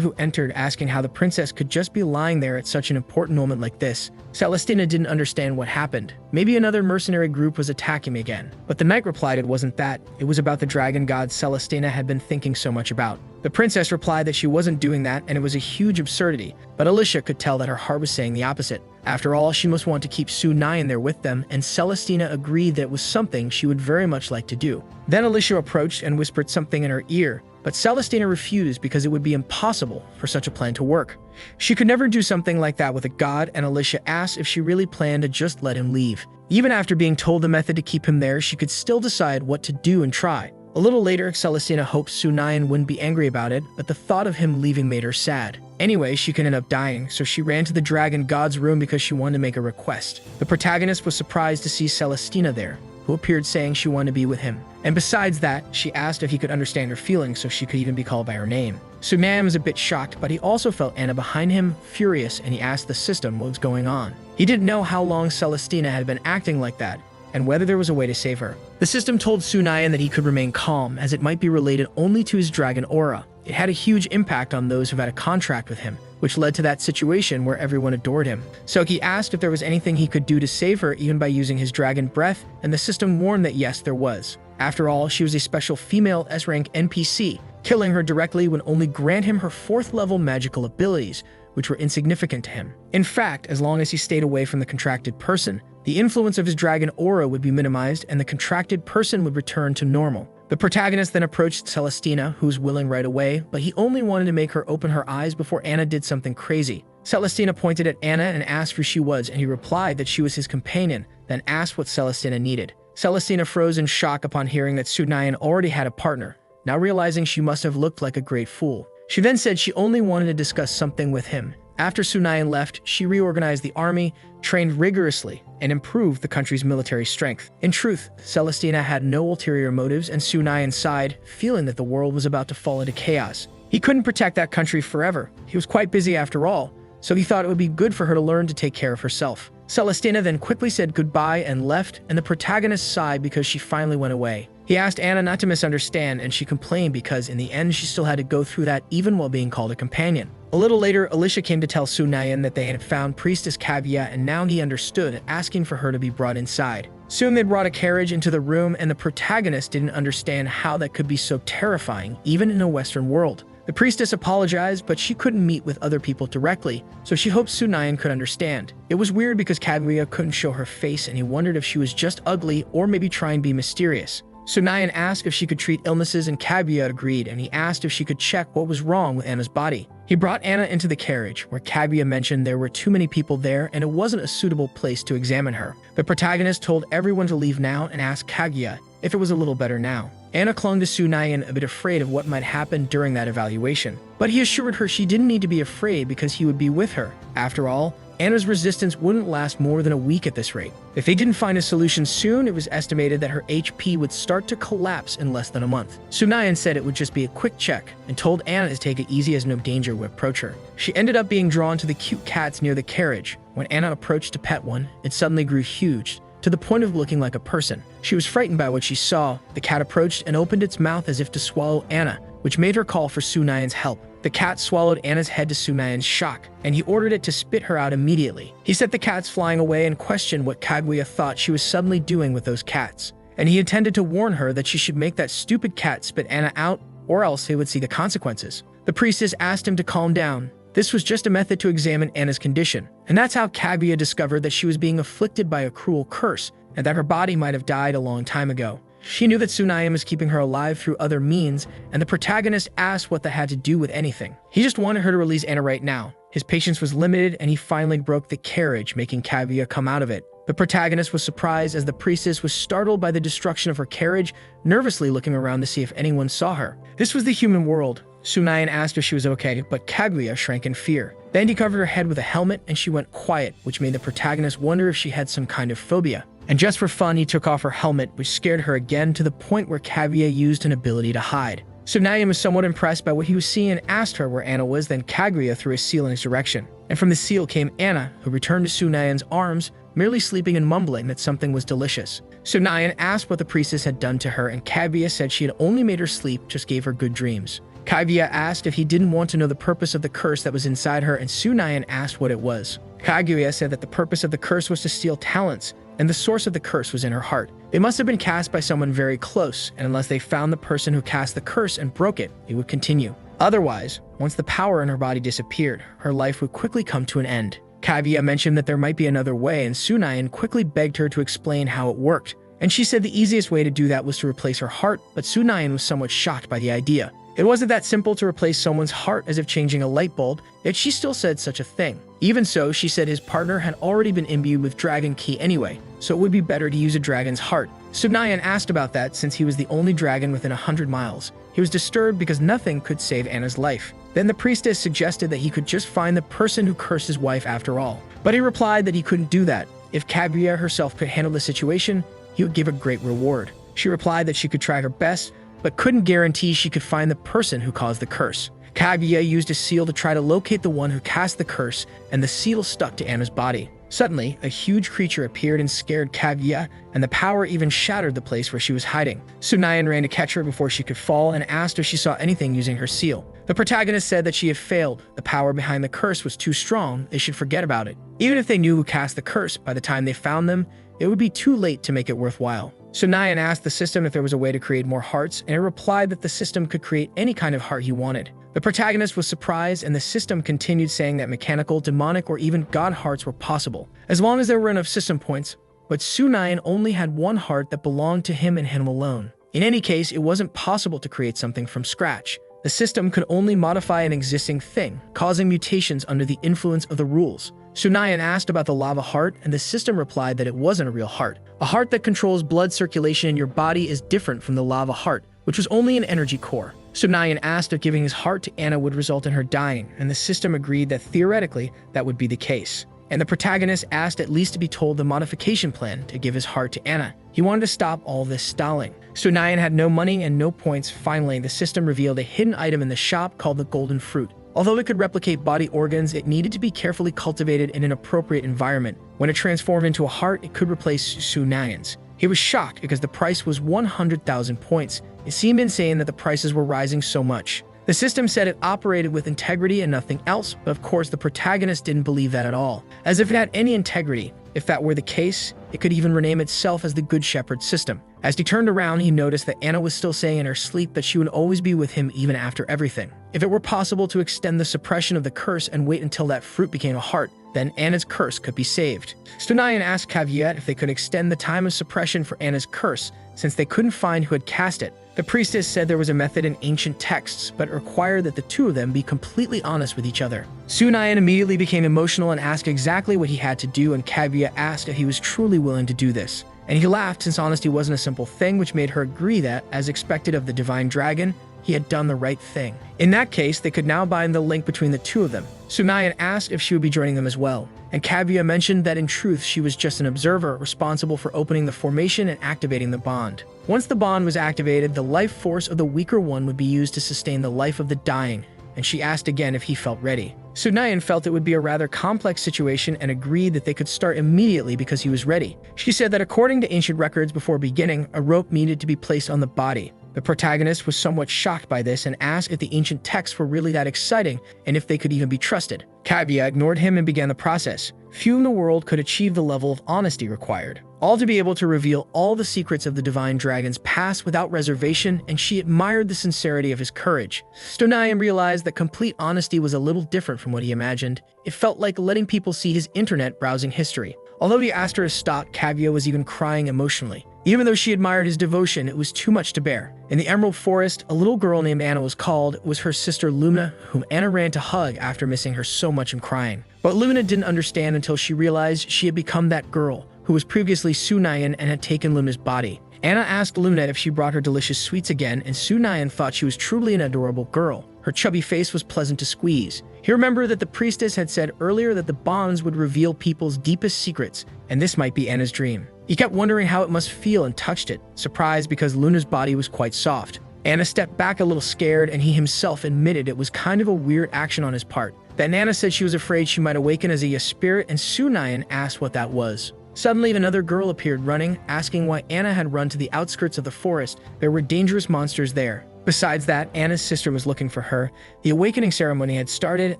who entered, asking how the princess could just be lying there at such an important moment like this. Celestina didn't understand what happened. Maybe another mercenary group was attacking me again. But the knight replied it wasn't that. It was about the dragon god Celestina had been thinking so much about. The princess replied that she wasn't doing that and it was a huge absurdity, but Alicia could tell that her heart was saying the opposite. After all, she must want to keep Sunayan there with them, and Celestina agreed that it was something she would very much like to do. Then Alicia approached and whispered something in her ear, but Celestina refused because it would be impossible for such a plan to work. She could never do something like that with a god, and Alicia asked if she really planned to just let him leave. Even after being told the method to keep him there, she could still decide what to do and try. A little later, Celestina hoped Sunayan wouldn't be angry about it, but the thought of him leaving made her sad. Anyway, she could end up dying, so she ran to the dragon god's room because she wanted to make a request. The protagonist was surprised to see Celestina there, who appeared saying she wanted to be with him. And besides that, she asked if he could understand her feelings so she could even be called by her name. Sunayan was a bit shocked, but he also felt Anna behind him, furious, and he asked the system what was going on. He didn't know how long Celestina had been acting like that, and whether there was a way to save her. The system told Sunayan that he could remain calm, as it might be related only to his dragon aura. It had a huge impact on those who had a contract with him, which led to that situation where everyone adored him. So he asked if there was anything he could do to save her even by using his dragon breath, and the system warned that yes, there was. After all, she was a special female S-rank NPC. Killing her directly would only grant him her 4th level magical abilities, which were insignificant to him. In fact, as long as he stayed away from the contracted person, the influence of his dragon aura would be minimized and the contracted person would return to normal. The protagonist then approached Celestina, who was willing right away, but he only wanted to make her open her eyes before Anna did something crazy. Celestina pointed at Anna and asked who she was, and he replied that she was his companion, then asked what Celestina needed. Celestina froze in shock upon hearing that Sunayan already had a partner, now realizing she must have looked like a great fool. She then said she only wanted to discuss something with him. After Sunayan left, she reorganized the army, trained rigorously, and improved the country's military strength. In truth, Celestina had no ulterior motives, and Sunayan sighed, feeling that the world was about to fall into chaos. He couldn't protect that country forever. He was quite busy after all, so he thought it would be good for her to learn to take care of herself. Celestina then quickly said goodbye and left, and the protagonist sighed because she finally went away. He asked Anna not to misunderstand, and she complained because in the end she still had to go through that even while being called a companion. A little later, Alicia came to tell Sunayan that they had found Priestess Kavya, and now he understood, asking for her to be brought inside. Soon they brought a carriage into the room, and the protagonist didn't understand how that could be so terrifying, even in a Western world. The priestess apologized, but she couldn't meet with other people directly, so she hoped Sunayan could understand. It was weird because Kavya couldn't show her face, and he wondered if she was just ugly or maybe trying to be mysterious. Sunayan asked if she could treat illnesses, and Kavya agreed, and he asked if she could check what was wrong with Anna's body. He brought Anna into the carriage, where Kavya mentioned there were too many people there and it wasn't a suitable place to examine her. The protagonist told everyone to leave now and asked Kavya if it was a little better now. Anna clung to Sunayan, a bit afraid of what might happen during that evaluation. But he assured her she didn't need to be afraid because he would be with her. After all, Anna's resistance wouldn't last more than a week at this rate. If they didn't find a solution soon, it was estimated that her HP would start to collapse in less than a month. Sunayan said it would just be a quick check and told Anna to take it easy as no danger would approach her. She ended up being drawn to the cute cats near the carriage. When Anna approached to pet one, it suddenly grew huge, to the point of looking like a person. She was frightened by what she saw. The cat approached and opened its mouth as if to swallow Anna, which made her call for Sunayan's help. The cat swallowed Anna's head to Sunayan's shock, and he ordered it to spit her out immediately. He set the cats flying away and questioned what Kavya thought she was suddenly doing with those cats, and he intended to warn her that she should make that stupid cat spit Anna out, or else he would see the consequences. The priestess asked him to calm down. This was just a method to examine Anna's condition, and that's how Kavya discovered that she was being afflicted by a cruel curse, and that her body might have died a long time ago. She knew that Tsunayam was keeping her alive through other means, and the protagonist asked what that had to do with anything. He just wanted her to release Anna right now. His patience was limited, and he finally broke the carriage, making Kaguya come out of it. The protagonist was surprised as the priestess was startled by the destruction of her carriage, nervously looking around to see if anyone saw her. This was the human world. Tsunayan asked if she was okay, but Kaguya shrank in fear. Then he covered her head with a helmet and she went quiet, which made the protagonist wonder if she had some kind of phobia. And just for fun, he took off her helmet, which scared her again to the point where Kaguya used an ability to hide. Tsunayan was somewhat impressed by what he was seeing and asked her where Anna was, then Kaguya threw a seal in his direction. And from the seal came Anna, who returned to Tsunayan's arms, merely sleeping and mumbling that something was delicious. Tsunayan asked what the priestess had done to her, and Kaguya said she had only made her sleep, just gave her good dreams. Kaguya asked if he didn't want to know the purpose of the curse that was inside her, and Tsunayan asked what it was. Kaguya said that the purpose of the curse was to steal talents, and the source of the curse was in her heart. They must have been cast by someone very close, and unless they found the person who cast the curse and broke it, it would continue. Otherwise, once the power in her body disappeared, her life would quickly come to an end. Kaguya mentioned that there might be another way, and Tsunayan quickly begged her to explain how it worked. And she said the easiest way to do that was to replace her heart, but Tsunayan was somewhat shocked by the idea. It wasn't that simple to replace someone's heart as if changing a light bulb, yet she still said such a thing. Even so, she said his partner had already been imbued with Dragon Ki anyway, so it would be better to use a dragon's heart. Tsunayan asked about that since he was the only dragon within 100 miles. He was disturbed because nothing could save Anna's life. Then the priestess suggested that he could just find the person who cursed his wife after all. But he replied that he couldn't do that. If Kaguya herself could handle the situation, he would give a great reward. She replied that she could try her best, but couldn't guarantee she could find the person who caused the curse. Kaguya used a seal to try to locate the one who cast the curse, and the seal stuck to Anna's body. Suddenly, a huge creature appeared and scared Kaguya, and the power even shattered the place where she was hiding. Tsunayan ran to catch her before she could fall and asked if she saw anything using her seal. The protagonist said that she had failed. The power behind the curse was too strong, they should forget about it. Even if they knew who cast the curse, by the time they found them, it would be too late to make it worthwhile. Tsunayan asked the system if there was a way to create more hearts, and it replied that the system could create any kind of heart he wanted. The protagonist was surprised, and the system continued saying that mechanical, demonic, or even god hearts were possible, as long as there were enough system points. But Tsunayan only had one heart that belonged to him and him alone. In any case, it wasn't possible to create something from scratch. The system could only modify an existing thing, causing mutations under the influence of the rules. Tsunayan asked about the lava heart, and the system replied that it wasn't a real heart. A heart that controls blood circulation in your body is different from the lava heart, which was only an energy core. Tsunayan asked if giving his heart to Anna would result in her dying, and the system agreed that theoretically that would be the case. And the protagonist asked at least to be told the modification plan to give his heart to Anna. He wanted to stop all this stalling. Tsunayan had no money and no points. Finally, the system revealed a hidden item in the shop called the golden fruit. Although it could replicate body organs, it needed to be carefully cultivated in an appropriate environment. When it transformed into a heart, it could replace Tsunayan's. He was shocked because the price was 100,000 points. It seemed insane that the prices were rising so much. The system said it operated with integrity and nothing else, but of course the protagonist didn't believe that at all. As if it had any integrity. If that were the case, it could even rename itself as the Good Shepherd system. As he turned around, he noticed that Anna was still saying in her sleep that she would always be with him even after everything. If it were possible to extend the suppression of the curse and wait until that fruit became a heart, then Anna's curse could be saved. Tsunayan asked Kaguya if they could extend the time of suppression for Anna's curse, since they couldn't find who had cast it. The priestess said there was a method in ancient texts, but it required that the two of them be completely honest with each other. Tsunayan immediately became emotional and asked exactly what he had to do, and Kaguya asked if he was truly willing to do this. And he laughed since honesty wasn't a simple thing, which made her agree that, as expected of the divine dragon, he had done the right thing. In that case, they could now bind the link between the two of them. Tsunayan asked if she would be joining them as well, and Kaguya mentioned that in truth she was just an observer responsible for opening the formation and activating the bond. Once the bond was activated, the life force of the weaker one would be used to sustain the life of the dying, and she asked again if he felt ready. Tsunayan felt it would be a rather complex situation and agreed that they could start immediately because he was ready. She said that according to ancient records before beginning, a rope needed to be placed on the body. The protagonist was somewhat shocked by this and asked if the ancient texts were really that exciting and if they could even be trusted. Kaguya ignored him and began the process. Few in the world could achieve the level of honesty required. All to be able to reveal all the secrets of the divine dragon's past without reservation, and she admired the sincerity of his courage. Tsunayan realized that complete honesty was a little different from what he imagined. It felt like letting people see his internet browsing history. Although he asked her to stop, Kaguya was even crying emotionally. Even though she admired his devotion, it was too much to bear. In the Emerald Forest, a little girl named Anna was called. It was her sister Luna, whom Anna ran to hug after missing her so much and crying. But Luna didn't understand until she realized she had become that girl who was previously Sunayan and had taken Luna's body. Anna asked Luna if she brought her delicious sweets again, and Sunayan thought she was truly an adorable girl. Her chubby face was pleasant to squeeze. He remembered that the priestess had said earlier that the bonds would reveal people's deepest secrets, and this might be Anna's dream. He kept wondering how it must feel and touched it, surprised because Luna's body was quite soft. Anna stepped back a little scared, and he himself admitted it was kind of a weird action on his part. Then Anna said she was afraid she might awaken as a spirit, and Sunayan asked what that was. Suddenly, another girl appeared running, asking why Anna had run to the outskirts of the forest. There were dangerous monsters there. Besides that, Anna's sister was looking for her. The awakening ceremony had started,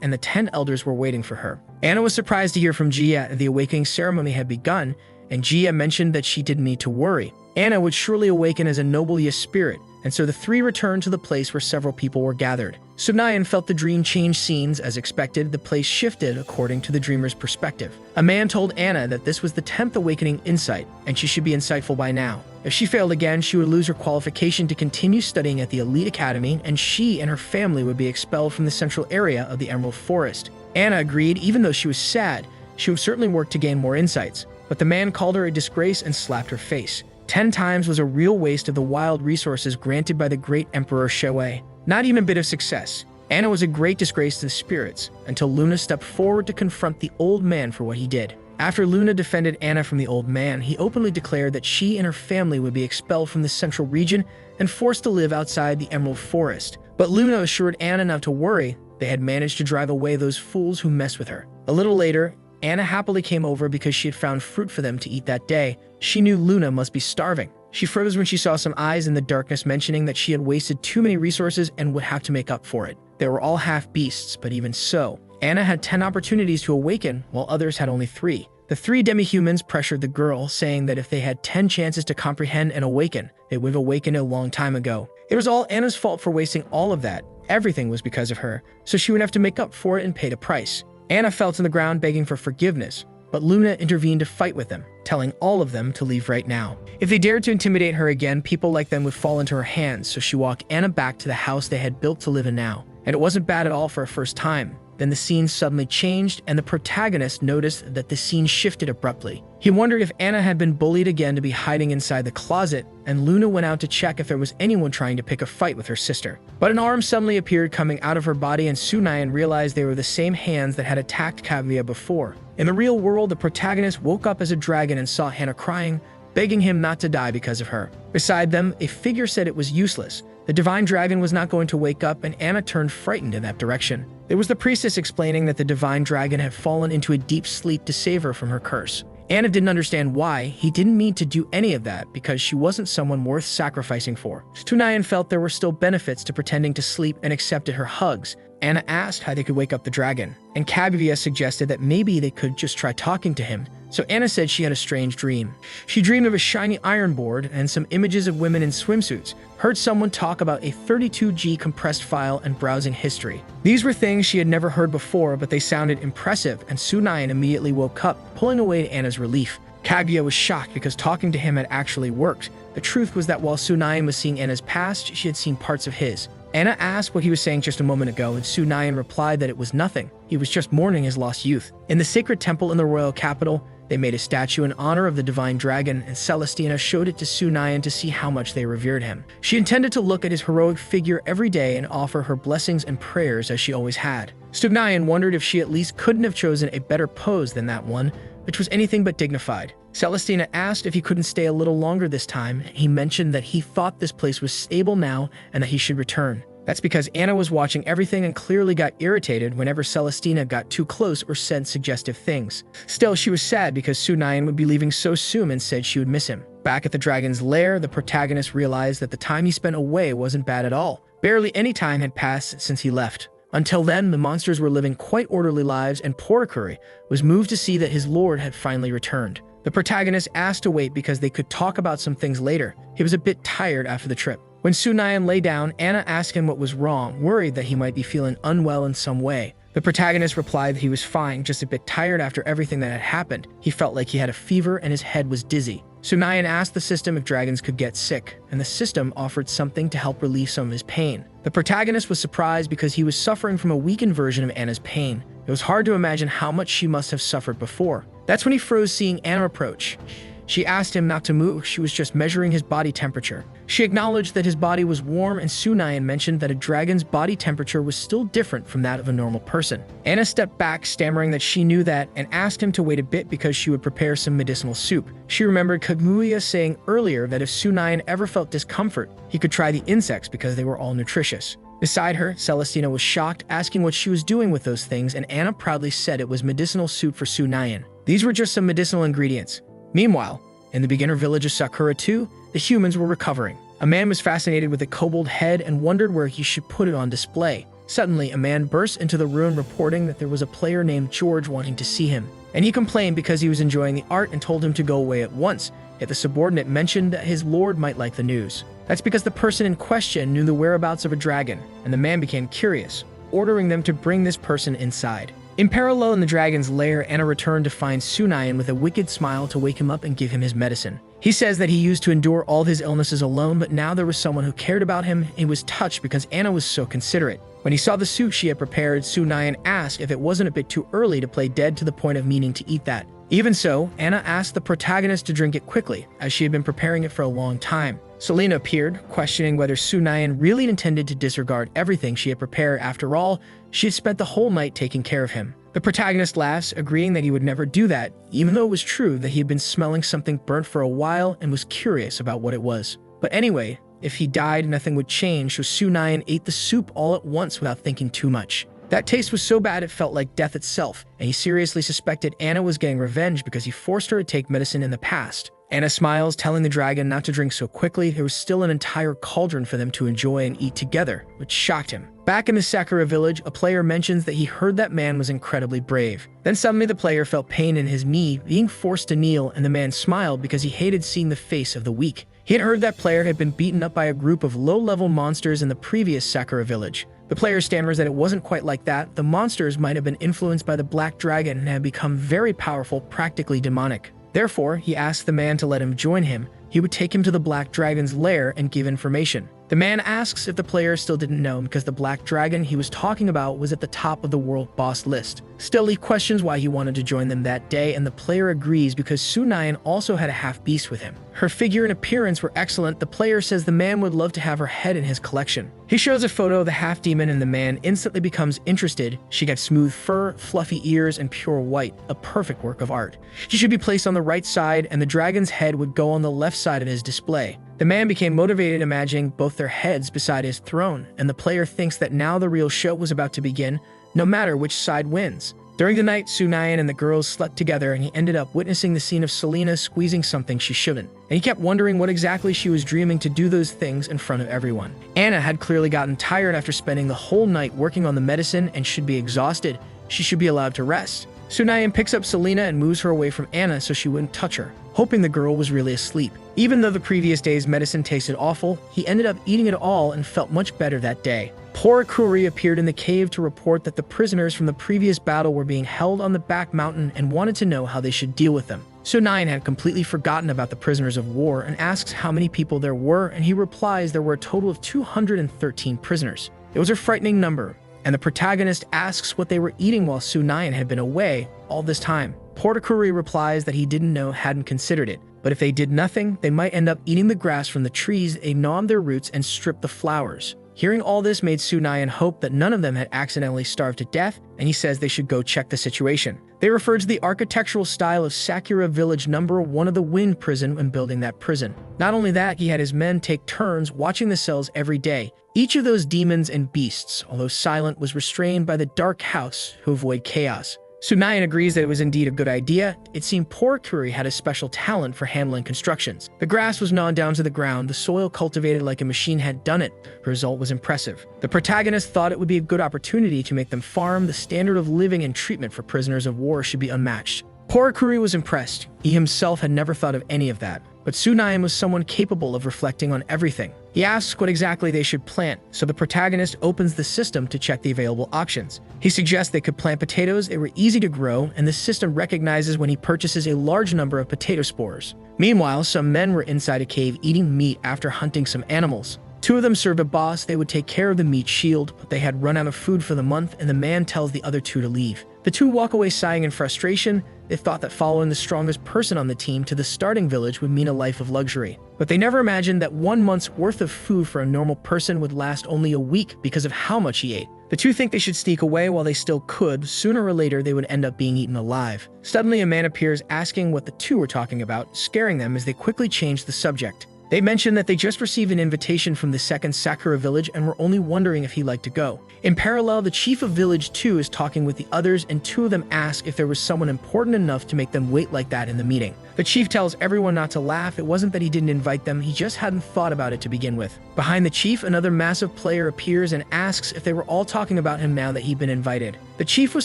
and the 10 elders were waiting for her. Anna was surprised to hear from Jia that the awakening ceremony had begun, and Jia mentioned that she didn't need to worry. Anna would surely awaken as a noble spirit, and so the three returned to the place where several people were gathered. Sunayan felt the dream change scenes. As expected, the place shifted according to the dreamer's perspective. A man told Anna that this was the 10th awakening insight, and she should be insightful by now. If she failed again, she would lose her qualification to continue studying at the elite academy, and she and her family would be expelled from the central area of the Emerald Forest. Anna agreed. Even though she was sad, she would certainly work to gain more insights. But the man called her a disgrace and slapped her face. 10 times was a real waste of the wild resources granted by the great Emperor Shui. Not even a bit of success. Anna was a great disgrace to the spirits, until Luna stepped forward to confront the old man for what he did. After Luna defended Anna from the old man, he openly declared that she and her family would be expelled from the central region and forced to live outside the Emerald Forest. But Luna assured Anna not to worry. They had managed to drive away those fools who messed with her. A little later, Anna happily came over because she had found fruit for them to eat that day. She knew Luna must be starving. She froze when she saw some eyes in the darkness mentioning that she had wasted too many resources and would have to make up for it. They were all half beasts, but even so, Anna had 10 opportunities to awaken, while others had only 3. The 3 demi-humans pressured the girl, saying that if they had 10 chances to comprehend and awaken, they would have awakened a long time ago. It was all Anna's fault for wasting all of that. Everything was because of her, so she would have to make up for it and pay the price. Anna fell to the ground begging for forgiveness, but Luna intervened to fight with them, telling all of them to leave right now. If they dared to intimidate her again, people like them would fall into her hands, so she walked Anna back to the house they had built to live in now. And it wasn't bad at all for a first time. Then the scene suddenly changed, and the protagonist noticed that the scene shifted abruptly. He wondered if Anna had been bullied again to be hiding inside the closet, and Luna went out to check if there was anyone trying to pick a fight with her sister. But an arm suddenly appeared coming out of her body, and Sunayan realized they were the same hands that had attacked Kaguya before. In the real world, the protagonist woke up as a dragon and saw Hannah crying, begging him not to die because of her. Beside them, a figure said it was useless. The divine dragon was not going to wake up, and Anna turned frightened in that direction. There was the priestess explaining that the divine dragon had fallen into a deep sleep to save her from her curse. Anna didn't understand why. He didn't mean to do any of that because she wasn't someone worth sacrificing for. Sunayan felt there were still benefits to pretending to sleep and accepted her hugs. Anna asked how they could wake up the dragon, and Kaguya suggested that maybe they could just try talking to him. So Anna said she had a strange dream. She dreamed of a shiny iron board and some images of women in swimsuits, heard someone talk about a 32G compressed file and browsing history. These were things she had never heard before, but they sounded impressive, and Sunayan immediately woke up, pulling away to Anna's relief. Kaguya was shocked because talking to him had actually worked. The truth was that while Sunayan was seeing Anna's past, she had seen parts of his. Anna asked what he was saying just a moment ago, and Sunayan replied that it was nothing. He was just mourning his lost youth. In the sacred temple in the royal capital, they made a statue in honor of the divine dragon, and Celestina showed it to Sunayan to see how much they revered him. She intended to look at his heroic figure every day and offer her blessings and prayers as she always had. Sunayan wondered if she at least couldn't have chosen a better pose than that one, which was anything but dignified. Celestina asked if he couldn't stay a little longer this time. He mentioned that he thought this place was stable now and that he should return. That's because Anna was watching everything and clearly got irritated whenever Celestina got too close or said suggestive things. Still, she was sad because Sunayan would be leaving so soon and said she would miss him. Back at the dragon's lair, the protagonist realized that the time he spent away wasn't bad at all. Barely any time had passed since he left. Until then, the monsters were living quite orderly lives, and Porikuri was moved to see that his lord had finally returned. The protagonist asked to wait because they could talk about some things later. He was a bit tired after the trip. When Sunayan lay down, Anna asked him what was wrong, worried that he might be feeling unwell in some way. The protagonist replied that he was fine, just a bit tired after everything that had happened. He felt like he had a fever and his head was dizzy. Sunayan asked the system if dragons could get sick, and the system offered something to help relieve some of his pain. The protagonist was surprised because he was suffering from a weakened version of Anna's pain. It was hard to imagine how much she must have suffered before. That's when he froze seeing Anna approach. She asked him not to move, she was just measuring his body temperature. She acknowledged that his body was warm, and Sunayan mentioned that a dragon's body temperature was still different from that of a normal person. Anna stepped back, stammering that she knew that, and asked him to wait a bit because she would prepare some medicinal soup. She remembered Kaguya saying earlier that if Sunayan ever felt discomfort, he could try the insects because they were all nutritious. Beside her, Celestina was shocked, asking what she was doing with those things, and Anna proudly said it was medicinal soup for Sunayan. These were just some medicinal ingredients. Meanwhile, in the beginner village of Sakura 2, the humans were recovering. A man was fascinated with a kobold head and wondered where he should put it on display. Suddenly, a man burst into the room reporting that there was a player named George wanting to see him, and he complained because he was enjoying the art and told him to go away at once, yet the subordinate mentioned that his lord might like the news. That's because the person in question knew the whereabouts of a dragon, and the man became curious, ordering them to bring this person inside. In parallel in the dragon's lair, Anna returned to find Sunayan with a wicked smile to wake him up and give him his medicine. He says that he used to endure all his illnesses alone, but now there was someone who cared about him. He was touched because Anna was so considerate. When he saw the soup she had prepared, Sunayan asked if it wasn't a bit too early to play dead to the point of meaning to eat that. Even so, Anna asked the protagonist to drink it quickly, as she had been preparing it for a long time. Selena appeared, questioning whether Sunayan really intended to disregard everything she had prepared. After all, she had spent the whole night taking care of him. The protagonist laughs, agreeing that he would never do that, even though it was true that he had been smelling something burnt for a while and was curious about what it was. But anyway, if he died, nothing would change, so Sunayan ate the soup all at once without thinking too much. That taste was so bad it felt like death itself, and he seriously suspected Anna was getting revenge because he forced her to take medicine in the past. Anna smiles, telling the dragon not to drink so quickly. There was still an entire cauldron for them to enjoy and eat together, which shocked him. Back in the Sakura village, a player mentions that he heard that man was incredibly brave. Then suddenly the player felt pain in his knee, being forced to kneel, and the man smiled because he hated seeing the face of the weak. He had heard that player had been beaten up by a group of low-level monsters in the previous Sakura village. The player stammers that it wasn't quite like that. The monsters might have been influenced by the black dragon and had become very powerful, practically demonic. Therefore, he asked the man to let him join him. He would take him to the black dragon's lair and give information. The man asks if the player still didn't know because the black dragon he was talking about was at the top of the world boss list. Still, he questions why he wanted to join them that day, and the player agrees because Sunayan also had a half-beast with him. Her figure and appearance were excellent. The player says the man would love to have her head in his collection. He shows a photo of the half-demon and the man instantly becomes interested. She got smooth fur, fluffy ears, and pure white, a perfect work of art. She should be placed on the right side, and the dragon's head would go on the left side of his display. The man became motivated, imagining both their heads beside his throne, and the player thinks that now the real show was about to begin, no matter which side wins. During the night, Sunayan and the girls slept together, and he ended up witnessing the scene of Selena squeezing something she shouldn't, and he kept wondering what exactly she was dreaming to do those things in front of everyone. Anna had clearly gotten tired after spending the whole night working on the medicine and should be exhausted. She should be allowed to rest. Sunayan picks up Selena and moves her away from Anna so she wouldn't touch her, hoping the girl was really asleep. Even though the previous day's medicine tasted awful, he ended up eating it all and felt much better that day. Poor Kuri appeared in the cave to report that the prisoners from the previous battle were being held on the back mountain and wanted to know how they should deal with them. Sunayan had completely forgotten about the prisoners of war and asks how many people there were, and he replies there were a total of 213 prisoners. It was a frightening number, and the protagonist asks what they were eating while Sunayan had been away all this time. Portakuri replies that he didn't know, hadn't considered it, but if they did nothing, they might end up eating the grass from the trees, they gnawed their roots and stripped the flowers. Hearing all this made Sunayan hope that none of them had accidentally starved to death, and he says they should go check the situation. They refer to the architectural style of Sakura Village number 1 of the Wind Prison when building that prison. Not only that, he had his men take turns watching the cells every day. Each of those demons and beasts, although silent, was restrained by the Dark House who avoid chaos. Sunayan agrees that it was indeed a good idea. It seemed poor Kuri had a special talent for handling constructions. The grass was gnawed down to the ground, the soil cultivated like a machine had done it. The result was impressive. The protagonist thought it would be a good opportunity to make them farm. The standard of living and treatment for prisoners of war should be unmatched. Poor Kuri was impressed. He himself had never thought of any of that. but Sunayan was someone capable of reflecting on everything. He asks what exactly they should plant, so the protagonist opens the system to check the available options. He suggests they could plant potatoes, they were easy to grow, and the system recognizes when he purchases a large number of potato spores. Meanwhile, some men were inside a cave eating meat after hunting some animals. Two of them served a boss they would take care of the meat shield, but they had run out of food for the month, and the man tells the other two to leave. The two walk away sighing in frustration. They thought that following the strongest person on the team to the starting village would mean a life of luxury. But they never imagined that 1 month's worth of food for a normal person would last only a week because of how much he ate. The two think they should sneak away while they still could. Sooner or later, they would end up being eaten alive. Suddenly, a man appears asking what the two were talking about, scaring them as they quickly change the subject. They mention that they just received an invitation from the second Sakura village and were only wondering if he'd like to go. In parallel, the chief of Village 2 is talking with the others, and two of them ask if there was someone important enough to make them wait like that in the meeting. The chief tells everyone not to laugh. It wasn't that he didn't invite them, he just hadn't thought about it to begin with. Behind the chief, another massive player appears and asks if they were all talking about him now that he'd been invited. The chief was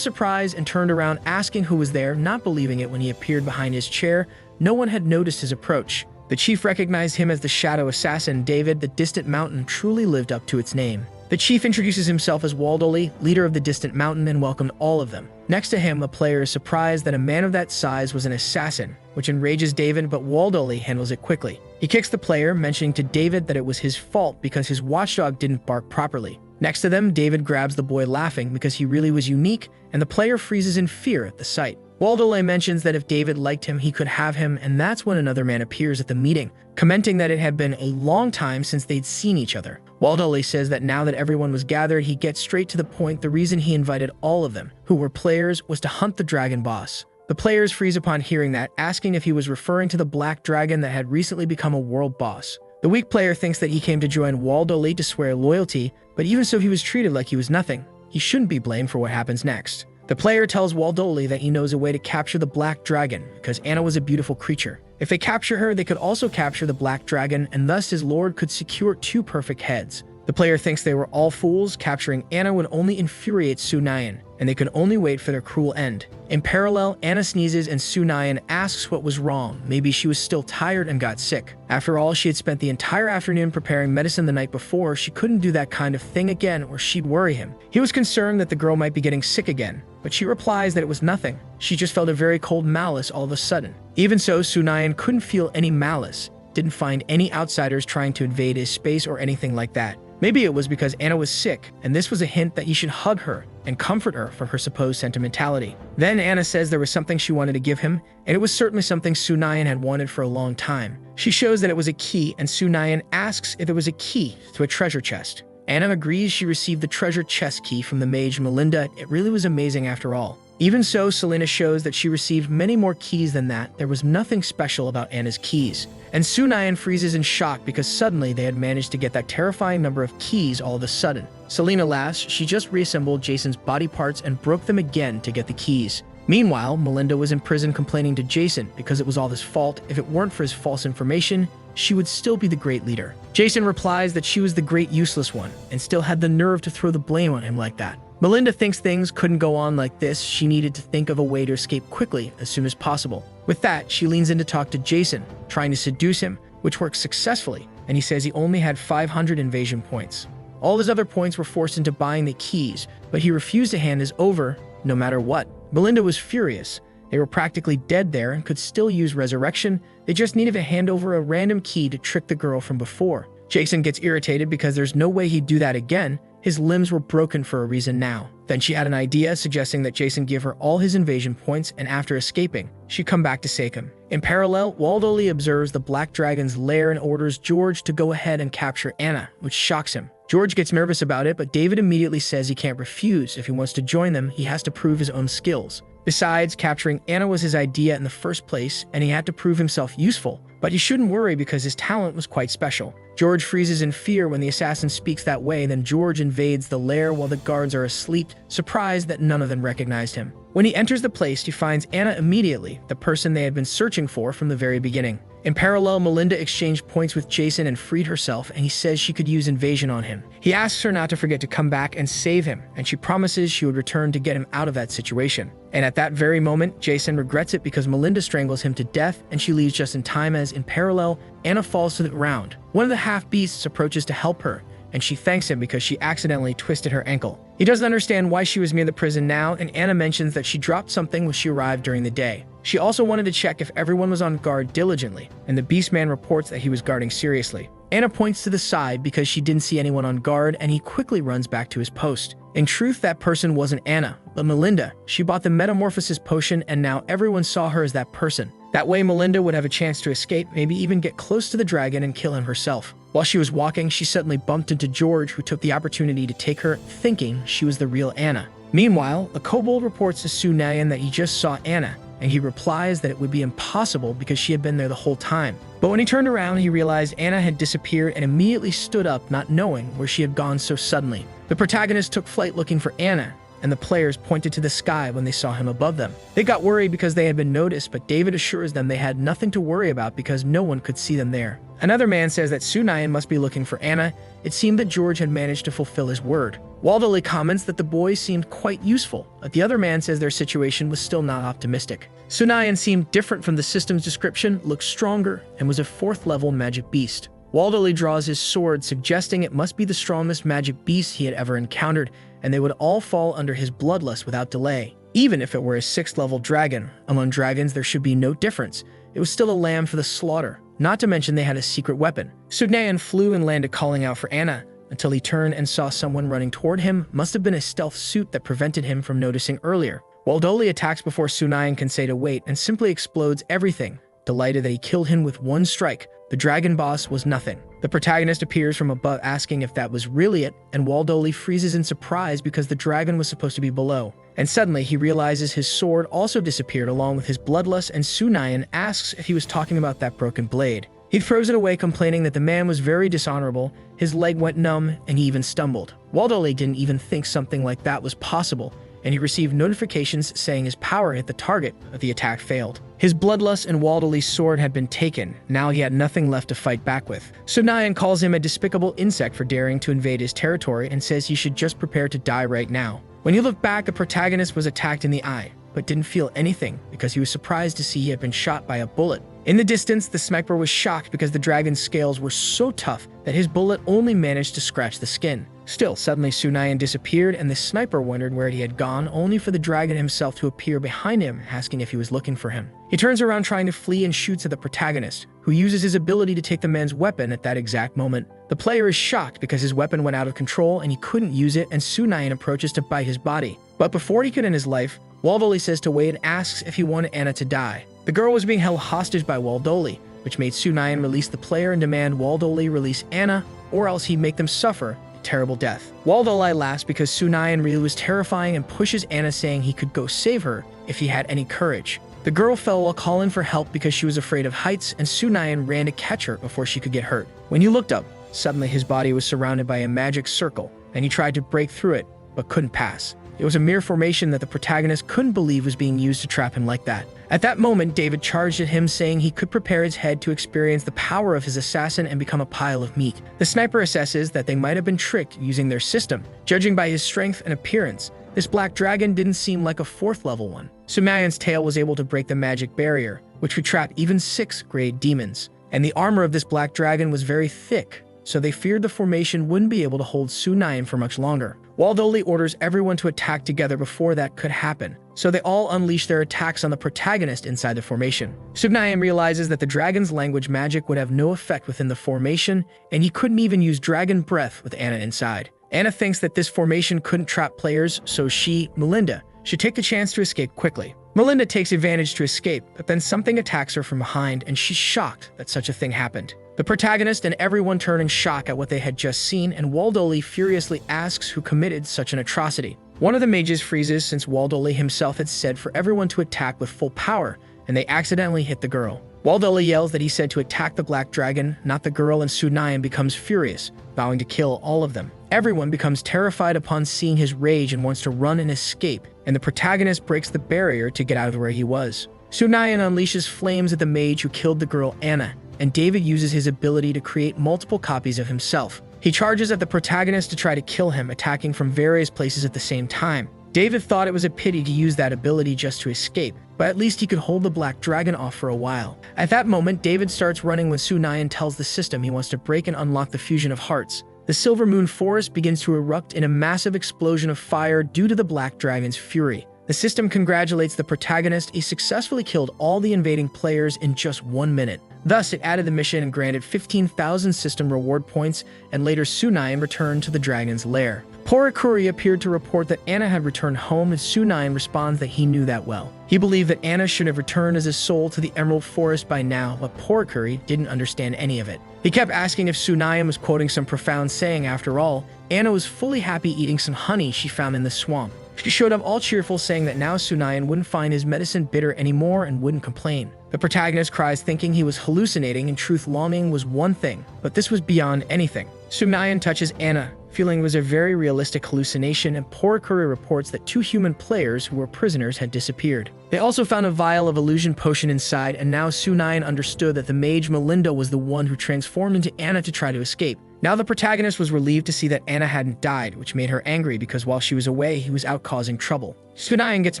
surprised and turned around asking who was there, not believing it when he appeared behind his chair. No one had noticed his approach. The chief recognized him as the shadow assassin. David, the distant mountain, truly lived up to its name. The chief introduces himself as Waldoli, leader of the distant mountain, and welcomed all of them. Next to him, the player is surprised that a man of that size was an assassin, which enrages David, but Waldoli handles it quickly. He kicks the player, mentioning to David that it was his fault because his watchdog didn't bark properly. Next to them, David grabs the boy laughing because he really was unique, and the player freezes in fear at the sight. Waldole mentions that if David liked him, he could have him, and that's when another man appears at the meeting, commenting that it had been a long time since they'd seen each other. Waldole says that now that everyone was gathered, he gets straight to the point. The reason he invited all of them, who were players, was to hunt the dragon boss. The players freeze upon hearing that, asking if he was referring to the black dragon that had recently become a world boss. The weak player thinks that he came to join Waldole to swear loyalty, but even so he was treated like he was nothing. He shouldn't be blamed for what happens next. The player tells Waldoli that he knows a way to capture the black dragon because Anna was a beautiful creature. If they capture her, they could also capture the black dragon, and thus his lord could secure 2 perfect heads. The player thinks they were all fools. Capturing Anna would only infuriate Sunayan, and they could only wait for their cruel end. In parallel, Anna sneezes and Sunayan asks what was wrong. Maybe she was still tired and got sick. After all, she had spent the entire afternoon preparing medicine the night before. She couldn't do that kind of thing again or she'd worry him. He was concerned that the girl might be getting sick again, but she replies that it was nothing. She just felt a very cold malice all of a sudden. Even so, Sunayan couldn't feel any malice, didn't find any outsiders trying to invade his space or anything like that. Maybe it was because Anna was sick, and this was a hint that he should hug her and comfort her for her supposed sentimentality. Then Anna says there was something she wanted to give him, and it was certainly something Sunayan had wanted for a long time. She shows that it was a key, and Sunayan asks if it was a key to a treasure chest. Anna agrees she received the treasure chest key from the mage Melinda. It really was amazing after all. Even so, Selena shows that she received many more keys than that. There was nothing special about Anna's keys. And Sunayan freezes in shock because suddenly they had managed to get that terrifying number of keys all of a sudden. Selena laughs. She just reassembled Jason's body parts and broke them again to get the keys. Meanwhile, Melinda was in prison complaining to Jason because it was all his fault. If it weren't for his false information, she would still be the great leader. Jason replies that she was the great useless one and still had the nerve to throw the blame on him like that. Melinda thinks things couldn't go on like this. She needed to think of a way to escape quickly as soon as possible. With that, she leans in to talk to Jason, trying to seduce him, which works successfully, and he says he only had 500 invasion points. All his other points were forced into buying the keys, but he refused to hand his over no matter what. Melinda was furious. They were practically dead there and could still use resurrection. They just needed to hand over a random key to trick the girl from before. Jason gets irritated because there's no way he'd do that again. His limbs were broken for a reason now. Then she had an idea, suggesting that Jason give her all his invasion points, and after escaping, she'd come back to save him. In parallel, Waldoli observes the Black Dragon's lair and orders George to go ahead and capture Anna, which shocks him. George gets nervous about it, but David immediately says he can't refuse. If he wants to join them, he has to prove his own skills. Besides, capturing Anna was his idea in the first place, and he had to prove himself useful. But he shouldn't worry because his talent was quite special. George freezes in fear when the assassin speaks that way. Then George invades the lair while the guards are asleep, surprised that none of them recognized him. When he enters the place, he finds Anna immediately, the person they had been searching for from the very beginning. In parallel, Melinda exchanged points with Jason and freed herself, and he says she could use invasion on him. He asks her not to forget to come back and save him, and she promises she would return to get him out of that situation. And at that very moment, Jason regrets it because Melinda strangles him to death, and she leaves just in time as, in parallel, Anna falls to the ground. One of the half-beasts approaches to help her, and she thanks him because she accidentally twisted her ankle. He doesn't understand why she was near the prison now, and Anna mentions that she dropped something when she arrived during the day. She also wanted to check if everyone was on guard diligently, and the Beastman reports that he was guarding seriously. Anna points to the side because she didn't see anyone on guard, and he quickly runs back to his post. In truth, that person wasn't Anna, but Melinda. She bought the metamorphosis potion, and now everyone saw her as that person. That way, Melinda would have a chance to escape, maybe even get close to the dragon and kill him herself. While she was walking, she suddenly bumped into George, who took the opportunity to take her, thinking she was the real Anna. Meanwhile, a kobold reports to Sunayan that he just saw Anna, and he replies that it would be impossible because she had been there the whole time. But when he turned around, he realized Anna had disappeared and immediately stood up, not knowing where she had gone so suddenly. The protagonist took flight looking for Anna, and the players pointed to the sky when they saw him above them. They got worried because they had been noticed, but David assures them they had nothing to worry about because no one could see them there. Another man says that Sunayan must be looking for Anna. It seemed that George had managed to fulfill his word. Waldoli comments that the boys seemed quite useful, but the other man says their situation was still not optimistic. Sunayan seemed different from the system's description, looked stronger, and was a 4th level magic beast. Waldoli draws his sword, suggesting it must be the strongest magic beast he had ever encountered, and they would all fall under his bloodlust without delay. Even if it were a 6th level dragon, among dragons there should be no difference. It was still a lamb for the slaughter, not to mention they had a secret weapon. Sunayan flew and landed calling out for Anna, until he turned and saw someone running toward him. Must have been a stealth suit that prevented him from noticing earlier. Waldoli attacks before Sunayan can say to wait and simply explodes everything. Delighted that he killed him with one strike, the dragon boss was nothing. The protagonist appears from above asking if that was really it, and Waldoli freezes in surprise because the dragon was supposed to be below. And suddenly he realizes his sword also disappeared along with his bloodlust, and Sunayan asks if he was talking about that broken blade. He throws it away, complaining that the man was very dishonorable, his leg went numb, and he even stumbled. Waldoli didn't even think something like that was possible, and he received notifications saying his power hit the target, but the attack failed. His bloodlust and Waldoli's sword had been taken. Now he had nothing left to fight back with. Sunayan calls him a despicable insect for daring to invade his territory and says he should just prepare to die right now. When you look back, the protagonist was attacked in the eye, but didn't feel anything because he was surprised to see he had been shot by a bullet. In the distance, the sniper was shocked because the dragon's scales were so tough that his bullet only managed to scratch the skin. Still, suddenly Sunayan disappeared, and the sniper wondered where he had gone, only for the dragon himself to appear behind him, asking if he was looking for him. He turns around trying to flee and shoots at the protagonist, who uses his ability to take the man's weapon at that exact moment. The player is shocked because his weapon went out of control and he couldn't use it, and Sunayan approaches to bite his body. But before he could end his life, Waldoli says to wait and asks if he wanted Anna to die. The girl was being held hostage by Waldoli, which made Sunayan release the player and demand Waldoli release Anna, or else he'd make them suffer a terrible death. Waldoli laughs because Sunayan really was terrifying and pushes Anna, saying he could go save her if he had any courage. The girl fell while calling for help because she was afraid of heights, and Sunayan ran to catch her before she could get hurt. When he looked up, suddenly his body was surrounded by a magic circle, and he tried to break through it, but couldn't pass. It was a mere formation that the protagonist couldn't believe was being used to trap him like that. At that moment, David charged at him, saying he could prepare his head to experience the power of his assassin and become a pile of meat. The sniper assesses that they might have been tricked using their system. Judging by his strength and appearance, this black dragon didn't seem like a 4th level one. Sunayan's tail was able to break the magic barrier, which would trap even 6th grade demons. And the armor of this black dragon was very thick, so they feared the formation wouldn't be able to hold Sunayan for much longer. Waldoli orders everyone to attack together before that could happen, so they all unleash their attacks on the protagonist inside the formation. Sunayan realizes that the dragon's language magic would have no effect within the formation, and he couldn't even use dragon breath with Anna inside. Anna thinks that this formation couldn't trap players, so she, Melinda, should take the chance to escape quickly. Melinda takes advantage to escape, but then something attacks her from behind, and she's shocked that such a thing happened. The protagonist and everyone turn in shock at what they had just seen, and Waldoli furiously asks who committed such an atrocity. One of the mages freezes since Waldoli himself had said for everyone to attack with full power, and they accidentally hit the girl. Waldoli yells that he said to attack the black dragon, not the girl, and Sunayan becomes furious, vowing to kill all of them. Everyone becomes terrified upon seeing his rage and wants to run and escape, and the protagonist breaks the barrier to get out of where he was. Sunayan unleashes flames at the mage who killed the girl Anna, and David uses his ability to create multiple copies of himself. He charges at the protagonist to try to kill him, attacking from various places at the same time. David thought it was a pity to use that ability just to escape, but at least he could hold the black dragon off for a while. At that moment, David starts running when Sunayan tells the system he wants to break and unlock the fusion of hearts. The Silver Moon Forest begins to erupt in a massive explosion of fire due to the black dragon's fury. The system congratulates the protagonist. He successfully killed all the invading players in just 1 minute. Thus, it added the mission and granted 15,000 system reward points, and later Sunayan returned to the dragon's lair. Porikuri appeared to report that Anna had returned home, and Sunayan responds that he knew that well. He believed that Anna should have returned as a soul to the Emerald Forest by now, but Porikuri didn't understand any of it. He kept asking if Sunayan was quoting some profound saying. After all, Anna was fully happy eating some honey she found in the swamp. She showed up all cheerful, saying that now Sunayan wouldn't find his medicine bitter anymore and wouldn't complain. The protagonist cries, thinking he was hallucinating. In truth, longing was one thing, but this was beyond anything. Sunayan touches Anna, feeling it was a very realistic hallucination, and Porikuri reports that 2 human players who were prisoners had disappeared. They also found a vial of illusion potion inside, and now Sunayan understood that the mage Melinda was the one who transformed into Anna to try to escape. Now the protagonist was relieved to see that Anna hadn't died, which made her angry because while she was away, he was out causing trouble. Sunayan gets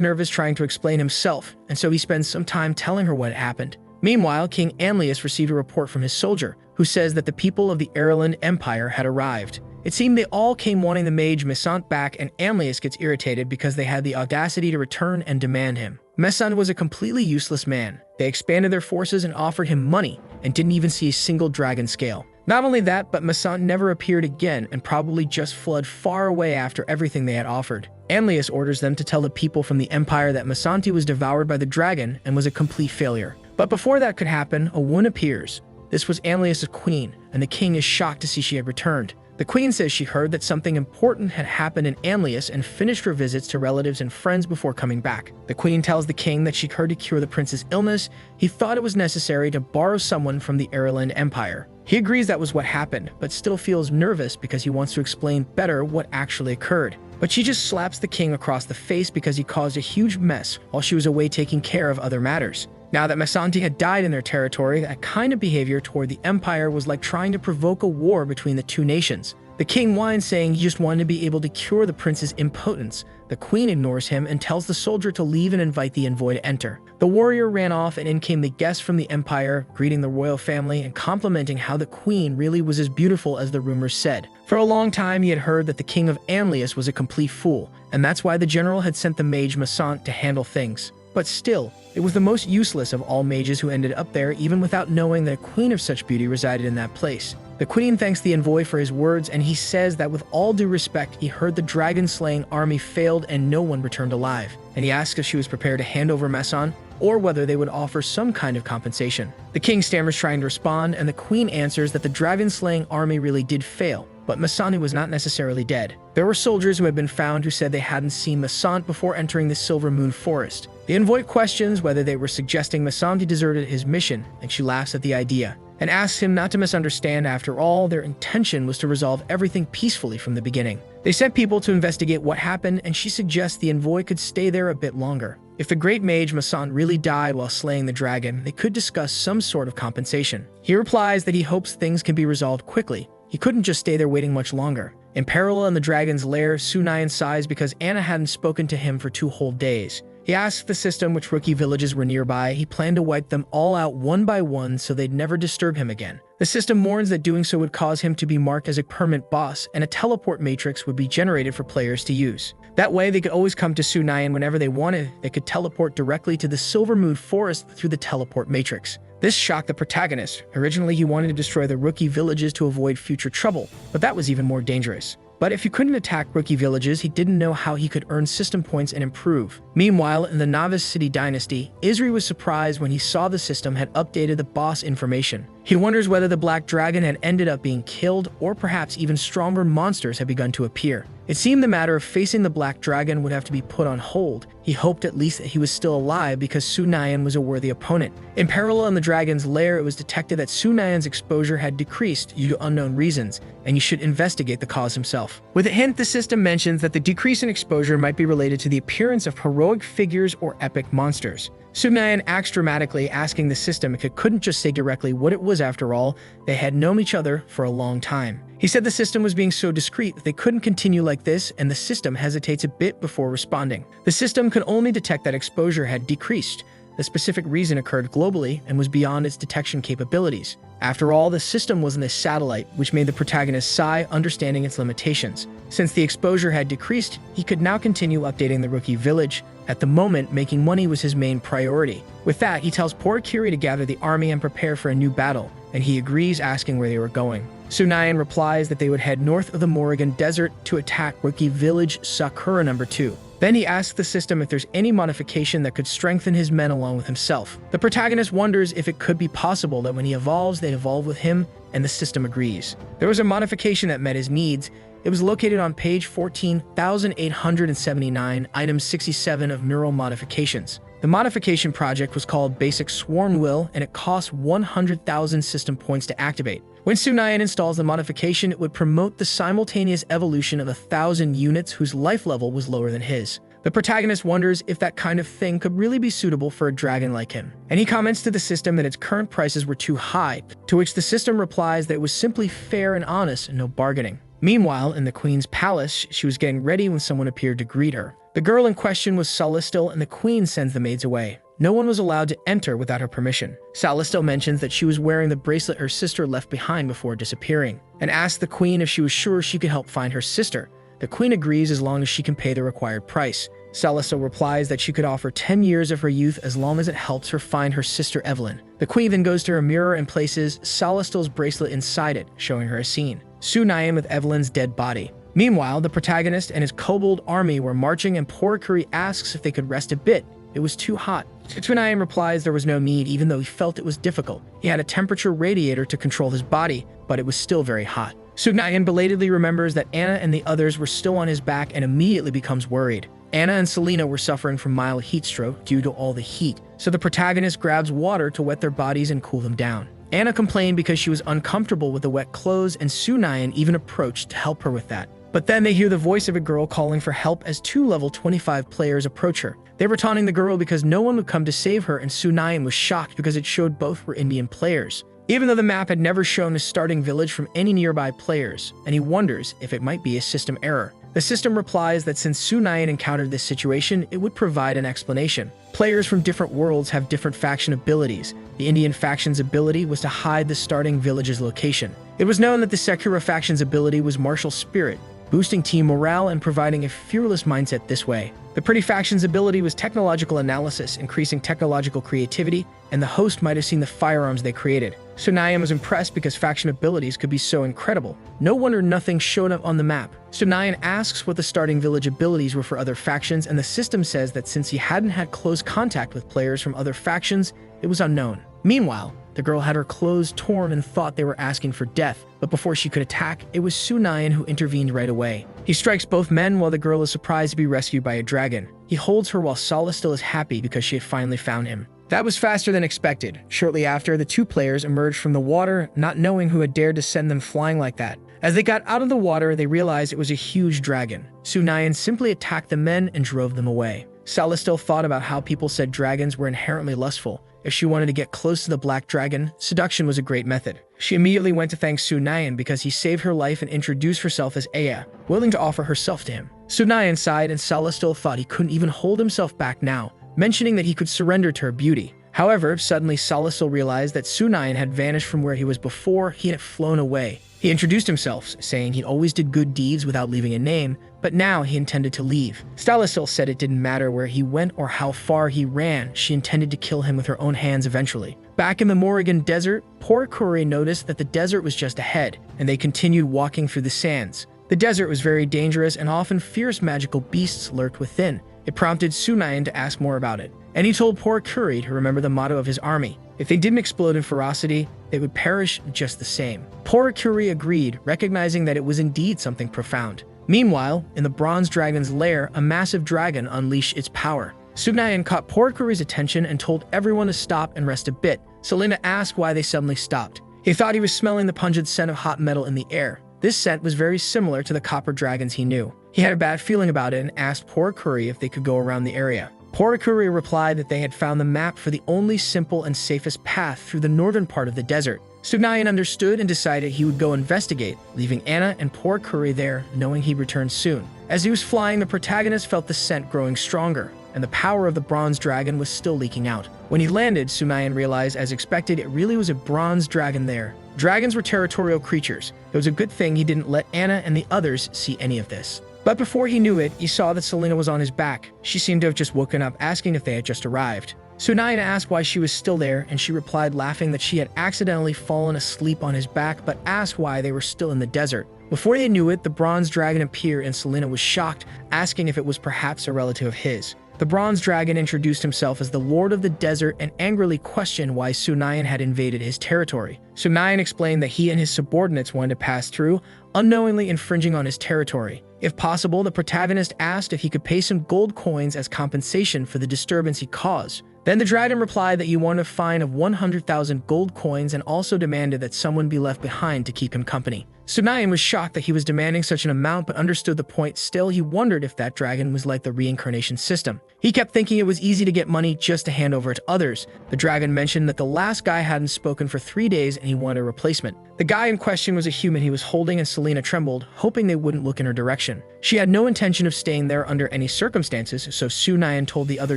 nervous trying to explain himself, and so he spends some time telling her what had happened. Meanwhile, King Anlius received a report from his soldier, who says that the people of the Ireland Empire had arrived. It seemed they all came wanting the mage Mesant back, and Anlius gets irritated because they had the audacity to return and demand him. Mesant was a completely useless man. They expanded their forces and offered him money, and didn't even see a single dragon scale. Not only that, but Mesant never appeared again and probably just fled far away after everything they had offered. Anlius orders them to tell the people from the Empire that Mesanti was devoured by the dragon and was a complete failure. But before that could happen, a woman appears. This was Anlius' queen, and the king is shocked to see she had returned. The queen says she heard that something important had happened in Anlius and finished her visits to relatives and friends before coming back. The queen tells the king that she heard to cure the prince's illness, he thought it was necessary to borrow someone from the Ireland Empire. He agrees that was what happened, but still feels nervous because he wants to explain better what actually occurred. But she just slaps the king across the face because he caused a huge mess while she was away taking care of other matters. Now that Mesanti had died in their territory, that kind of behavior toward the empire was like trying to provoke a war between the 2 nations. The king whines, saying he just wanted to be able to cure the prince's impotence. The queen ignores him and tells the soldier to leave and invite the envoy to enter. The warrior ran off, and in came the guests from the empire, greeting the royal family and complimenting how the queen really was as beautiful as the rumors said. For a long time, he had heard that the king of Anlius was a complete fool, and that's why the general had sent the mage Mesant to handle things. But still, it was the most useless of all mages who ended up there, even without knowing that a queen of such beauty resided in that place. The queen thanks the envoy for his words, and he says that with all due respect, he heard the dragon-slaying army failed and no one returned alive. And he asks if she was prepared to hand over Messan, or whether they would offer some kind of compensation. The king stammers trying to respond, and the queen answers that the dragon-slaying army really did fail, but Mesanti was not necessarily dead. There were soldiers who had been found who said they hadn't seen Mesant before entering the Silver Moon Forest. The envoy questions whether they were suggesting Mesanti deserted his mission, and she laughs at the idea, and asks him not to misunderstand. After all, their intention was to resolve everything peacefully from the beginning. They sent people to investigate what happened, and she suggests the envoy could stay there a bit longer. If the great mage Mesant really died while slaying the dragon, they could discuss some sort of compensation. He replies that he hopes things can be resolved quickly. He couldn't just stay there waiting much longer. In parallel in the dragon's lair, Sunayan sighs because Anna hadn't spoken to him for 2 whole days. He asked the system which rookie villages were nearby. He planned to wipe them all out one by one so they'd never disturb him again. The system warns that doing so would cause him to be marked as a permanent boss, and a teleport matrix would be generated for players to use. That way, they could always come to Sunayan whenever they wanted. They could teleport directly to the Silver Moon Forest through the teleport matrix. This shocked the protagonist. Originally, he wanted to destroy the rookie villages to avoid future trouble, but that was even more dangerous. But if he couldn't attack rookie villages, he didn't know how he could earn system points and improve. Meanwhile, in the Novice City Dynasty, Isri was surprised when he saw the system had updated the boss information. He wonders whether the Black Dragon had ended up being killed, or perhaps even stronger monsters had begun to appear. It seemed the matter of facing the Black Dragon would have to be put on hold. He hoped at least that he was still alive because Sunayan was a worthy opponent. In parallel in the dragon's lair, it was detected that Sunayan's exposure had decreased due to unknown reasons, and he should investigate the cause himself. himself. With a hint, the system mentions that the decrease in exposure might be related to the appearance of heroic figures or epic monsters. Soo-nayeon acts dramatically, asking the system if it couldn't just say directly what it was. After all, they had known each other for a long time. He said the system was being so discreet that they couldn't continue like this, and the system hesitates a bit before responding. The system could only detect that exposure had decreased. The specific reason occurred globally and was beyond its detection capabilities. After all, the system wasn't a satellite, which made the protagonist sigh, understanding its limitations. Since the exposure had decreased, he could now continue updating the rookie village. At the moment, making money was his main priority. With that, he tells poor Kiri to gather the army and prepare for a new battle, and he agrees, asking where they were going. Soo-nayeon replies that they would head north of the Morrigan Desert to attack rookie village Sakura No. 2. Then he asks the system if there's any modification that could strengthen his men along with himself. The protagonist wonders if it could be possible that when he evolves, they evolve with him, and the system agrees. There was a modification that met his needs. It was located on page 14,879, item 67 of neural modifications. The modification project was called Basic Sworn Will, and it cost 100,000 system points to activate. When Soo-nayeon installs the modification, it would promote the simultaneous evolution of 1,000 units whose life level was lower than his. The protagonist wonders if that kind of thing could really be suitable for a dragon like him, and he comments to the system that its current prices were too high, to which the system replies that it was simply fair and honest and no bargaining. Meanwhile, in the queen's palace, she was getting ready when someone appeared to greet her. The girl in question was Celestial, and the queen sends the maids away. No one was allowed to enter without her permission. Celestial mentions that she was wearing the bracelet her sister left behind before disappearing, and asks the queen if she was sure she could help find her sister. The queen agrees as long as she can pay the required price. Celestial replies that she could offer 10 years of her youth as long as it helps her find her sister Evelyn. The queen then goes to her mirror and places Celestial's bracelet inside it, showing her a scene. Soo-nayeon with Evelyn's dead body. Meanwhile, the protagonist and his kobold army were marching, and poor Kuri asks if they could rest a bit. It was too hot. Soo-nayeon replies there was no need, even though he felt it was difficult. He had a temperature radiator to control his body, but it was still very hot. Soo-nayeon belatedly remembers that Anna and the others were still on his back and immediately becomes worried. Anna and Selena were suffering from mild heat stroke due to all the heat, so the protagonist grabs water to wet their bodies and cool them down. Anna complained because she was uncomfortable with the wet clothes, and Soo-nayeon even approached to help her with that. But then they hear the voice of a girl calling for help as two level 25 players approach her. They were taunting the girl because no one would come to save her, and Soo-nayeon was shocked because it showed both were Indian players, even though the map had never shown a starting village from any nearby players, and he wonders if it might be a system error. The system replies that since Soo-nayeon encountered this situation, it would provide an explanation. Players from different worlds have different faction abilities. The Indian faction's ability was to hide the starting village's location. It was known that the Sakura faction's ability was martial spirit, boosting team morale and providing a fearless mindset this way. The Pretty faction's ability was technological analysis, increasing technological creativity, and the host might have seen the firearms they created. Soo-nayeon was impressed because faction abilities could be so incredible. No wonder nothing showed up on the map. Soo-nayeon asks what the starting village abilities were for other factions, and the system says that since he hadn't had close contact with players from other factions, it was unknown. Meanwhile, the girl had her clothes torn and thought they were asking for death, but before she could attack, it was Soo-nayeon who intervened right away. He strikes both men while the girl is surprised to be rescued by a dragon. He holds her while Sala still is happy because she had finally found him. That was faster than expected. Shortly after, the two players emerged from the water, not knowing who had dared to send them flying like that. As they got out of the water, they realized it was a huge dragon. Soo-nayeon simply attacked the men and drove them away. Sala still thought about how people said dragons were inherently lustful. If she wanted to get close to the black dragon, seduction was a great method. She immediately went to thank Soo-nayeon because he saved her life and introduced herself as Aya, willing to offer herself to him. Soo-nayeon sighed, and Sala still thought he couldn't even hold himself back now, mentioning that he could surrender to her beauty. However, suddenly Sala still realized that Soo-nayeon had vanished from where he was before. He had flown away. He introduced himself, saying he always did good deeds without leaving a name, but now he intended to leave. Stella still said it didn't matter where he went or how far he ran. She intended to kill him with her own hands eventually. Back in the Morrigan Desert, poor Kuri noticed that the desert was just ahead, and they continued walking through the sands. The desert was very dangerous, and often fierce magical beasts lurked within. It prompted Soo-nayeon to ask more about it, and he told poor Kuri to remember the motto of his army. If they didn't explode in ferocity, they would perish just the same. Poor Kuri agreed, recognizing that it was indeed something profound. Meanwhile, in the bronze dragon's lair, a massive dragon unleashed its power. Soo-nayeon caught poor Kuri's attention and told everyone to stop and rest a bit. Selena asked why they suddenly stopped. He thought he was smelling the pungent scent of hot metal in the air. This scent was very similar to the copper dragons he knew. He had a bad feeling about it and asked Porikuri if they could go around the area. Porikuri replied that they had found the map for the only simple and safest path through the northern part of the desert. Sugnayan understood and decided he would go investigate, leaving Anna and Porikuri there, knowing he'd return soon. As he was flying, the protagonist felt the scent growing stronger, and the power of the bronze dragon was still leaking out. When he landed, Sugnayan realized, as expected, it really was a bronze dragon there. Dragons were territorial creatures. It was a good thing he didn't let Anna and the others see any of this. But before he knew it, he saw that Selena was on his back. She seemed to have just woken up, asking if they had just arrived. Sugnayan asked why she was still there, and she replied, laughing, that she had accidentally fallen asleep on his back, but asked why they were still in the desert. Before they knew it, the bronze dragon appeared, and Selena was shocked, asking if it was perhaps a relative of his. The bronze dragon introduced himself as the Lord of the Desert and angrily questioned why Sugnayan had invaded his territory. Sugnayan explained that he and his subordinates wanted to pass through, unknowingly infringing on his territory. If possible, the protagonist asked if he could pay some gold coins as compensation for the disturbance he caused. Then the dragon replied that he wanted a fine of 100,000 gold coins and also demanded that someone be left behind to keep him company. Sugnayan was shocked that he was demanding such an amount but understood the point. Still, he wondered if that dragon was like the reincarnation system. He kept thinking it was easy to get money just to hand over to others. The dragon mentioned that the last guy hadn't spoken for 3 days and he wanted a replacement. The guy in question was a human he was holding, and Selena trembled, hoping they wouldn't look in her direction. She had no intention of staying there under any circumstances, so Sugnayan told the other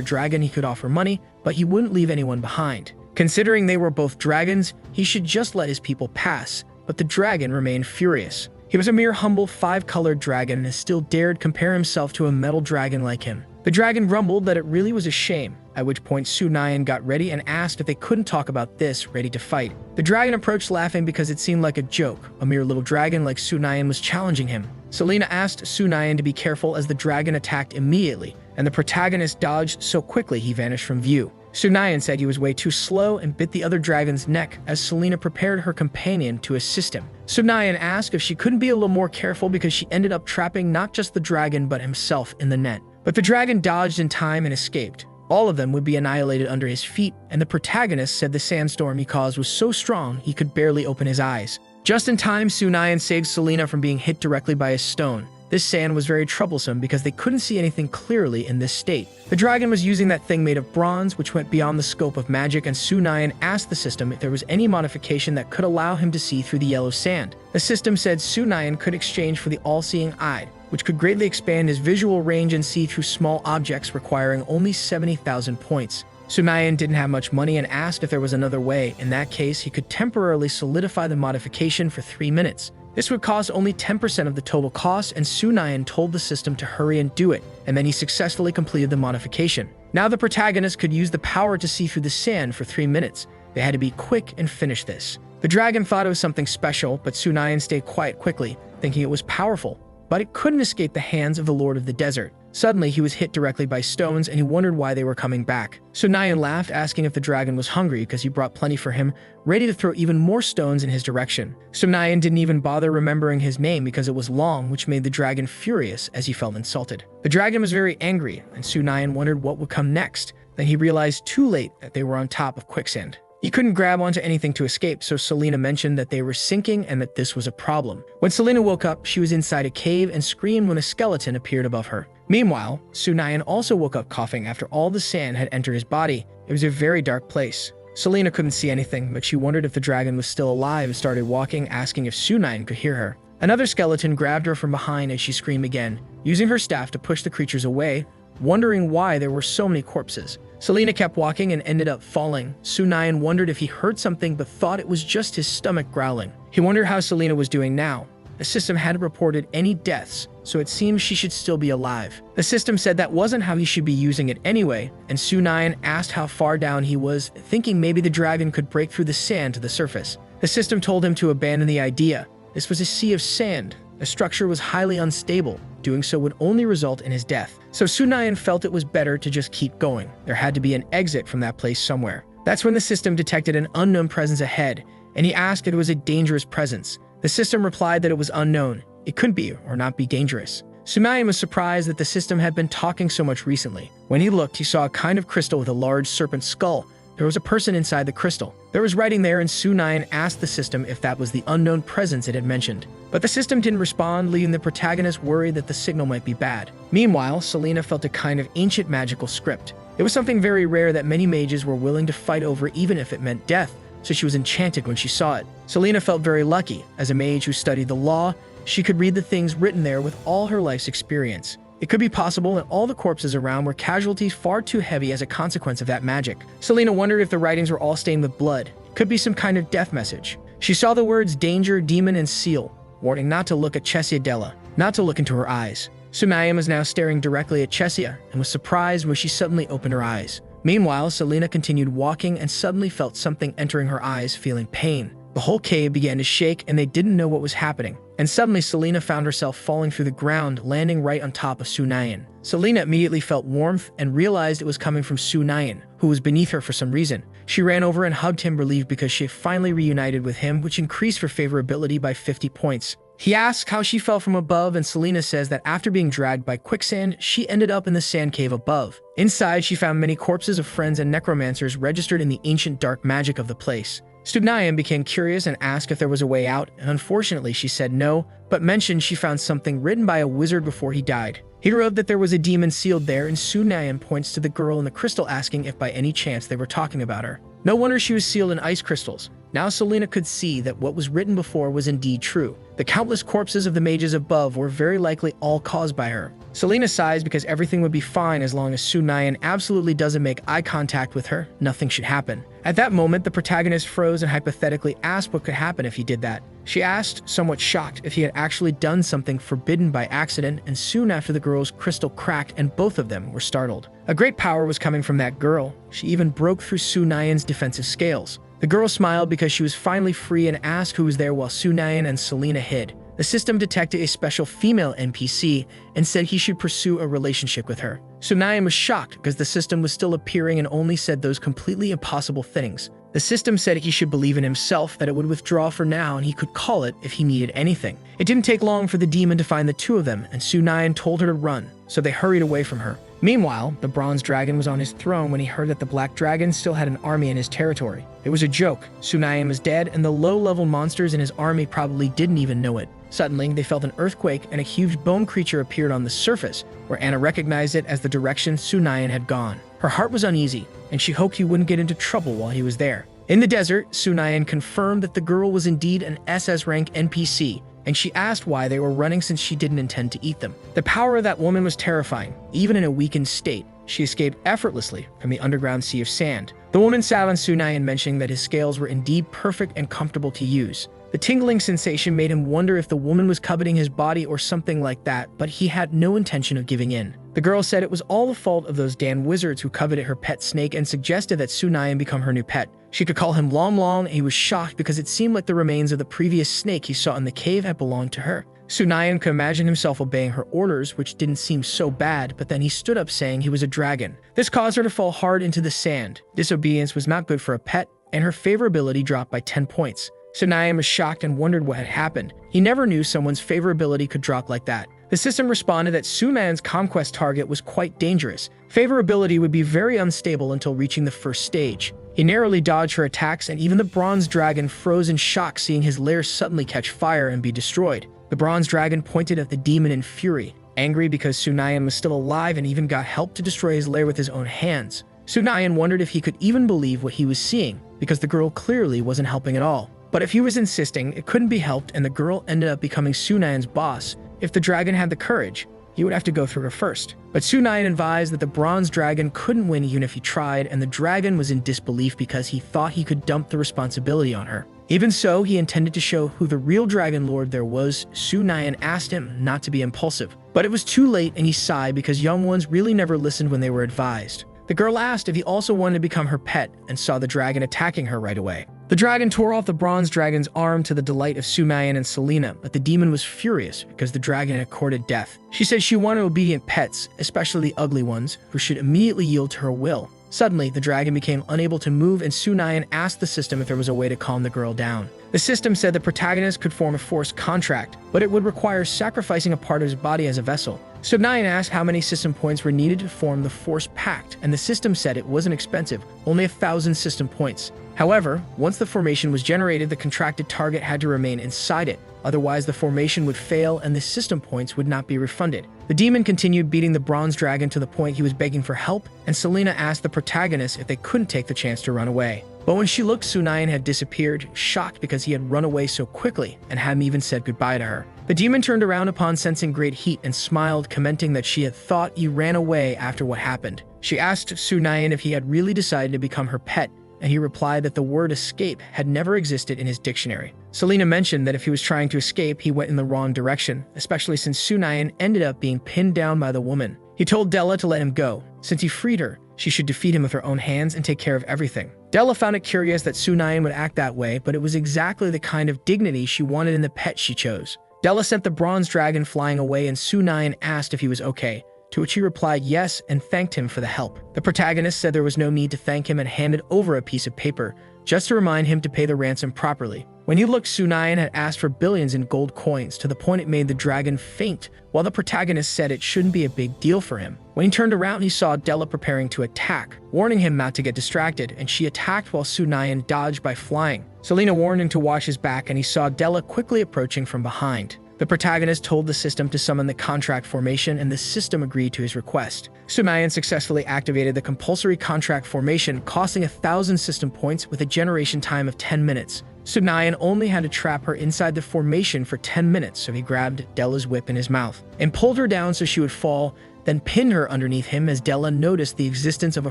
dragon he could offer money, but he wouldn't leave anyone behind. Considering they were both dragons, he should just let his people pass, but the dragon remained furious. He was a mere humble 5-colored dragon and still dared compare himself to a metal dragon like him. The dragon grumbled that it really was a shame, at which point Sugnayan got ready and asked if they couldn't talk about this, ready to fight. The dragon approached laughing because it seemed like a joke. A mere little dragon like Sugnayan was challenging him. Selena asked Sugnayan to be careful as the dragon attacked immediately, and the protagonist dodged so quickly he vanished from view. Sugnayan said he was way too slow and bit the other dragon's neck as Selena prepared her companion to assist him. Sugnayan asked if she couldn't be a little more careful because she ended up trapping not just the dragon but himself in the net. But the dragon dodged in time and escaped. All of them would be annihilated under his feet, and the protagonist said the sandstorm he caused was so strong he could barely open his eyes. Just in time, Sugnayan saved Selena from being hit directly by a stone. This sand was very troublesome because they couldn't see anything clearly in this state. The dragon was using that thing made of bronze, which went beyond the scope of magic, and Sugnayan asked the system if there was any modification that could allow him to see through the yellow sand. The system said Sugnayan could exchange for the all-seeing eye, which could greatly expand his visual range and see through small objects, requiring only 70,000 points. Sugnayan didn't have much money and asked if there was another way. In that case, he could temporarily solidify the modification for 3 minutes. This would cost only 10% of the total cost, and Sugnayan told the system to hurry and do it, and then he successfully completed the modification. Now the protagonist could use the power to see through the sand for 3 minutes. They had to be quick and finish this. The dragon thought it was something special, but Sugnayan stayed quiet quickly, thinking it was powerful. But it couldn't escape the hands of the Lord of the Desert. Suddenly, he was hit directly by stones, and he wondered why they were coming back. Sugnayan laughed, asking if the dragon was hungry because he brought plenty for him, ready to throw even more stones in his direction. Sugnayan didn't even bother remembering his name because it was long, which made the dragon furious as he felt insulted. The dragon was very angry, and Sugnayan wondered what would come next. Then he realized too late that they were on top of quicksand. He couldn't grab onto anything to escape, so Selena mentioned that they were sinking and that this was a problem. When Selena woke up, she was inside a cave and screamed when a skeleton appeared above her. Meanwhile, Sugnayan also woke up coughing after all the sand had entered his body. It was a very dark place. Selena couldn't see anything, but she wondered if the dragon was still alive and started walking, asking if Sugnayan could hear her. Another skeleton grabbed her from behind as she screamed again, using her staff to push the creatures away, wondering why there were so many corpses. Selena kept walking and ended up falling. Sugnayan wondered if he heard something but thought it was just his stomach growling. He wondered how Selena was doing now. The system hadn't reported any deaths, so it seemed she should still be alive. The system said that wasn't how he should be using it anyway, and Sugnayan asked how far down he was, thinking maybe the dragon could break through the sand to the surface. The system told him to abandon the idea. This was a sea of sand. The structure was highly unstable. Doing so would only result in his death. So Sugnayan felt it was better to just keep going. There had to be an exit from that place somewhere. That's when the system detected an unknown presence ahead, and he asked if it was a dangerous presence. The system replied that it was unknown. It could be or not be dangerous. Sugnayan was surprised that the system had been talking so much recently. When he looked, he saw a kind of crystal with a large serpent skull. there was a person inside the crystal. There was writing there, and Su-Nyan asked the system if that was the unknown presence it had mentioned. But the system didn't respond, leaving the protagonist worried that the signal might be bad. Meanwhile, Selena felt a kind of ancient magical script. It was something very rare that many mages were willing to fight over even if it meant death, so she was enchanted when she saw it. Selena felt very lucky. As a mage who studied the law, she could read the things written there with all her life's experience. It could be possible that all the corpses around were casualties far too heavy as a consequence of that magic. Selena wondered if the writings were all stained with blood. It could be some kind of death message. She saw the words danger, demon, and seal, warning not to look at Chesia Della, not to look into her eyes. Su-Nyan was now staring directly at Chesia and was surprised when she suddenly opened her eyes. Meanwhile, Selena continued walking and suddenly felt something entering her eyes, feeling pain. The whole cave began to shake and they didn't know what was happening. And suddenly Selena found herself falling through the ground, landing right on top of Su-Nyan. Selena immediately felt warmth and realized it was coming from Su-Nyan, who was beneath her for some reason. She ran over and hugged him, relieved because she had finally reunited with him, which increased her favorability by 50 points. He asks how she fell from above, and Selena says that after being dragged by quicksand, she ended up in the sand cave above. Inside, she found many corpses of friends and necromancers registered in the ancient dark magic of the place. Su-Nyan became curious and asked if there was a way out, and unfortunately she said no, but mentioned she found something written by a wizard before he died. He wrote that there was a demon sealed there, and Su-Nyan points to the girl in the crystal, asking if by any chance they were talking about her. No wonder she was sealed in ice crystals. Now Selena could see that what was written before was indeed true. The countless corpses of the mages above were very likely all caused by her. Selena sighs because everything would be fine as long as Su-Nyan absolutely doesn't make eye contact with her. Nothing should happen. At that moment, the protagonist froze and hypothetically asked what could happen if he did that. She asked, somewhat shocked, if he had actually done something forbidden by accident, and soon after the girl's crystal cracked and both of them were startled. A great power was coming from that girl. She even broke through Su-Nyan's defensive scales. The girl smiled because she was finally free and asked who was there while Su-Nyan and Selena hid. The system detected a special female NPC and said he should pursue a relationship with her. Su-Nyan was shocked because the system was still appearing and only said those completely impossible things. The system said he should believe in himself, that it would withdraw for now and he could call it if he needed anything. It didn't take long for the demon to find the two of them, and Su-Nyan told her to run, so they hurried away from her. Meanwhile, the bronze dragon was on his throne when he heard that the black dragon still had an army in his territory. It was a joke. Su-Nyan was dead, and the low-level monsters in his army probably didn't even know it. Suddenly, they felt an earthquake and a huge bone creature appeared on the surface, where Anna recognized it as the direction Su-Nyan had gone. Her heart was uneasy, and she hoped he wouldn't get into trouble while he was there. In the desert, Su-Nyan confirmed that the girl was indeed an SS-rank NPC, and she asked why they were running since she didn't intend to eat them. The power of that woman was terrifying. Even in a weakened state, she escaped effortlessly from the underground sea of sand. The woman sat on Su-Nyan, mentioning that his scales were indeed perfect and comfortable to use. The tingling sensation made him wonder if the woman was coveting his body or something like that, but he had no intention of giving in. The girl said it was all the fault of those damn wizards who coveted her pet snake and suggested that Su-Nyan become her new pet. She could call him Long Long, and he was shocked because it seemed like the remains of the previous snake he saw in the cave had belonged to her. Su-Nyan could imagine himself obeying her orders, which didn't seem so bad, but then he stood up saying he was a dragon. This caused her to fall hard into the sand. Disobedience was not good for a pet, and her favorability dropped by 10 points. Su-Nyan was shocked and wondered what had happened. He never knew someone's favorability could drop like that. The system responded that Su-Nyan's conquest target was quite dangerous. Favorability would be very unstable until reaching the first stage. He narrowly dodged her attacks, and even the bronze dragon froze in shock seeing his lair suddenly catch fire and be destroyed. The bronze dragon pointed at the demon in fury, angry because Su-Nyan was still alive and even got help to destroy his lair with his own hands. Su-Nyan wondered if he could even believe what he was seeing, because the girl clearly wasn't helping at all. But if he was insisting, it couldn't be helped, and the girl ended up becoming Su-Nyan's boss. If the dragon had the courage, he would have to go through her first. But Su-Nyan advised that the bronze dragon couldn't win even if he tried, and the dragon was in disbelief because he thought he could dump the responsibility on her. Even so, he intended to show who the real dragon lord there was. Su-Nyan asked him not to be impulsive. But it was too late, and he sighed because young ones really never listened when they were advised. The girl asked if he also wanted to become her pet, and saw the dragon attacking her right away. The dragon tore off the bronze dragon's arm to the delight of Su-Nyan and Selena, but the demon was furious because the dragon had courted death. She said she wanted obedient pets, especially the ugly ones, who should immediately yield to her will. Suddenly, the dragon became unable to move, and Su-Nyan asked the system if there was a way to calm the girl down. The system said the protagonist could form a forced contract. but it would require sacrificing a part of his body as a vessel. Sub-9 asked how many system points were needed to form the Force Pact, and the system said it wasn't expensive, only 1,000 system points. However, once the formation was generated, the contracted target had to remain inside it. Otherwise, the formation would fail and the system points would not be refunded. The demon continued beating the bronze dragon to the point he was begging for help, and Selena asked the protagonist if they couldn't take the chance to run away. But when she looked, Sunayan had disappeared, shocked because he had run away so quickly and hadn't even said goodbye to her. The demon turned around upon sensing great heat and smiled, commenting that she had thought he ran away after what happened. She asked Sunayan if he had really decided to become her pet, and he replied that the word escape had never existed in his dictionary. Selena mentioned that if he was trying to escape, he went in the wrong direction, especially since Sunayan ended up being pinned down by the woman. He told Della to let him go. Since he freed her, she should defeat him with her own hands and take care of everything. Della found it curious that Sunayan would act that way, but it was exactly the kind of dignity she wanted in the pet she chose. Della sent the bronze dragon flying away, and Sunayan asked if he was okay, to which he replied yes and thanked him for the help. The protagonist said there was no need to thank him and handed over a piece of paper, just to remind him to pay the ransom properly. When he looked, Sunayan had asked for billions in gold coins, to the point it made the dragon faint, while the protagonist said it shouldn't be a big deal for him. When he turned around, he saw Della preparing to attack, warning him not to get distracted, and she attacked while Sunayan dodged by flying. Selena warned him to watch his back, and he saw Della quickly approaching from behind. The protagonist told the system to summon the contract formation, and the system agreed to his request. Sunayan successfully activated the compulsory contract formation, costing 1,000 system points with a generation time of 10 minutes. Sunayan only had to trap her inside the formation for 10 minutes, so he grabbed Della's whip in his mouth and pulled her down so she would fall, then pinned her underneath him as Della noticed the existence of a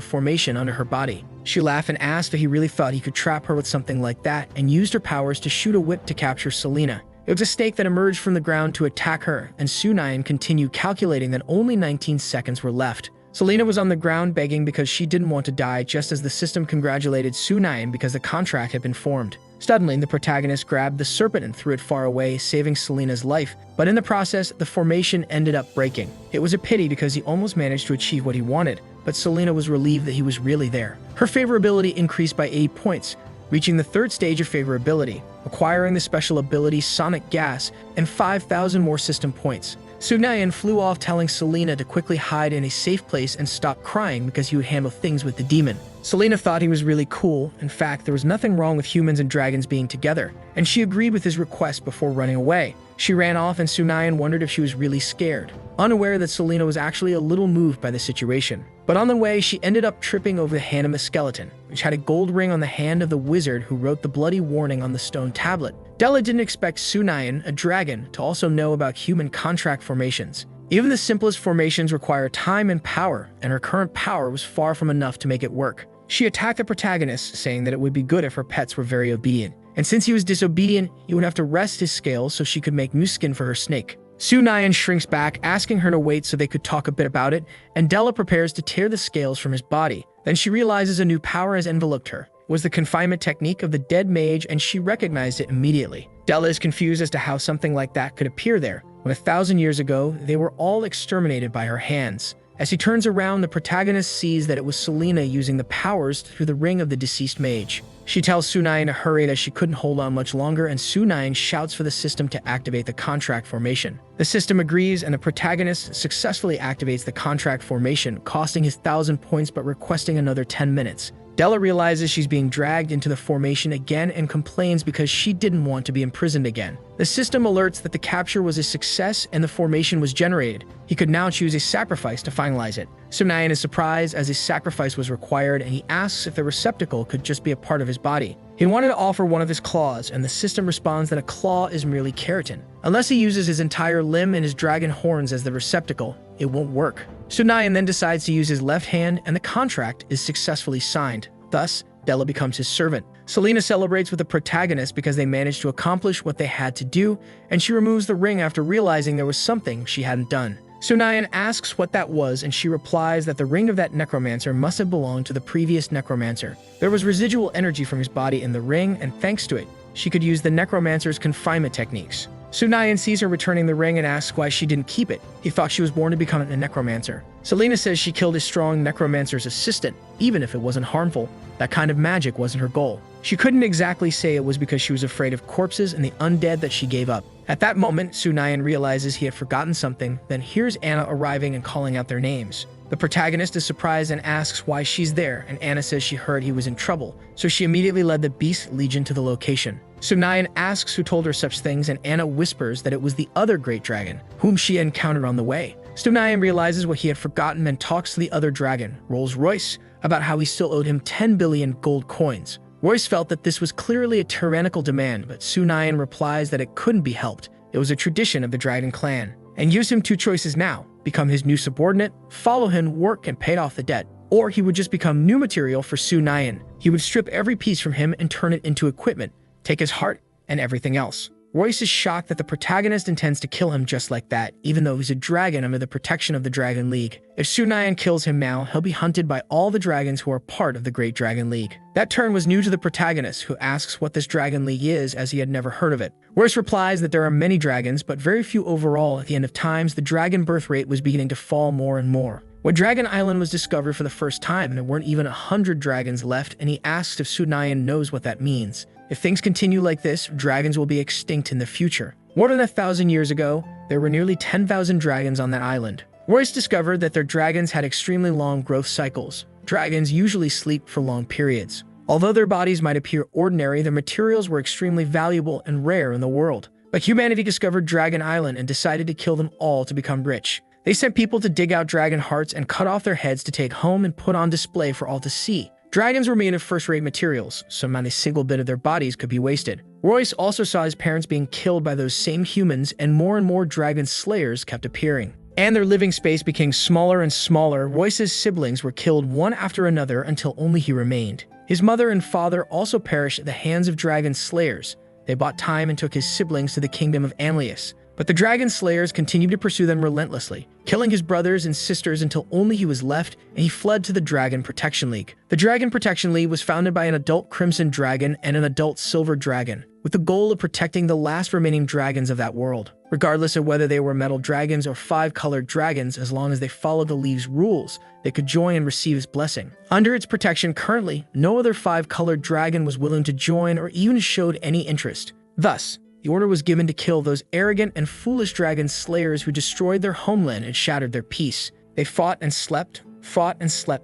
formation under her body. She laughed and asked if he really thought he could trap her with something like that, and used her powers to shoot a whip to capture Selena. It was a snake that emerged from the ground to attack her, and Sunayan continued, calculating that only 19 seconds were left. Selena was on the ground begging because she didn't want to die, just as the system congratulated Sunayan because the contract had been formed. Suddenly, the protagonist grabbed the serpent and threw it far away, saving Selena's life, but in the process, the formation ended up breaking. It was a pity because he almost managed to achieve what he wanted, but Selena was relieved that he was really there. Her favorability increased by 8 points, reaching the 3rd stage of favorability, acquiring the special ability Sonic Gas and 5,000 more system points. Sunayan flew off, telling Selena to quickly hide in a safe place and stop crying because he would handle things with the demon. Selena thought he was really cool. In fact, there was nothing wrong with humans and dragons being together, and she agreed with his request before running away. She ran off, and Sunayan wondered if she was really scared, unaware that Selena was actually a little moved by the situation. But on the way, she ended up tripping over the hand of a skeleton, which had a gold ring on the hand of the wizard who wrote the bloody warning on the stone tablet. Della didn't expect Sunayan, a dragon, to also know about human contract formations. Even the simplest formations require time and power, and her current power was far from enough to make it work. She attacked the protagonist, saying that it would be good if her pets were very obedient. And since he was disobedient, he would have to rest his scales so she could make new skin for her snake. Sunayan shrinks back, asking her to wait so they could talk a bit about it, and Della prepares to tear the scales from his body. Then she realizes a new power has enveloped her. It was the confinement technique of the dead mage, and she recognized it immediately. Della is confused as to how something like that could appear there, when 1,000 years ago, they were all exterminated by her hands. As he turns around, the protagonist sees that it was Selena using the powers through the ring of the deceased mage. She tells Sunayan to hurry as she couldn't hold on much longer, and Sunayan shouts for the system to activate the contract formation. The system agrees, and the protagonist successfully activates the contract formation, costing his 1,000 points but requesting another 10 minutes. Della realizes she's being dragged into the formation again and complains because she didn't want to be imprisoned again. The system alerts that the capture was a success and the formation was generated. He could now choose a sacrifice to finalize it. Sunayan is surprised as a sacrifice was required, and he asks if the receptacle could just be a part of his body. He wanted to offer one of his claws, and the system responds that a claw is merely keratin. Unless he uses his entire limb and his dragon horns as the receptacle, it won't work. Sunayan then decides to use his left hand, and the contract is successfully signed. Thus, Della becomes his servant. Selena celebrates with the protagonist because they managed to accomplish what they had to do, and she removes the ring after realizing there was something she hadn't done. Sunayan asks what that was, and she replies that the ring of that necromancer must have belonged to the previous necromancer. There was residual energy from his body in the ring, and thanks to it, she could use the necromancer's confinement techniques. Sunayan sees her returning the ring and asks why she didn't keep it. He thought she was born to become a necromancer. Selena says she killed a strong necromancer's assistant, even if it wasn't harmful. That kind of magic wasn't her goal. She couldn't exactly say it was because she was afraid of corpses and the undead that she gave up. At that moment, Sunayan realizes he had forgotten something, then hears Anna arriving and calling out their names. The protagonist is surprised and asks why she's there, and Anna says she heard he was in trouble, so she immediately led the Beast Legion to the location. Sunayan asks who told her such things, and Anna whispers that it was the other great dragon, whom she had encountered on the way. Sunayan realizes what he had forgotten and talks to the other dragon, Rolls-Royce, about how he still owed him 10 billion gold coins. Royce felt that this was clearly a tyrannical demand, but Sunayan replies that it couldn't be helped. It was a tradition of the dragon clan, and gives him two choices now: become his new subordinate, follow him, work, and pay off the debt, or he would just become new material for Sunayan. He would strip every piece from him and turn it into equipment, take his heart, and everything else. Royce is shocked that the protagonist intends to kill him just like that, even though he's a dragon under the protection of the Dragon League. If Sunayan kills him now, he'll be hunted by all the dragons who are part of the Great Dragon League. That turn was new to the protagonist, who asks what this Dragon League is, as he had never heard of it. Royce replies that there are many dragons, but very few overall. At the end of times, the dragon birth rate was beginning to fall more and more. When Dragon Island was discovered for the first time, there weren't even 100 dragons left, and he asks if Sunayan knows what that means. If things continue like this, dragons will be extinct in the future. More than 1,000 years ago, there were nearly 10,000 dragons on that island. Royce discovered that their dragons had extremely long growth cycles. Dragons usually sleep for long periods. Although their bodies might appear ordinary, their materials were extremely valuable and rare in the world. But humanity discovered Dragon Island and decided to kill them all to become rich. They sent people to dig out dragon hearts and cut off their heads to take home and put on display for all to see. Dragons were made of first-rate materials, so not a single bit of their bodies could be wasted. Royce also saw his parents being killed by those same humans, and more dragon slayers kept appearing. And their living space became smaller and smaller. Royce's siblings were killed one after another until only he remained. His mother and father also perished at the hands of dragon slayers. They bought time and took his siblings to the kingdom of Anlius. But the dragon slayers continued to pursue them relentlessly, killing his brothers and sisters until only he was left, and he fled to the Dragon Protection League. The Dragon Protection League was founded by an adult Crimson Dragon and an adult Silver Dragon, with the goal of protecting the last remaining dragons of that world. Regardless of whether they were metal dragons or five-colored dragons, as long as they followed the League's rules, they could join and receive its blessing. Under its protection currently, no other five-colored dragon was willing to join or even showed any interest. Thus, the order was given to kill those arrogant and foolish dragon slayers who destroyed their homeland and shattered their peace. They fought and slept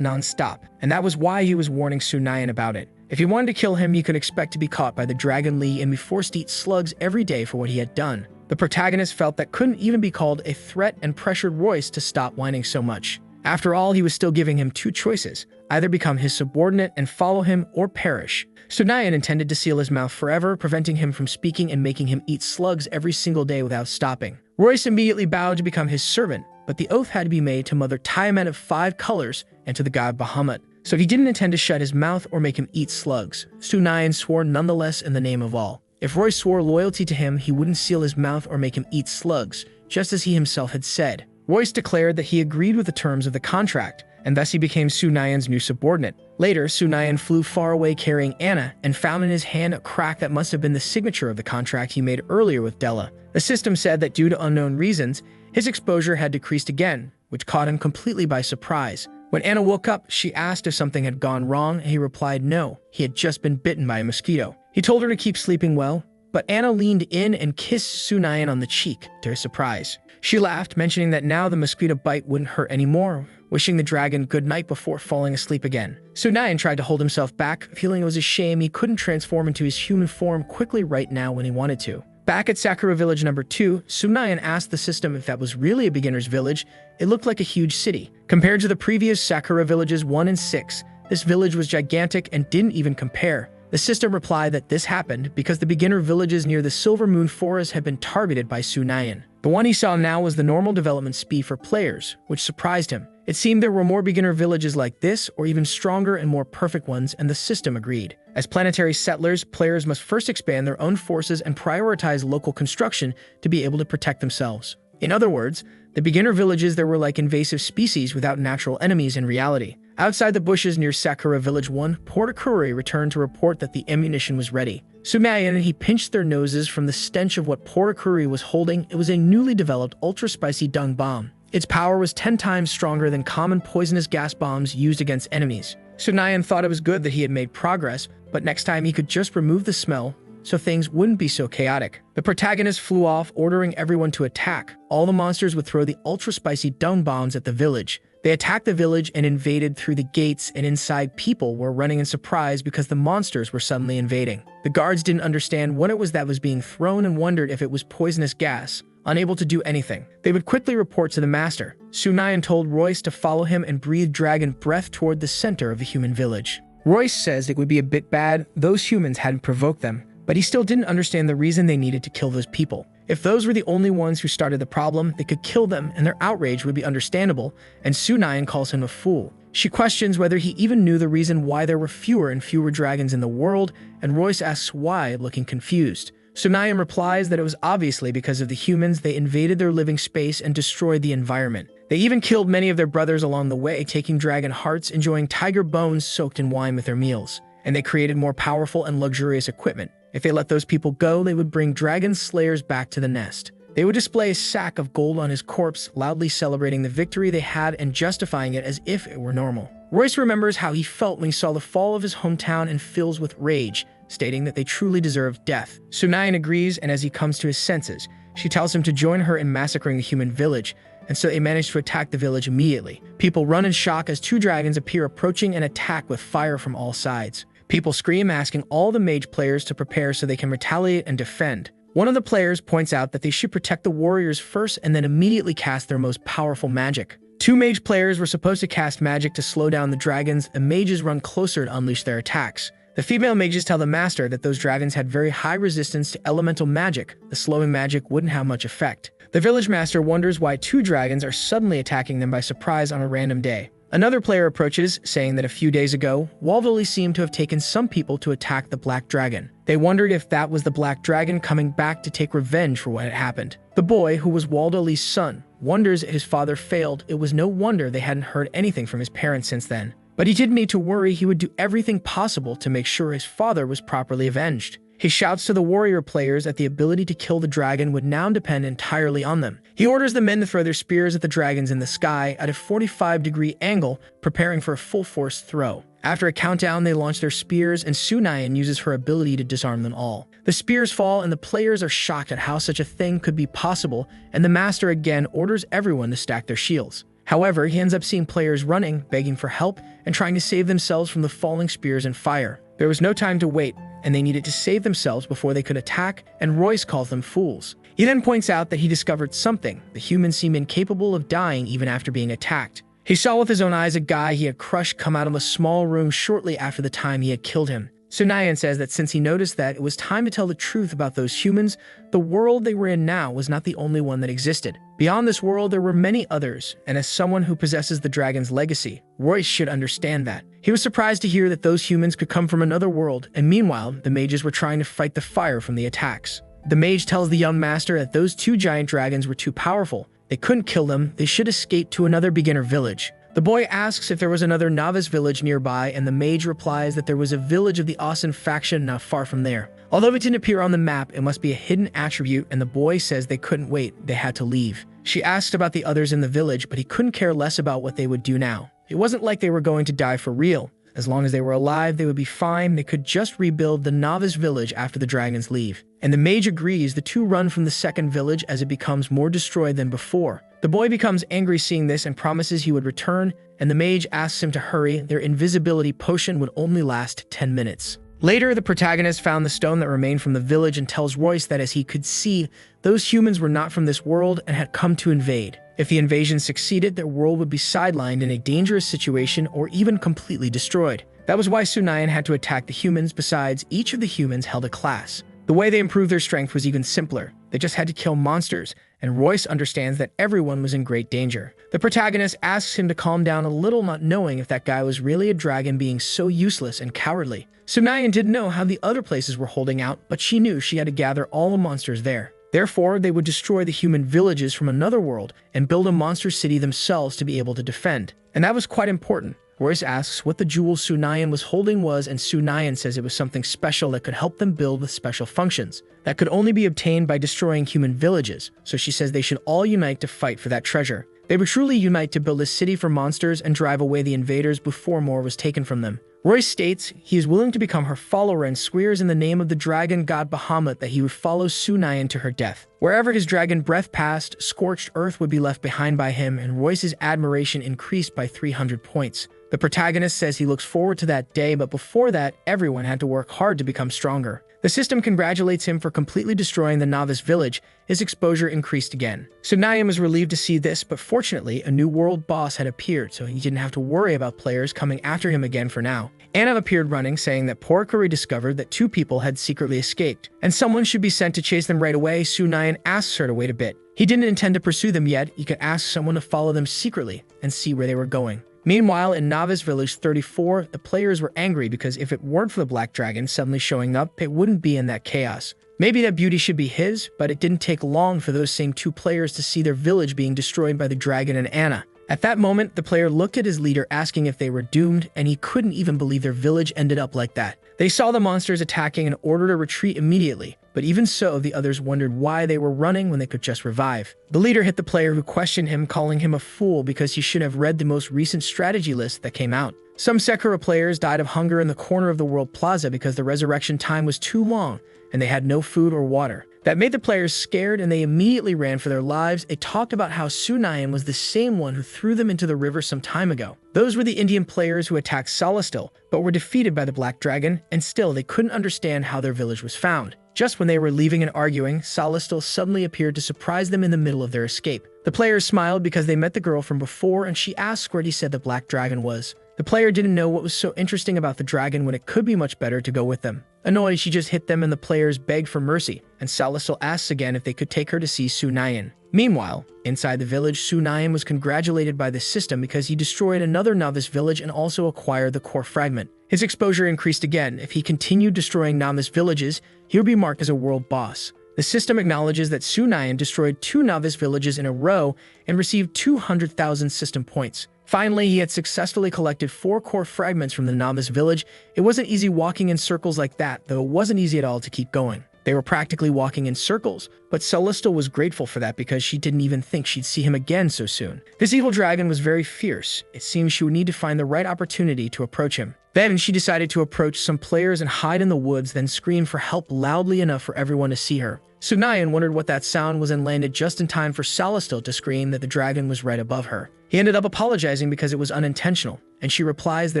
non-stop, and that was why he was warning Sunayan about it. If he wanted to kill him, he could expect to be caught by the Dragon League and be forced to eat slugs every day for what he had done. The protagonist felt that couldn't even be called a threat and pressured Royce to stop whining so much. After all, he was still giving him two choices: either become his subordinate and follow him, or perish. Sunayan intended to seal his mouth forever, preventing him from speaking and making him eat slugs every single day without stopping. Royce immediately vowed to become his servant, but the oath had to be made to Mother Tiamat of 5 colors and to the god Bahamut. So he didn't intend to shut his mouth or make him eat slugs. Sunayan swore nonetheless in the name of all. If Royce swore loyalty to him, he wouldn't seal his mouth or make him eat slugs, just as he himself had said. Royce declared that he agreed with the terms of the contract, and thus he became Sunayan's new subordinate. Later, Sunayan flew far away carrying Anna and found in his hand a crack that must have been the signature of the contract he made earlier with Della. The system said that due to unknown reasons, his exposure had decreased again, which caught him completely by surprise. When Anna woke up, she asked if something had gone wrong, and he replied no, he had just been bitten by a mosquito. He told her to keep sleeping well, but Anna leaned in and kissed Sunayan on the cheek, to his surprise. She laughed, mentioning that now the mosquito bite wouldn't hurt anymore, wishing the dragon good night before falling asleep again. Sunayan tried to hold himself back, feeling it was a shame he couldn't transform into his human form quickly right now when he wanted to. Back at Sakura Village number 2, Sunayan asked the system if that was really a beginner's village. It looked like a huge city. Compared to the previous Sakura Villages 1 and 6, this village was gigantic and didn't even compare. The system replied that this happened because the beginner villages near the Silver Moon Forest had been targeted by Sunayan. The one he saw now was the normal development speed for players, which surprised him. It seemed there were more beginner villages like this, or even stronger and more perfect ones, and the system agreed. As planetary settlers, players must first expand their own forces and prioritize local construction to be able to protect themselves. In other words, the beginner villages there were like invasive species without natural enemies in reality. Outside the bushes near Sakura Village 1, Portakuri returned to report that the ammunition was ready. Sunayan and he pinched their noses from the stench of what Portakuri was holding. It was a newly developed ultra-spicy dung bomb. Its power was 10 times stronger than common poisonous gas bombs used against enemies. Sunayan thought it was good that he had made progress, but next time he could just remove the smell, so things wouldn't be so chaotic. The protagonist flew off, ordering everyone to attack. All the monsters would throw the ultra-spicy dung bombs at the village. They attacked the village and invaded through the gates, and inside people were running in surprise because the monsters were suddenly invading. The guards didn't understand what it was that was being thrown and wondered if it was poisonous gas. Unable to do anything, they would quickly report to the master. Sunayan told Royce to follow him and breathe dragon breath toward the center of the human village. Royce says it would be a bit bad those humans hadn't provoked them, but he still didn't understand the reason they needed to kill those people. If those were the only ones who started the problem, they could kill them and their outrage would be understandable, and Sunayan calls him a fool. She questions whether he even knew the reason why there were fewer and fewer dragons in the world, and Royce asks why, looking confused. Sunayan replies that it was obviously because of the humans. They invaded their living space and destroyed the environment. They even killed many of their brothers along the way, taking dragon hearts, enjoying tiger bones soaked in wine with their meals. And they created more powerful and luxurious equipment. If they let those people go, they would bring dragon slayers back to the nest. They would display a sack of gold on his corpse, loudly celebrating the victory they had and justifying it as if it were normal. Royce remembers how he felt when he saw the fall of his hometown and fills with rage, stating that they truly deserved death. Sunayan agrees, and as he comes to his senses, she tells him to join her in massacring the human village, and so they manage to attack the village immediately. People run in shock as two dragons appear approaching and attack with fire from all sides. People scream, asking all the mage players to prepare so they can retaliate and defend. One of the players points out that they should protect the warriors first and then immediately cast their most powerful magic. Two mage players were supposed to cast magic to slow down the dragons, and mages run closer to unleash their attacks. The female mages tell the master that those dragons had very high resistance to elemental magic. The slowing magic wouldn't have much effect. The village master wonders why two dragons are suddenly attacking them by surprise on a random day. Another player approaches, saying that a few days ago, Waldoli seemed to have taken some people to attack the Black Dragon. They wondered if that was the Black Dragon coming back to take revenge for what had happened. The boy, who was Waldoli's son, wonders if his father failed. It was no wonder they hadn't heard anything from his parents since then. But he didn't need to worry. He would do everything possible to make sure his father was properly avenged. He shouts to the warrior players that the ability to kill the dragon would now depend entirely on them. He orders the men to throw their spears at the dragons in the sky at a 45-degree angle, preparing for a full-force throw. After a countdown, they launch their spears, and Sunayan uses her ability to disarm them all. The spears fall, and the players are shocked at how such a thing could be possible, and the master again orders everyone to stack their shields. However, he ends up seeing players running, begging for help, and trying to save themselves from the falling spears and fire. There was no time to wait, and they needed to save themselves before they could attack, and Royce calls them fools. He then points out that he discovered something. The humans seem incapable of dying even after being attacked. He saw with his own eyes a guy he had crushed come out of a small room shortly after the time he had killed him. Sunayan says that since he noticed that it was time to tell the truth about those humans, the world they were in now was not the only one that existed. Beyond this world, there were many others, and as someone who possesses the dragon's legacy, Royce should understand that. He was surprised to hear that those humans could come from another world, and meanwhile, the mages were trying to fight the fire from the attacks. The mage tells the young master that those two giant dragons were too powerful. They couldn't kill them. They should escape to another beginner village. The boy asks if there was another novice village nearby, and the mage replies that there was a village of the Asen faction not far from there. Although it didn't appear on the map, it must be a hidden attribute, and the boy says they couldn't wait, they had to leave. She asked about the others in the village, but he couldn't care less about what they would do now. It wasn't like they were going to die for real. As long as they were alive, they would be fine. They could just rebuild the novice village after the dragons leave. And the mage agrees. The two run from the second village as it becomes more destroyed than before. The boy becomes angry seeing this and promises he would return, and the mage asks him to hurry. Their invisibility potion would only last 10 minutes. Later, the protagonist found the stone that remained from the village and tells Royce that as he could see, those humans were not from this world and had come to invade. If the invasion succeeded, their world would be sidelined in a dangerous situation or even completely destroyed. That was why Sunayan had to attack the humans. Besides, each of the humans held a class. The way they improved their strength was even simpler. They just had to kill monsters, and Royce understands that everyone was in great danger. The protagonist asks him to calm down a little, not knowing if that guy was really a dragon being so useless and cowardly. Sunayan didn't know how the other places were holding out, but she knew she had to gather all the monsters there. Therefore, they would destroy the human villages from another world and build a monster city themselves to be able to defend. And that was quite important. Royce asks what the jewel Sunayan was holding was, and Sunayan says it was something special that could help them build with special functions that could only be obtained by destroying human villages. So she says they should all unite to fight for that treasure. They would truly unite to build a city for monsters and drive away the invaders before more was taken from them. Royce states he is willing to become her follower and swears in the name of the dragon god Bahamut that he would follow Su Nyan to her death. Wherever his dragon breath passed, scorched earth would be left behind by him, and Royce's admiration increased by 300 points. The protagonist says he looks forward to that day, but before that, everyone had to work hard to become stronger. The system congratulates him for completely destroying the novice village. His exposure increased again. Su Nyan was relieved to see this, but fortunately, a new world boss had appeared, so he didn't have to worry about players coming after him again for now. Anna appeared running, saying that Porikuri discovered that 2 people had secretly escaped, and someone should be sent to chase them right away. Su Nyan asks her to wait a bit. He didn't intend to pursue them yet. He could ask someone to follow them secretly and see where they were going. Meanwhile, in Novice Village 34, the players were angry because if it weren't for the Black Dragon suddenly showing up, it wouldn't be in that chaos. Maybe that beauty should be his, but it didn't take long for those same 2 players to see their village being destroyed by the dragon and Anna. At that moment, the player looked at his leader asking if they were doomed, and he couldn't even believe their village ended up like that. They saw the monsters attacking and ordered a retreat immediately, but even so, the others wondered why they were running when they could just revive. The leader hit the player who questioned him, calling him a fool because he should have read the most recent strategy list that came out. Some Sekiro players died of hunger in the corner of the World Plaza because the resurrection time was too long, and they had no food or water. That made the players scared, and they immediately ran for their lives. They talked about how Su Nyan was the same one who threw them into the river some time ago. Those were the Indian players who attacked Celestial, but were defeated by the Black Dragon, and still they couldn't understand how their village was found. Just when they were leaving and arguing, Celestial suddenly appeared to surprise them in the middle of their escape. The players smiled because they met the girl from before, and she asked where he said the Black Dragon was. The player didn't know what was so interesting about the dragon when it could be much better to go with them. Annoyed, she just hit them and the players begged for mercy, and Celestial asks again if they could take her to see Su Nyan. Meanwhile, inside the village, Su Nyan was congratulated by the system because he destroyed another novice village and also acquired the core fragment. His exposure increased again. If he continued destroying novice villages, he would be marked as a world boss. The system acknowledges that Su Nyan destroyed 2 novice villages in a row and received 200,000 system points. Finally, he had successfully collected 4 core fragments from the novice village. It wasn't easy walking in circles like that, though it wasn't easy at all to keep going. They were practically walking in circles, but Celestial was grateful for that because she didn't even think she'd see him again so soon. This evil dragon was very fierce. It seemed she would need to find the right opportunity to approach him. Then she decided to approach some players and hide in the woods, then scream for help loudly enough for everyone to see her. Su Nyan wondered what that sound was and landed just in time for Celestial to scream that the dragon was right above her. He ended up apologizing because it was unintentional, and she replies that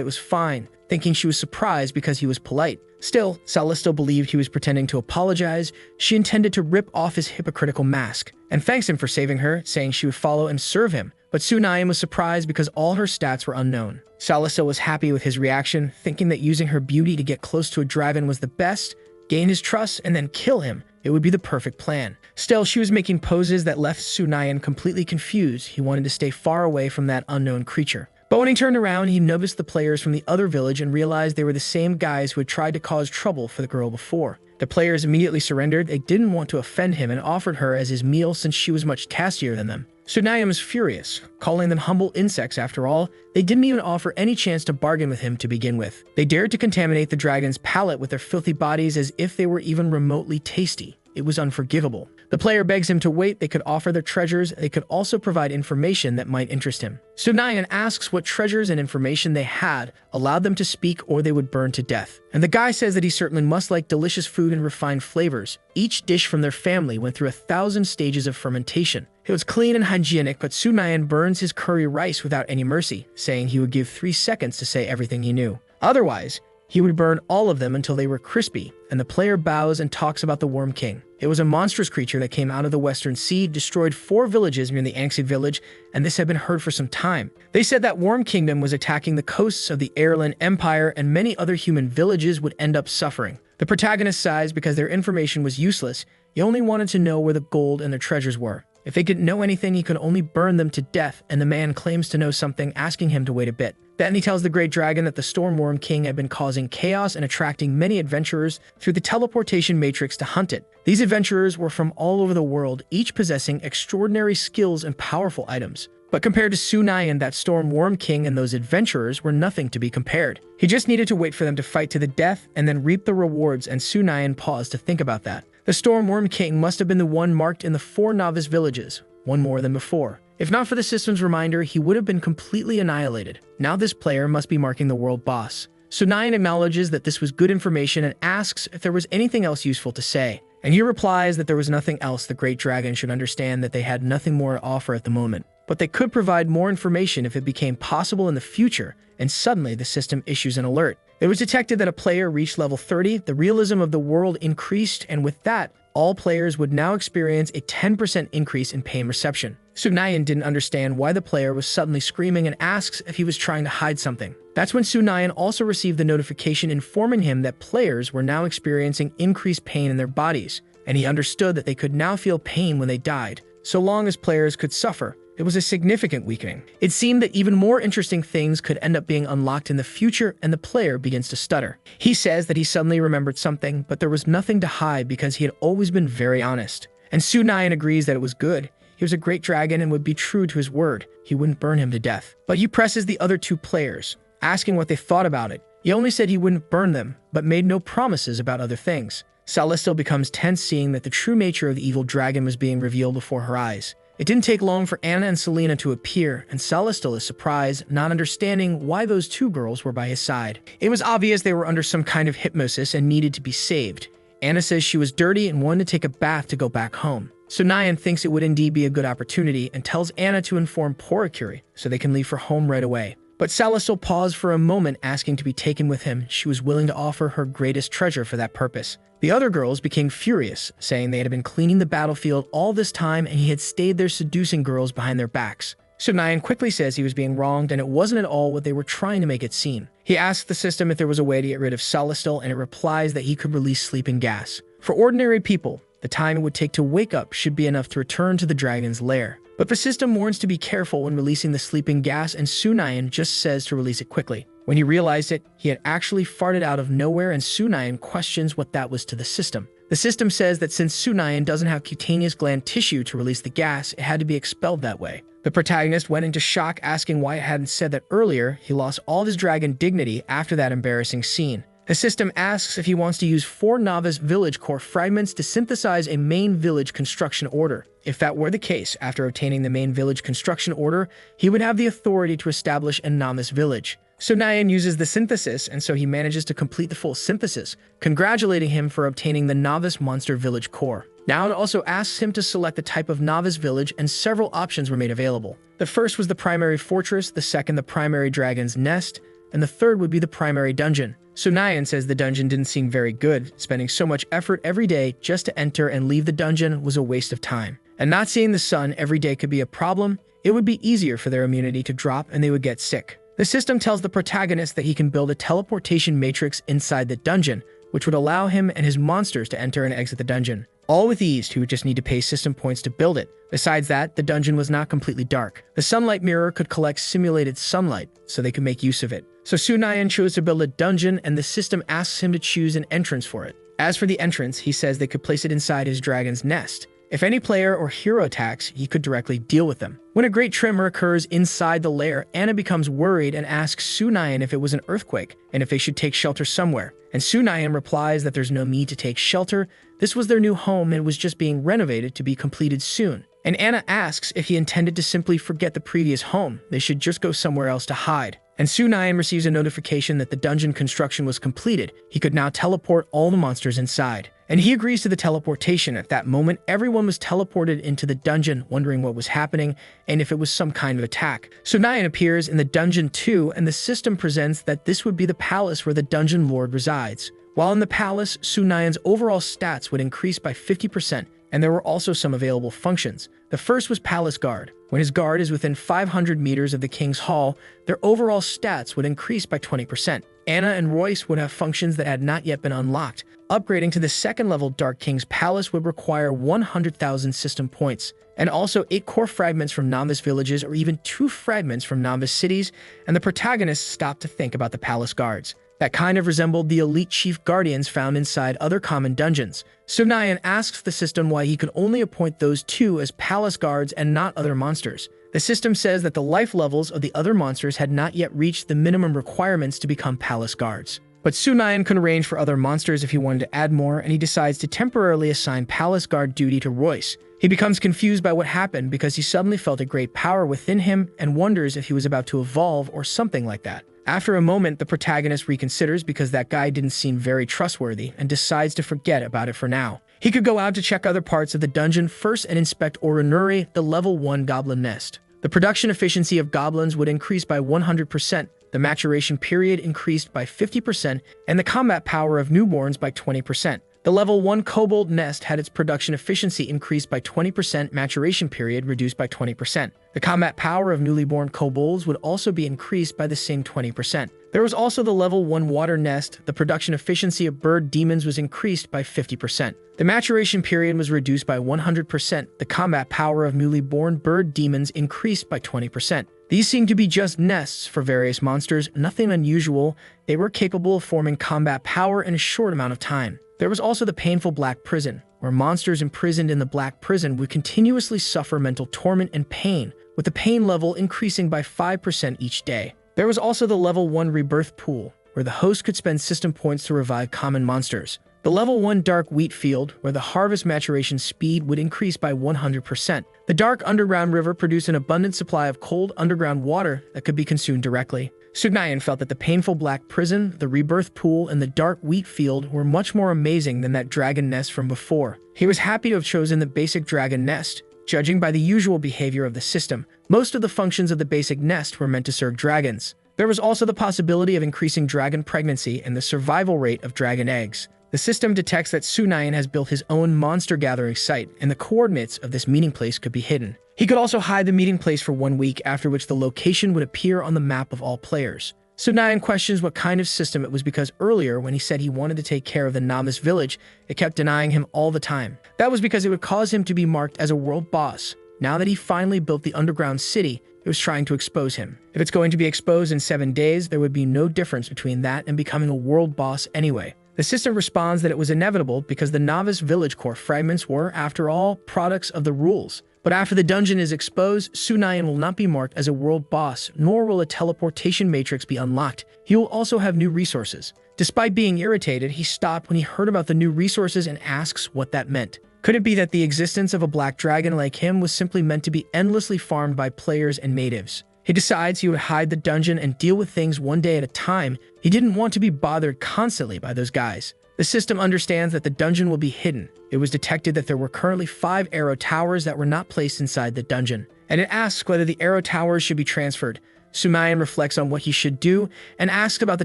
it was fine, thinking she was surprised because he was polite. Still, Celestial believed he was pretending to apologize. She intended to rip off his hypocritical mask, and thanks him for saving her, saying she would follow and serve him. But Su Nyan was surprised because all her stats were unknown. Celestial was happy with his reaction, thinking that using her beauty to get close to a dragon was the best, gain his trust, and then kill him. It would be the perfect plan. Still, she was making poses that left Su Nyan completely confused. He wanted to stay far away from that unknown creature. But when he turned around, he noticed the players from the other village and realized they were the same guys who had tried to cause trouble for the girl before. The players immediately surrendered. They didn't want to offend him and offered her as his meal since she was much tastier than them. Su Nyan was furious, calling them humble insects after all. They didn't even offer any chance to bargain with him to begin with. They dared to contaminate the dragon's palate with their filthy bodies as if they were even remotely tasty. It was unforgivable. The player begs him to wait. They could offer their treasures. They could also provide information that might interest him. Su Nyan asks what treasures and information they had, allowed them to speak, or they would burn to death. And the guy says that he certainly must like delicious food and refined flavors. Each dish from their family went through 1,000 stages of fermentation. It was clean and hygienic, but Su Nyan burns his curry rice without any mercy, saying he would give 3 seconds to say everything he knew. Otherwise, he would burn all of them until they were crispy, and the player bows and talks about the Worm King. It was a monstrous creature that came out of the Western Sea, destroyed 4 villages near the Angxi village, and this had been heard for some time. They said that Worm Kingdom was attacking the coasts of the Airland Empire, and many other human villages would end up suffering. The protagonist sighs because their information was useless. He only wanted to know where the gold and their treasures were. If they didn't know anything, he could only burn them to death, and the man claims to know something, asking him to wait a bit. Then he tells the Great Dragon that the Stormworm King had been causing chaos and attracting many adventurers through the teleportation matrix to hunt it. These adventurers were from all over the world, each possessing extraordinary skills and powerful items. But compared to Su Nyan, that Stormworm King and those adventurers were nothing to be compared. He just needed to wait for them to fight to the death and then reap the rewards, and Su Nyan paused to think about that. The Stormworm King must have been the one marked in the 4 novice villages, one more than before. If not for the system's reminder, he would have been completely annihilated. Now this player must be marking the world boss. Sunayan acknowledges that this was good information and asks if there was anything else useful to say. And he replies that there was nothing else. The Great Dragon should understand that they had nothing more to offer at the moment, but they could provide more information if it became possible in the future. And suddenly the system issues an alert. It was detected that a player reached level 30, the realism of the world increased, and with that, all players would now experience a 10% increase in pain reception. Sunayan didn't understand why the player was suddenly screaming and asks if he was trying to hide something. That's when Sunayan also received the notification informing him that players were now experiencing increased pain in their bodies, and he understood that they could now feel pain when they died. So long as players could suffer, it was a significant weakening. It seemed that even more interesting things could end up being unlocked in the future, and the player begins to stutter. He says that he suddenly remembered something, but there was nothing to hide because he had always been very honest. And Sunayan agrees that it was good. He was a great dragon and would be true to his word. He wouldn't burn him to death. But he presses the other two players, asking what they thought about it. He only said he wouldn't burn them, but made no promises about other things. Celestial becomes tense seeing that the true nature of the evil dragon was being revealed before her eyes. It didn't take long for Anna and Selena to appear, and Celestial is surprised, not understanding why those two girls were by his side. It was obvious they were under some kind of hypnosis and needed to be saved. Anna says she was dirty and wanted to take a bath to go back home. Sunayan thinks it would indeed be a good opportunity and tells Anna to inform Porikuri so they can leave for home right away. But Celestial paused for a moment, asking to be taken with him. She was willing to offer her greatest treasure for that purpose. The other girls became furious, saying they had been cleaning the battlefield all this time and he had stayed there seducing girls behind their backs. Sunayan quickly says he was being wronged and it wasn't at all what they were trying to make it seem. He asks the system if there was a way to get rid of Celestial, and it replies that he could release sleeping gas. For ordinary people, the time it would take to wake up should be enough to return to the dragon's lair. But the system warns to be careful when releasing the sleeping gas, and Sunayan just says to release it quickly. When he realized it, he had actually farted out of nowhere, and Sunayan questions what that was to the system. The system says that since Sunayan doesn't have cutaneous gland tissue to release the gas, it had to be expelled that way. The protagonist went into shock, asking why it hadn't said that earlier. He lost all of his dragon dignity after that embarrassing scene. The system asks if he wants to use 4 novice village core fragments to synthesize a main village construction order. If that were the case, after obtaining the main village construction order, he would have the authority to establish a novice village. Sunayan uses the synthesis, and so he manages to complete the full synthesis, congratulating him for obtaining the novice monster village core. Now it also asks him to select the type of novice village, and several options were made available. The first was the primary fortress, the second the primary dragon's nest, and the third would be the primary dungeon. Sunayan says the dungeon didn't seem very good. Spending so much effort every day just to enter and leave the dungeon was a waste of time. And not seeing the sun every day could be a problem. It would be easier for their immunity to drop and they would get sick. The system tells the protagonist that he can build a teleportation matrix inside the dungeon, which would allow him and his monsters to enter and exit the dungeon. All with ease, he would just need to pay system points to build it. Besides that, the dungeon was not completely dark. The sunlight mirror could collect simulated sunlight, so they could make use of it. So Sunayan chose to build a dungeon, and the system asks him to choose an entrance for it. As for the entrance, he says they could place it inside his dragon's nest. If any player or hero attacks, he could directly deal with them. When a great tremor occurs inside the lair, Anna becomes worried and asks Sunayan if it was an earthquake and if they should take shelter somewhere. And Sunayan replies that there's no need to take shelter. This was their new home and was just being renovated to be completed soon. And Anna asks if he intended to simply forget the previous home. They should just go somewhere else to hide. And Sunayan receives a notification that the dungeon construction was completed. He could now teleport all the monsters inside. And he agrees to the teleportation. At that moment, everyone was teleported into the dungeon, wondering what was happening and if it was some kind of attack. Sunayan appears in the dungeon too, and the system presents that this would be the palace where the dungeon lord resides. While in the palace, Sunayan's overall stats would increase by 50%, and there were also some available functions. The first was Palace Guard. When his guard is within 500 meters of the King's Hall, their overall stats would increase by 20%. Anna and Royce would have functions that had not yet been unlocked. Upgrading to the second level Dark King's Palace would require 100,000 system points, and also 8 core fragments from novice villages or even 2 fragments from novice cities, and the protagonist stopped to think about the Palace Guards. That kind of resembled the elite chief guardians found inside other common dungeons. Sunayan asks the system why he could only appoint those 2 as palace guards and not other monsters. The system says that the life levels of the other monsters had not yet reached the minimum requirements to become palace guards. But Sunayan can arrange for other monsters if he wanted to add more, and he decides to temporarily assign palace guard duty to Royce. He becomes confused by what happened because he suddenly felt a great power within him and wonders if he was about to evolve or something like that. After a moment, the protagonist reconsiders because that guy didn't seem very trustworthy and decides to forget about it for now. He could go out to check other parts of the dungeon first and inspect Orunuri, the level 1 goblin nest. The production efficiency of goblins would increase by 100%, the maturation period increased by 50%, and the combat power of newborns by 20%. The level 1 kobold nest had its production efficiency increased by 20%, maturation period reduced by 20%. The combat power of newly born kobolds would also be increased by the same 20%. There was also the level 1 water nest. The production efficiency of bird demons was increased by 50%. The maturation period was reduced by 100%. The combat power of newly born bird demons increased by 20%. These seemed to be just nests for various monsters, nothing unusual. They were capable of forming combat power in a short amount of time. There was also the painful black prison, where monsters imprisoned in the black prison would continuously suffer mental torment and pain, with the pain level increasing by 5% each day. There was also the level 1 rebirth pool, where the host could spend system points to revive common monsters. The level 1 dark wheat field, where the harvest maturation speed would increase by 100%. The dark underground river produced an abundant supply of cold underground water that could be consumed directly. Sugnayan felt that the painful black prison, the rebirth pool, and the dark wheat field were much more amazing than that dragon nest from before. He was happy to have chosen the basic dragon nest. Judging by the usual behavior of the system, most of the functions of the basic nest were meant to serve dragons. There was also the possibility of increasing dragon pregnancy and the survival rate of dragon eggs. The system detects that Sunayan has built his own monster gathering site, and the coordinates of this meeting place could be hidden. He could also hide the meeting place for 1 week, after which the location would appear on the map of all players. Sunayan questions what kind of system it was because earlier, when he said he wanted to take care of the novice village, it kept denying him all the time. That was because it would cause him to be marked as a world boss. Now that he finally built the underground city, it was trying to expose him. If it's going to be exposed in 7 days, there would be no difference between that and becoming a world boss anyway. The system responds that it was inevitable because the novice village core fragments were, after all, products of the rules. But after the dungeon is exposed, Sunayan will not be marked as a world boss, nor will a teleportation matrix be unlocked. He will also have new resources. Despite being irritated, he stopped when he heard about the new resources and asks what that meant. Could it be that the existence of a black dragon like him was simply meant to be endlessly farmed by players and natives? He decides he would hide the dungeon and deal with things one day at a time. He didn't want to be bothered constantly by those guys. The system understands that the dungeon will be hidden. It was detected that there were currently 5 arrow towers that were not placed inside the dungeon, and it asks whether the arrow towers should be transferred. Sumayan reflects on what he should do and asks about the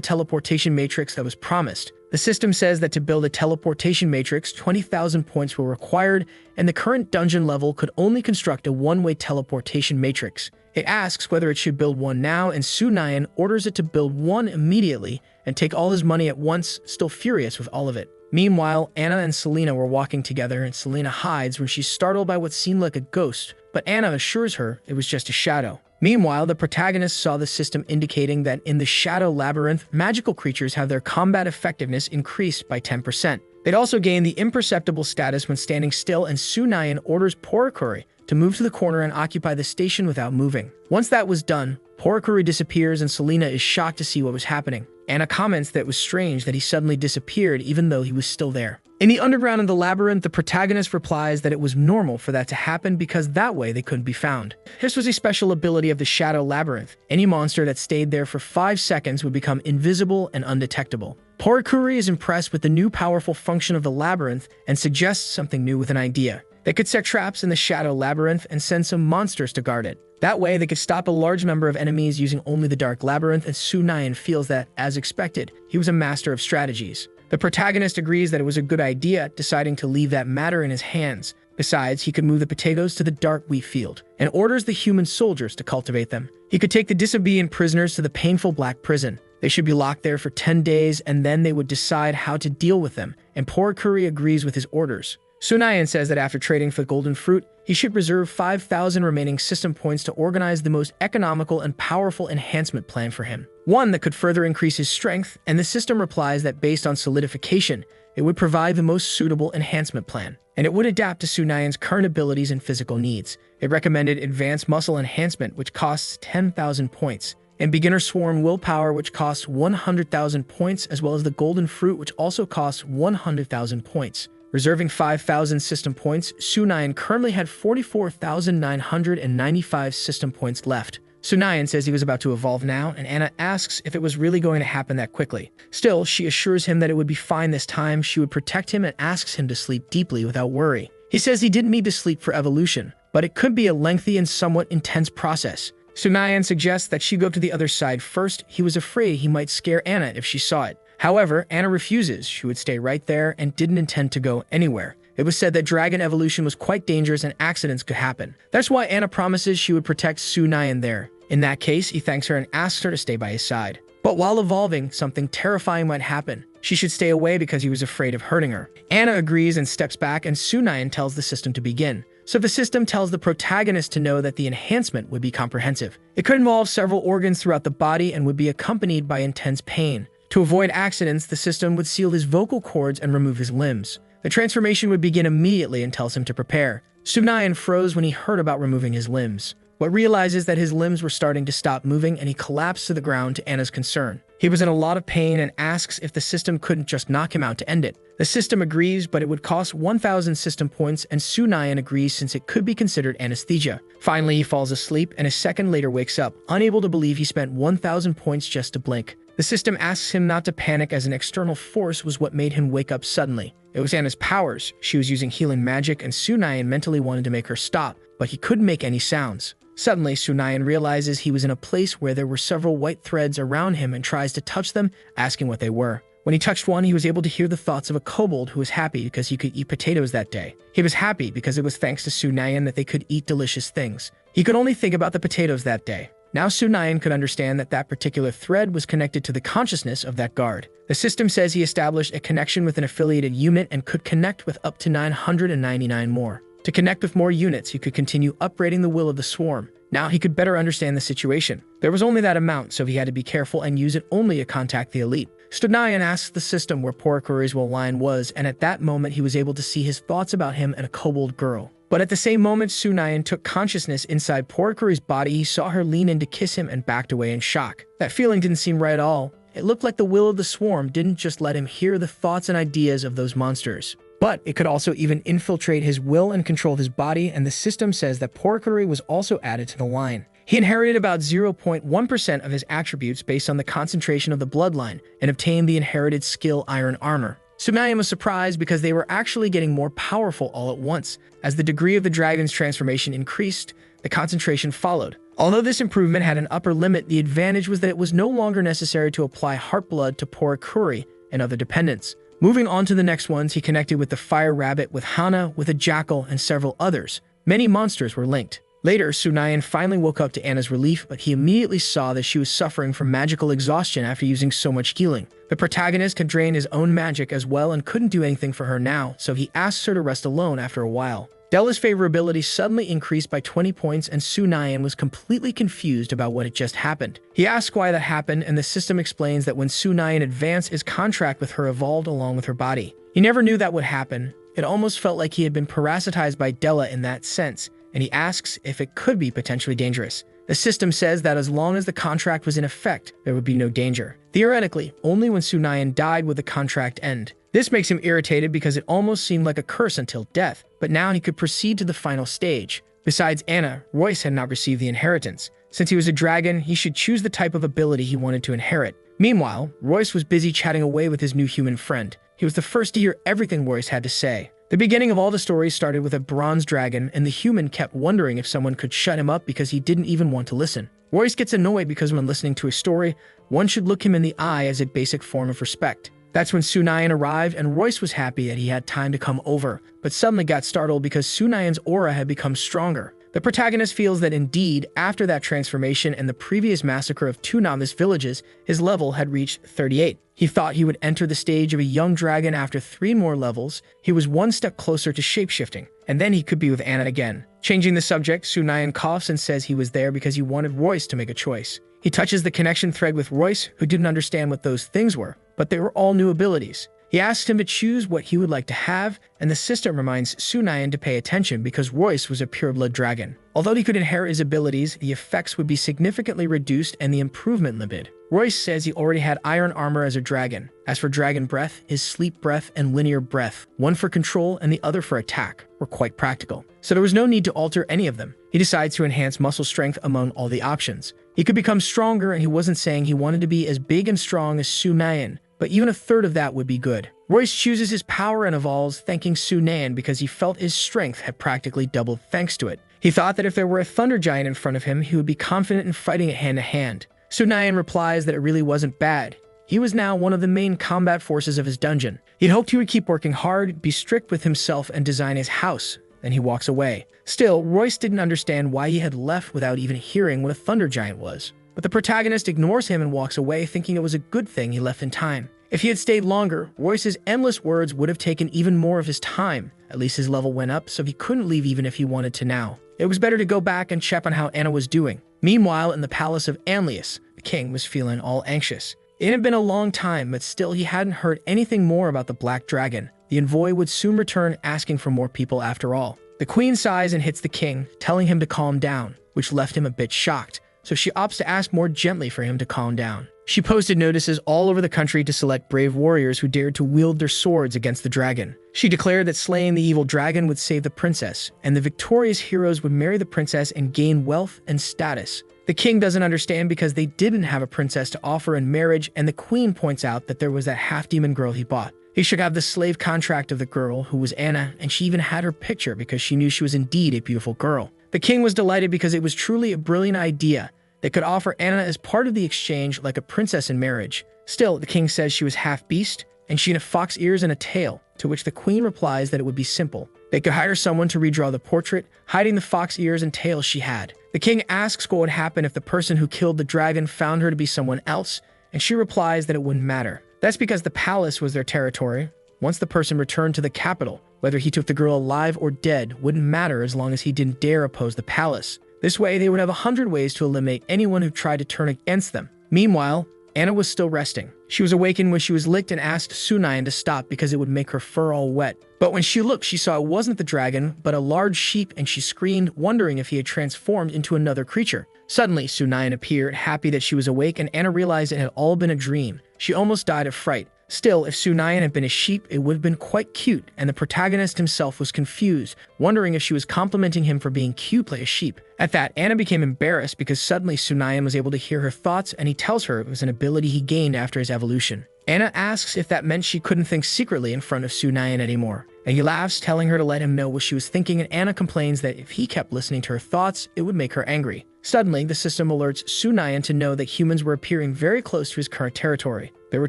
teleportation matrix that was promised. The system says that to build a teleportation matrix, 20,000 points were required, and the current dungeon level could only construct a one-way teleportation matrix. It asks whether it should build one now, and Sunayan orders it to build one immediately and take all his money at once, still furious with all of it. Meanwhile, Anna and Selena were walking together, and Selena hides when she's startled by what seemed like a ghost, but Anna assures her it was just a shadow. Meanwhile, the protagonist saw the system indicating that in the Shadow Labyrinth, magical creatures have their combat effectiveness increased by 10%. They'd also gain the imperceptible status when standing still, and Sunayan orders Porikuri to move to the corner and occupy the station without moving. Once that was done, Porikuri disappears and Selena is shocked to see what was happening. Anna comments that it was strange that he suddenly disappeared even though he was still there. In the underground of the labyrinth, the protagonist replies that it was normal for that to happen because that way they couldn't be found. This was a special ability of the Shadow Labyrinth. Any monster that stayed there for 5 seconds would become invisible and undetectable. Porikuri is impressed with the new powerful function of the labyrinth and suggests something new with an idea. They could set traps in the Shadow Labyrinth and send some monsters to guard it. That way, they could stop a large number of enemies using only the Dark Labyrinth, and Sunayan feels that, as expected, he was a master of strategies. The protagonist agrees that it was a good idea, deciding to leave that matter in his hands. Besides, he could move the potatoes to the dark wheat field, and orders the human soldiers to cultivate them. He could take the disobedient prisoners to the painful black prison. They should be locked there for 10 days, and then they would decide how to deal with them, and Porikuri agrees with his orders. Sunayan says that after trading for the golden fruit, he should reserve 5,000 remaining system points to organize the most economical and powerful enhancement plan for him. One that could further increase his strength, and the system replies that based on solidification, it would provide the most suitable enhancement plan, and it would adapt to Sunayan's current abilities and physical needs. It recommended advanced muscle enhancement, which costs 10,000 points. and beginner swarm willpower, which costs 100,000 points, as well as the golden fruit, which also costs 100,000 points. Reserving 5,000 system points, Sunayan currently had 44,995 system points left. Sunayan says he was about to evolve now, and Anna asks if it was really going to happen that quickly. Still, she assures him that it would be fine this time, she would protect him, and asks him to sleep deeply without worry. He says he didn't need to sleep for evolution, but it could be a lengthy and somewhat intense process. Sunayan suggests that she go to the other side first. He was afraid he might scare Anna if she saw it. However, Anna refuses. She would stay right there and didn't intend to go anywhere. It was said that dragon evolution was quite dangerous and accidents could happen. That's why Anna promises she would protect Sunayan there. In that case, he thanks her and asks her to stay by his side. But while evolving, something terrifying might happen. She should stay away because he was afraid of hurting her. Anna agrees and steps back, and Sunayan tells the system to begin. So the system tells the protagonist to know that the enhancement would be comprehensive. It could involve several organs throughout the body and would be accompanied by intense pain. To avoid accidents, the system would seal his vocal cords and remove his limbs. The transformation would begin immediately and tells him to prepare. Sunayan froze when he heard about removing his limbs, but realizes that his limbs were starting to stop moving, and he collapsed to the ground to Anna's concern. He was in a lot of pain and asks if the system couldn't just knock him out to end it. The system agrees, but it would cost 1,000 system points, and Sunayan agrees since it could be considered anesthesia. Finally, he falls asleep and a second later wakes up, unable to believe he spent 1,000 points just to blink. The system asks him not to panic as an external force was what made him wake up suddenly. It was Anna's powers. She was using healing magic, and Sunayan mentally wanted to make her stop, but he couldn't make any sounds. Suddenly, Sunayan realizes he was in a place where there were several white threads around him and tries to touch them, asking what they were. When he touched one, he was able to hear the thoughts of a kobold who was happy because he could eat potatoes that day. He was happy because it was thanks to Sunayan that they could eat delicious things. He could only think about the potatoes that day. Now Sunayan could understand that that particular thread was connected to the consciousness of that guard. The system says he established a connection with an affiliated unit and could connect with up to 999 more. To connect with more units, he could continue upgrading the will of the swarm. Now he could better understand the situation. There was only that amount, so he had to be careful and use it only to contact the elite. Sunayan asks the system where Porokuri's line was, and at that moment he was able to see his thoughts about him and a kobold girl. But at the same moment Sunayan took consciousness inside Porokuri's body, he saw her lean in to kiss him and backed away in shock. That feeling didn't seem right at all. It looked like the will of the swarm didn't just let him hear the thoughts and ideas of those monsters, but it could also even infiltrate his will and control his body, and the system says that Porokuri was also added to the line. He inherited about 0.1% of his attributes based on the concentration of the bloodline and obtained the inherited skill Iron Armor. Sunayan was surprised because they were actually getting more powerful all at once. As the degree of the dragon's transformation increased, the concentration followed. Although this improvement had an upper limit, the advantage was that it was no longer necessary to apply heart blood to Porokuri and other dependents. Moving on to the next ones, he connected with the fire rabbit, with Hana, with a jackal, and several others. Many monsters were linked. Later, Sunayan finally woke up to Anna's relief, but he immediately saw that she was suffering from magical exhaustion after using so much healing. The protagonist had drained his own magic as well and couldn't do anything for her now, so he asks her to rest alone after a while. Della's favorability suddenly increased by 20 points, and Sunayan was completely confused about what had just happened. He asks why that happened, and the system explains that when Sunayan advanced, his contract with her evolved along with her body. He never knew that would happen. It almost felt like he had been parasitized by Della in that sense, and he asks if it could be potentially dangerous. The system says that as long as the contract was in effect, there would be no danger. Theoretically, only when Sunayan died would the contract end. This makes him irritated because it almost seemed like a curse until death, but now he could proceed to the final stage. Besides Anna, Royce had not received the inheritance. Since he was a dragon, he should choose the type of ability he wanted to inherit. Meanwhile, Royce was busy chatting away with his new human friend. He was the first to hear everything Royce had to say. The beginning of all the stories started with a bronze dragon, and the human kept wondering if someone could shut him up because he didn't even want to listen. Royce gets annoyed because when listening to a story, one should look him in the eye as a basic form of respect. That's when Sunayan arrived, and Royce was happy that he had time to come over, but suddenly got startled because Sunayan's aura had become stronger. The protagonist feels that indeed, after that transformation and the previous massacre of 2 novice villages, his level had reached 38. He thought he would enter the stage of a young dragon after 3 more levels. He was one step closer to shapeshifting, and then he could be with Anna again. Changing the subject, Sunayan coughs and says he was there because he wanted Royce to make a choice. He touches the connection thread with Royce, who didn't understand what those things were, but they were all new abilities. He asks him to choose what he would like to have, and the system reminds Sunayan to pay attention because Royce was a pure-blood dragon. Although he could inherit his abilities, the effects would be significantly reduced and the improvement limited. Royce says he already had iron armor as a dragon. As for dragon breath, his sleep breath and linear breath, one for control and the other for attack, were quite practical. So there was no need to alter any of them. He decides to enhance muscle strength among all the options. He could become stronger, and he wasn't saying he wanted to be as big and strong as Sunayan, but even a third of that would be good. Royce chooses his power and evolves, thanking Sunayan because he felt his strength had practically doubled thanks to it. He thought that if there were a thunder giant in front of him, he would be confident in fighting it hand-to-hand. Sunayan replies that it really wasn't bad. He was now one of the main combat forces of his dungeon. He'd hoped he would keep working hard, be strict with himself, and design his house. Then he walks away. Still, Royce didn't understand why he had left without even hearing what a thunder giant was. But the protagonist ignores him and walks away, thinking it was a good thing he left in time. If he had stayed longer, Royce's endless words would have taken even more of his time. At least his level went up, so he couldn't leave even if he wanted to now. It was better to go back and check on how Anna was doing. Meanwhile, in the palace of Anlius, the king was feeling all anxious. It had been a long time, but still he hadn't heard anything more about the Black Dragon. The envoy would soon return, asking for more people after all. The queen sighs and hits the king, telling him to calm down, which left him a bit shocked, so she opts to ask more gently for him to calm down. She posted notices all over the country to select brave warriors who dared to wield their swords against the dragon. She declared that slaying the evil dragon would save the princess, and the victorious heroes would marry the princess and gain wealth and status. The king doesn't understand because they didn't have a princess to offer in marriage, and the queen points out that there was that half-demon girl he bought. He should have the slave contract of the girl, who was Anna, and she even had her picture because she knew she was indeed a beautiful girl. The king was delighted because it was truly a brilliant idea. They could offer Anna as part of the exchange like a princess in marriage. Still, the king says she was half beast, and she had fox ears and a tail, to which the queen replies that it would be simple. They could hire someone to redraw the portrait, hiding the fox ears and tail she had. The king asks what would happen if the person who killed the dragon found her to be someone else, and she replies that it wouldn't matter. That's because the palace was their territory. Once the person returned to the capital, whether he took the girl alive or dead wouldn't matter as long as he didn't dare oppose the palace. This way, they would have 100 ways to eliminate anyone who tried to turn against them. Meanwhile, Anna was still resting. She was awakened when she was licked and asked Sunayan to stop because it would make her fur all wet. But when she looked, she saw it wasn't the dragon, but a large sheep, and she screamed, wondering if he had transformed into another creature. Suddenly, Sunayan appeared, happy that she was awake, and Anna realized it had all been a dream. She almost died of fright. Still, if Sunayan had been a sheep, it would have been quite cute, and the protagonist himself was confused, wondering if she was complimenting him for being cute like a sheep. At that, Anna became embarrassed because suddenly Sunayan was able to hear her thoughts, and he tells her it was an ability he gained after his evolution. Anna asks if that meant she couldn't think secretly in front of Sunayan anymore, and he laughs, telling her to let him know what she was thinking, and Anna complains that if he kept listening to her thoughts, it would make her angry. Suddenly, the system alerts Sunayan to know that humans were appearing very close to his current territory. There were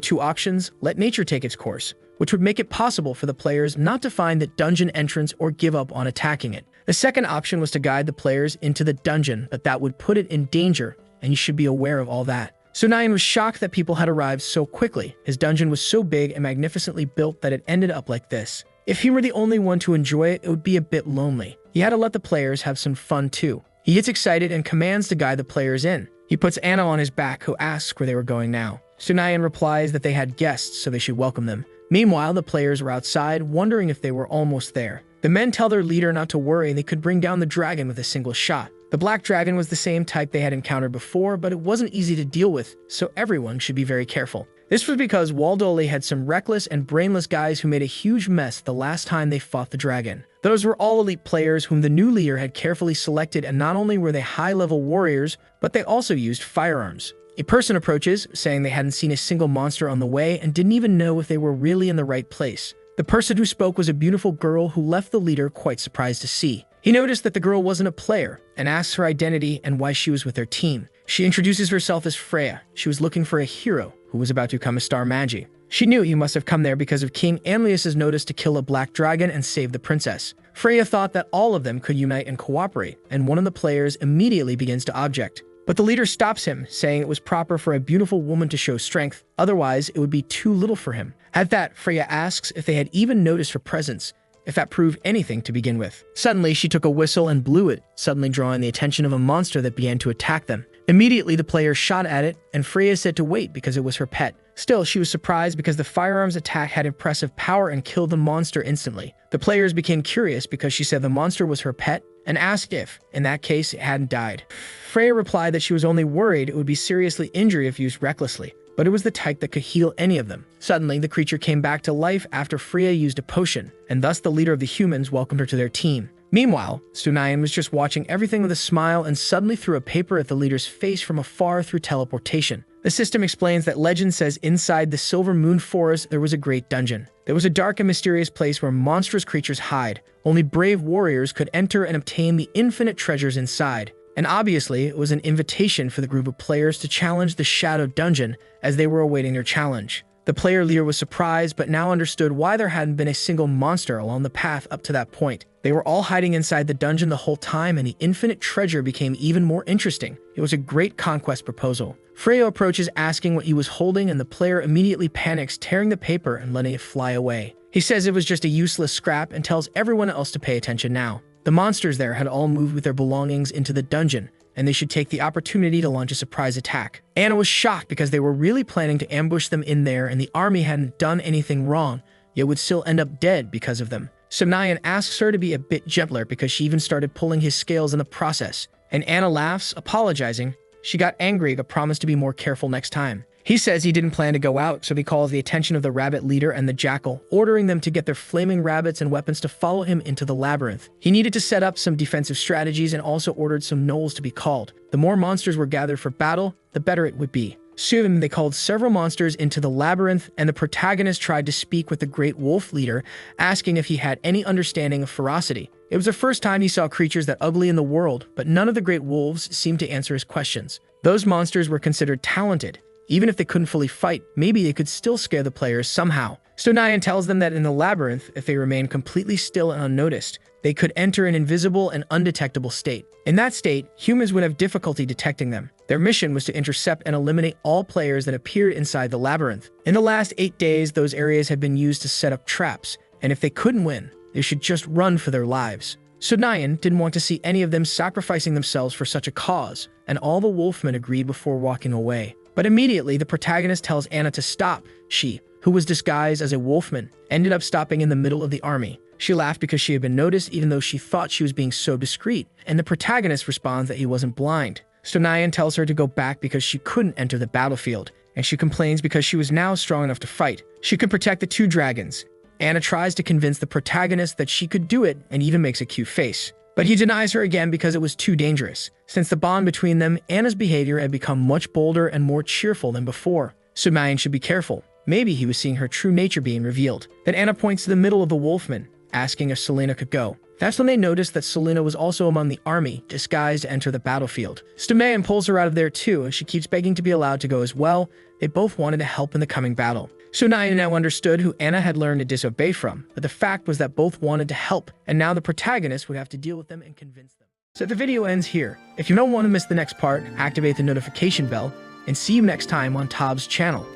two options: let nature take its course, which would make it possible for the players not to find the dungeon entrance or give up on attacking it. The second option was to guide the players into the dungeon, but that would put it in danger, and you should be aware of all that. Sunayan was shocked that people had arrived so quickly. His dungeon was so big and magnificently built that it ended up like this. If he were the only one to enjoy it, it would be a bit lonely. He had to let the players have some fun too. He gets excited and commands to guide the players in. He puts Anna on his back, who asks where they were going now. Sunayan replies that they had guests, so they should welcome them. Meanwhile, the players were outside, wondering if they were almost there. The men tell their leader not to worry, and they could bring down the dragon with a single shot. The black dragon was the same type they had encountered before, but it wasn't easy to deal with, so everyone should be very careful. This was because Waldoli had some reckless and brainless guys who made a huge mess the last time they fought the dragon. Those were all elite players whom the new leader had carefully selected, and not only were they high-level warriors, but they also used firearms. A person approaches, saying they hadn't seen a single monster on the way and didn't even know if they were really in the right place. The person who spoke was a beautiful girl who left the leader quite surprised to see. He noticed that the girl wasn't a player and asks her identity and why she was with their team. She introduces herself as Freya. She was looking for a hero who was about to become a star magi. She knew he must have come there because of King Anlius's notice to kill a black dragon and save the princess. Freya thought that all of them could unite and cooperate, and one of the players immediately begins to object. But the leader stops him, saying it was proper for a beautiful woman to show strength, otherwise it would be too little for him. At that, Freya asks if they had even noticed her presence, if that proved anything to begin with. Suddenly, she took a whistle and blew it, suddenly drawing the attention of a monster that began to attack them. Immediately, the players shot at it, and Freya said to wait because it was her pet. Still, she was surprised because the firearms attack had impressive power and killed the monster instantly. The players became curious because she said the monster was her pet and asked if, in that case, it hadn't died. Freya replied that she was only worried it would be seriously injured if used recklessly, but it was the type that could heal any of them. Suddenly, the creature came back to life after Freya used a potion, and thus the leader of the humans welcomed her to their team. Meanwhile, Sunayan was just watching everything with a smile and suddenly threw a paper at the leader's face from afar through teleportation. The system explains that legend says inside the Silver Moon Forest there was a great dungeon. There was a dark and mysterious place where monstrous creatures hide. Only brave warriors could enter and obtain the infinite treasures inside. And obviously, it was an invitation for the group of players to challenge the Shadowed Dungeon as they were awaiting their challenge. The player leader was surprised but now understood why there hadn't been a single monster along the path up to that point. They were all hiding inside the dungeon the whole time, and the infinite treasure became even more interesting. It was a great conquest proposal. Freya approaches asking what he was holding, and the player immediately panics, tearing the paper and letting it fly away. He says it was just a useless scrap and tells everyone else to pay attention now. The monsters there had all moved with their belongings into the dungeon, and they should take the opportunity to launch a surprise attack. Anna was shocked because they were really planning to ambush them in there, and the army hadn't done anything wrong, yet would still end up dead because of them. Sunayan asks her to be a bit gentler because she even started pulling his scales in the process, and Anna laughs, apologizing. She got angry but promised to be more careful next time. He says he didn't plan to go out, so he calls the attention of the rabbit leader and the jackal, ordering them to get their flaming rabbits and weapons to follow him into the labyrinth. He needed to set up some defensive strategies and also ordered some gnolls to be called. The more monsters were gathered for battle, the better it would be. Soon, they called several monsters into the labyrinth, and the protagonist tried to speak with the great wolf leader, asking if he had any understanding of ferocity. It was the first time he saw creatures that ugly in the world, but none of the great wolves seemed to answer his questions. Those monsters were considered talented. Even if they couldn't fully fight, maybe they could still scare the players somehow. Sunayan tells them that in the labyrinth, if they remain completely still and unnoticed, they could enter an invisible and undetectable state. In that state, humans would have difficulty detecting them. Their mission was to intercept and eliminate all players that appeared inside the labyrinth. In the last 8 days, those areas had been used to set up traps, and if they couldn't win, they should just run for their lives. Sunayan didn't want to see any of them sacrificing themselves for such a cause, and all the wolfmen agreed before walking away. But immediately, the protagonist tells Anna to stop. She, who was disguised as a wolfman, ended up stopping in the middle of the army. She laughed because she had been noticed even though she thought she was being so discreet, and the protagonist responds that he wasn't blind. Sunayan tells her to go back because she couldn't enter the battlefield, and she complains because she was now strong enough to fight. She could protect the 2 dragons. Anna tries to convince the protagonist that she could do it and even makes a cute face. But he denies her again because it was too dangerous. Since the bond between them, Anna's behavior had become much bolder and more cheerful than before. Sunayan should be careful. Maybe he was seeing her true nature being revealed. Then Anna points to the middle of the wolfmen, asking if Selena could go. That's when they noticed that Selena was also among the army, disguised to enter the battlefield. Sunayan pulls her out of there too, and she keeps begging to be allowed to go as well. They both wanted to help in the coming battle. Sunayan now understood who Anna had learned to disobey from, but the fact was that both wanted to help, and now the protagonist would have to deal with them and convince them. So the video ends here. If you don't want to miss the next part, activate the notification bell, and see you next time on Tob's channel.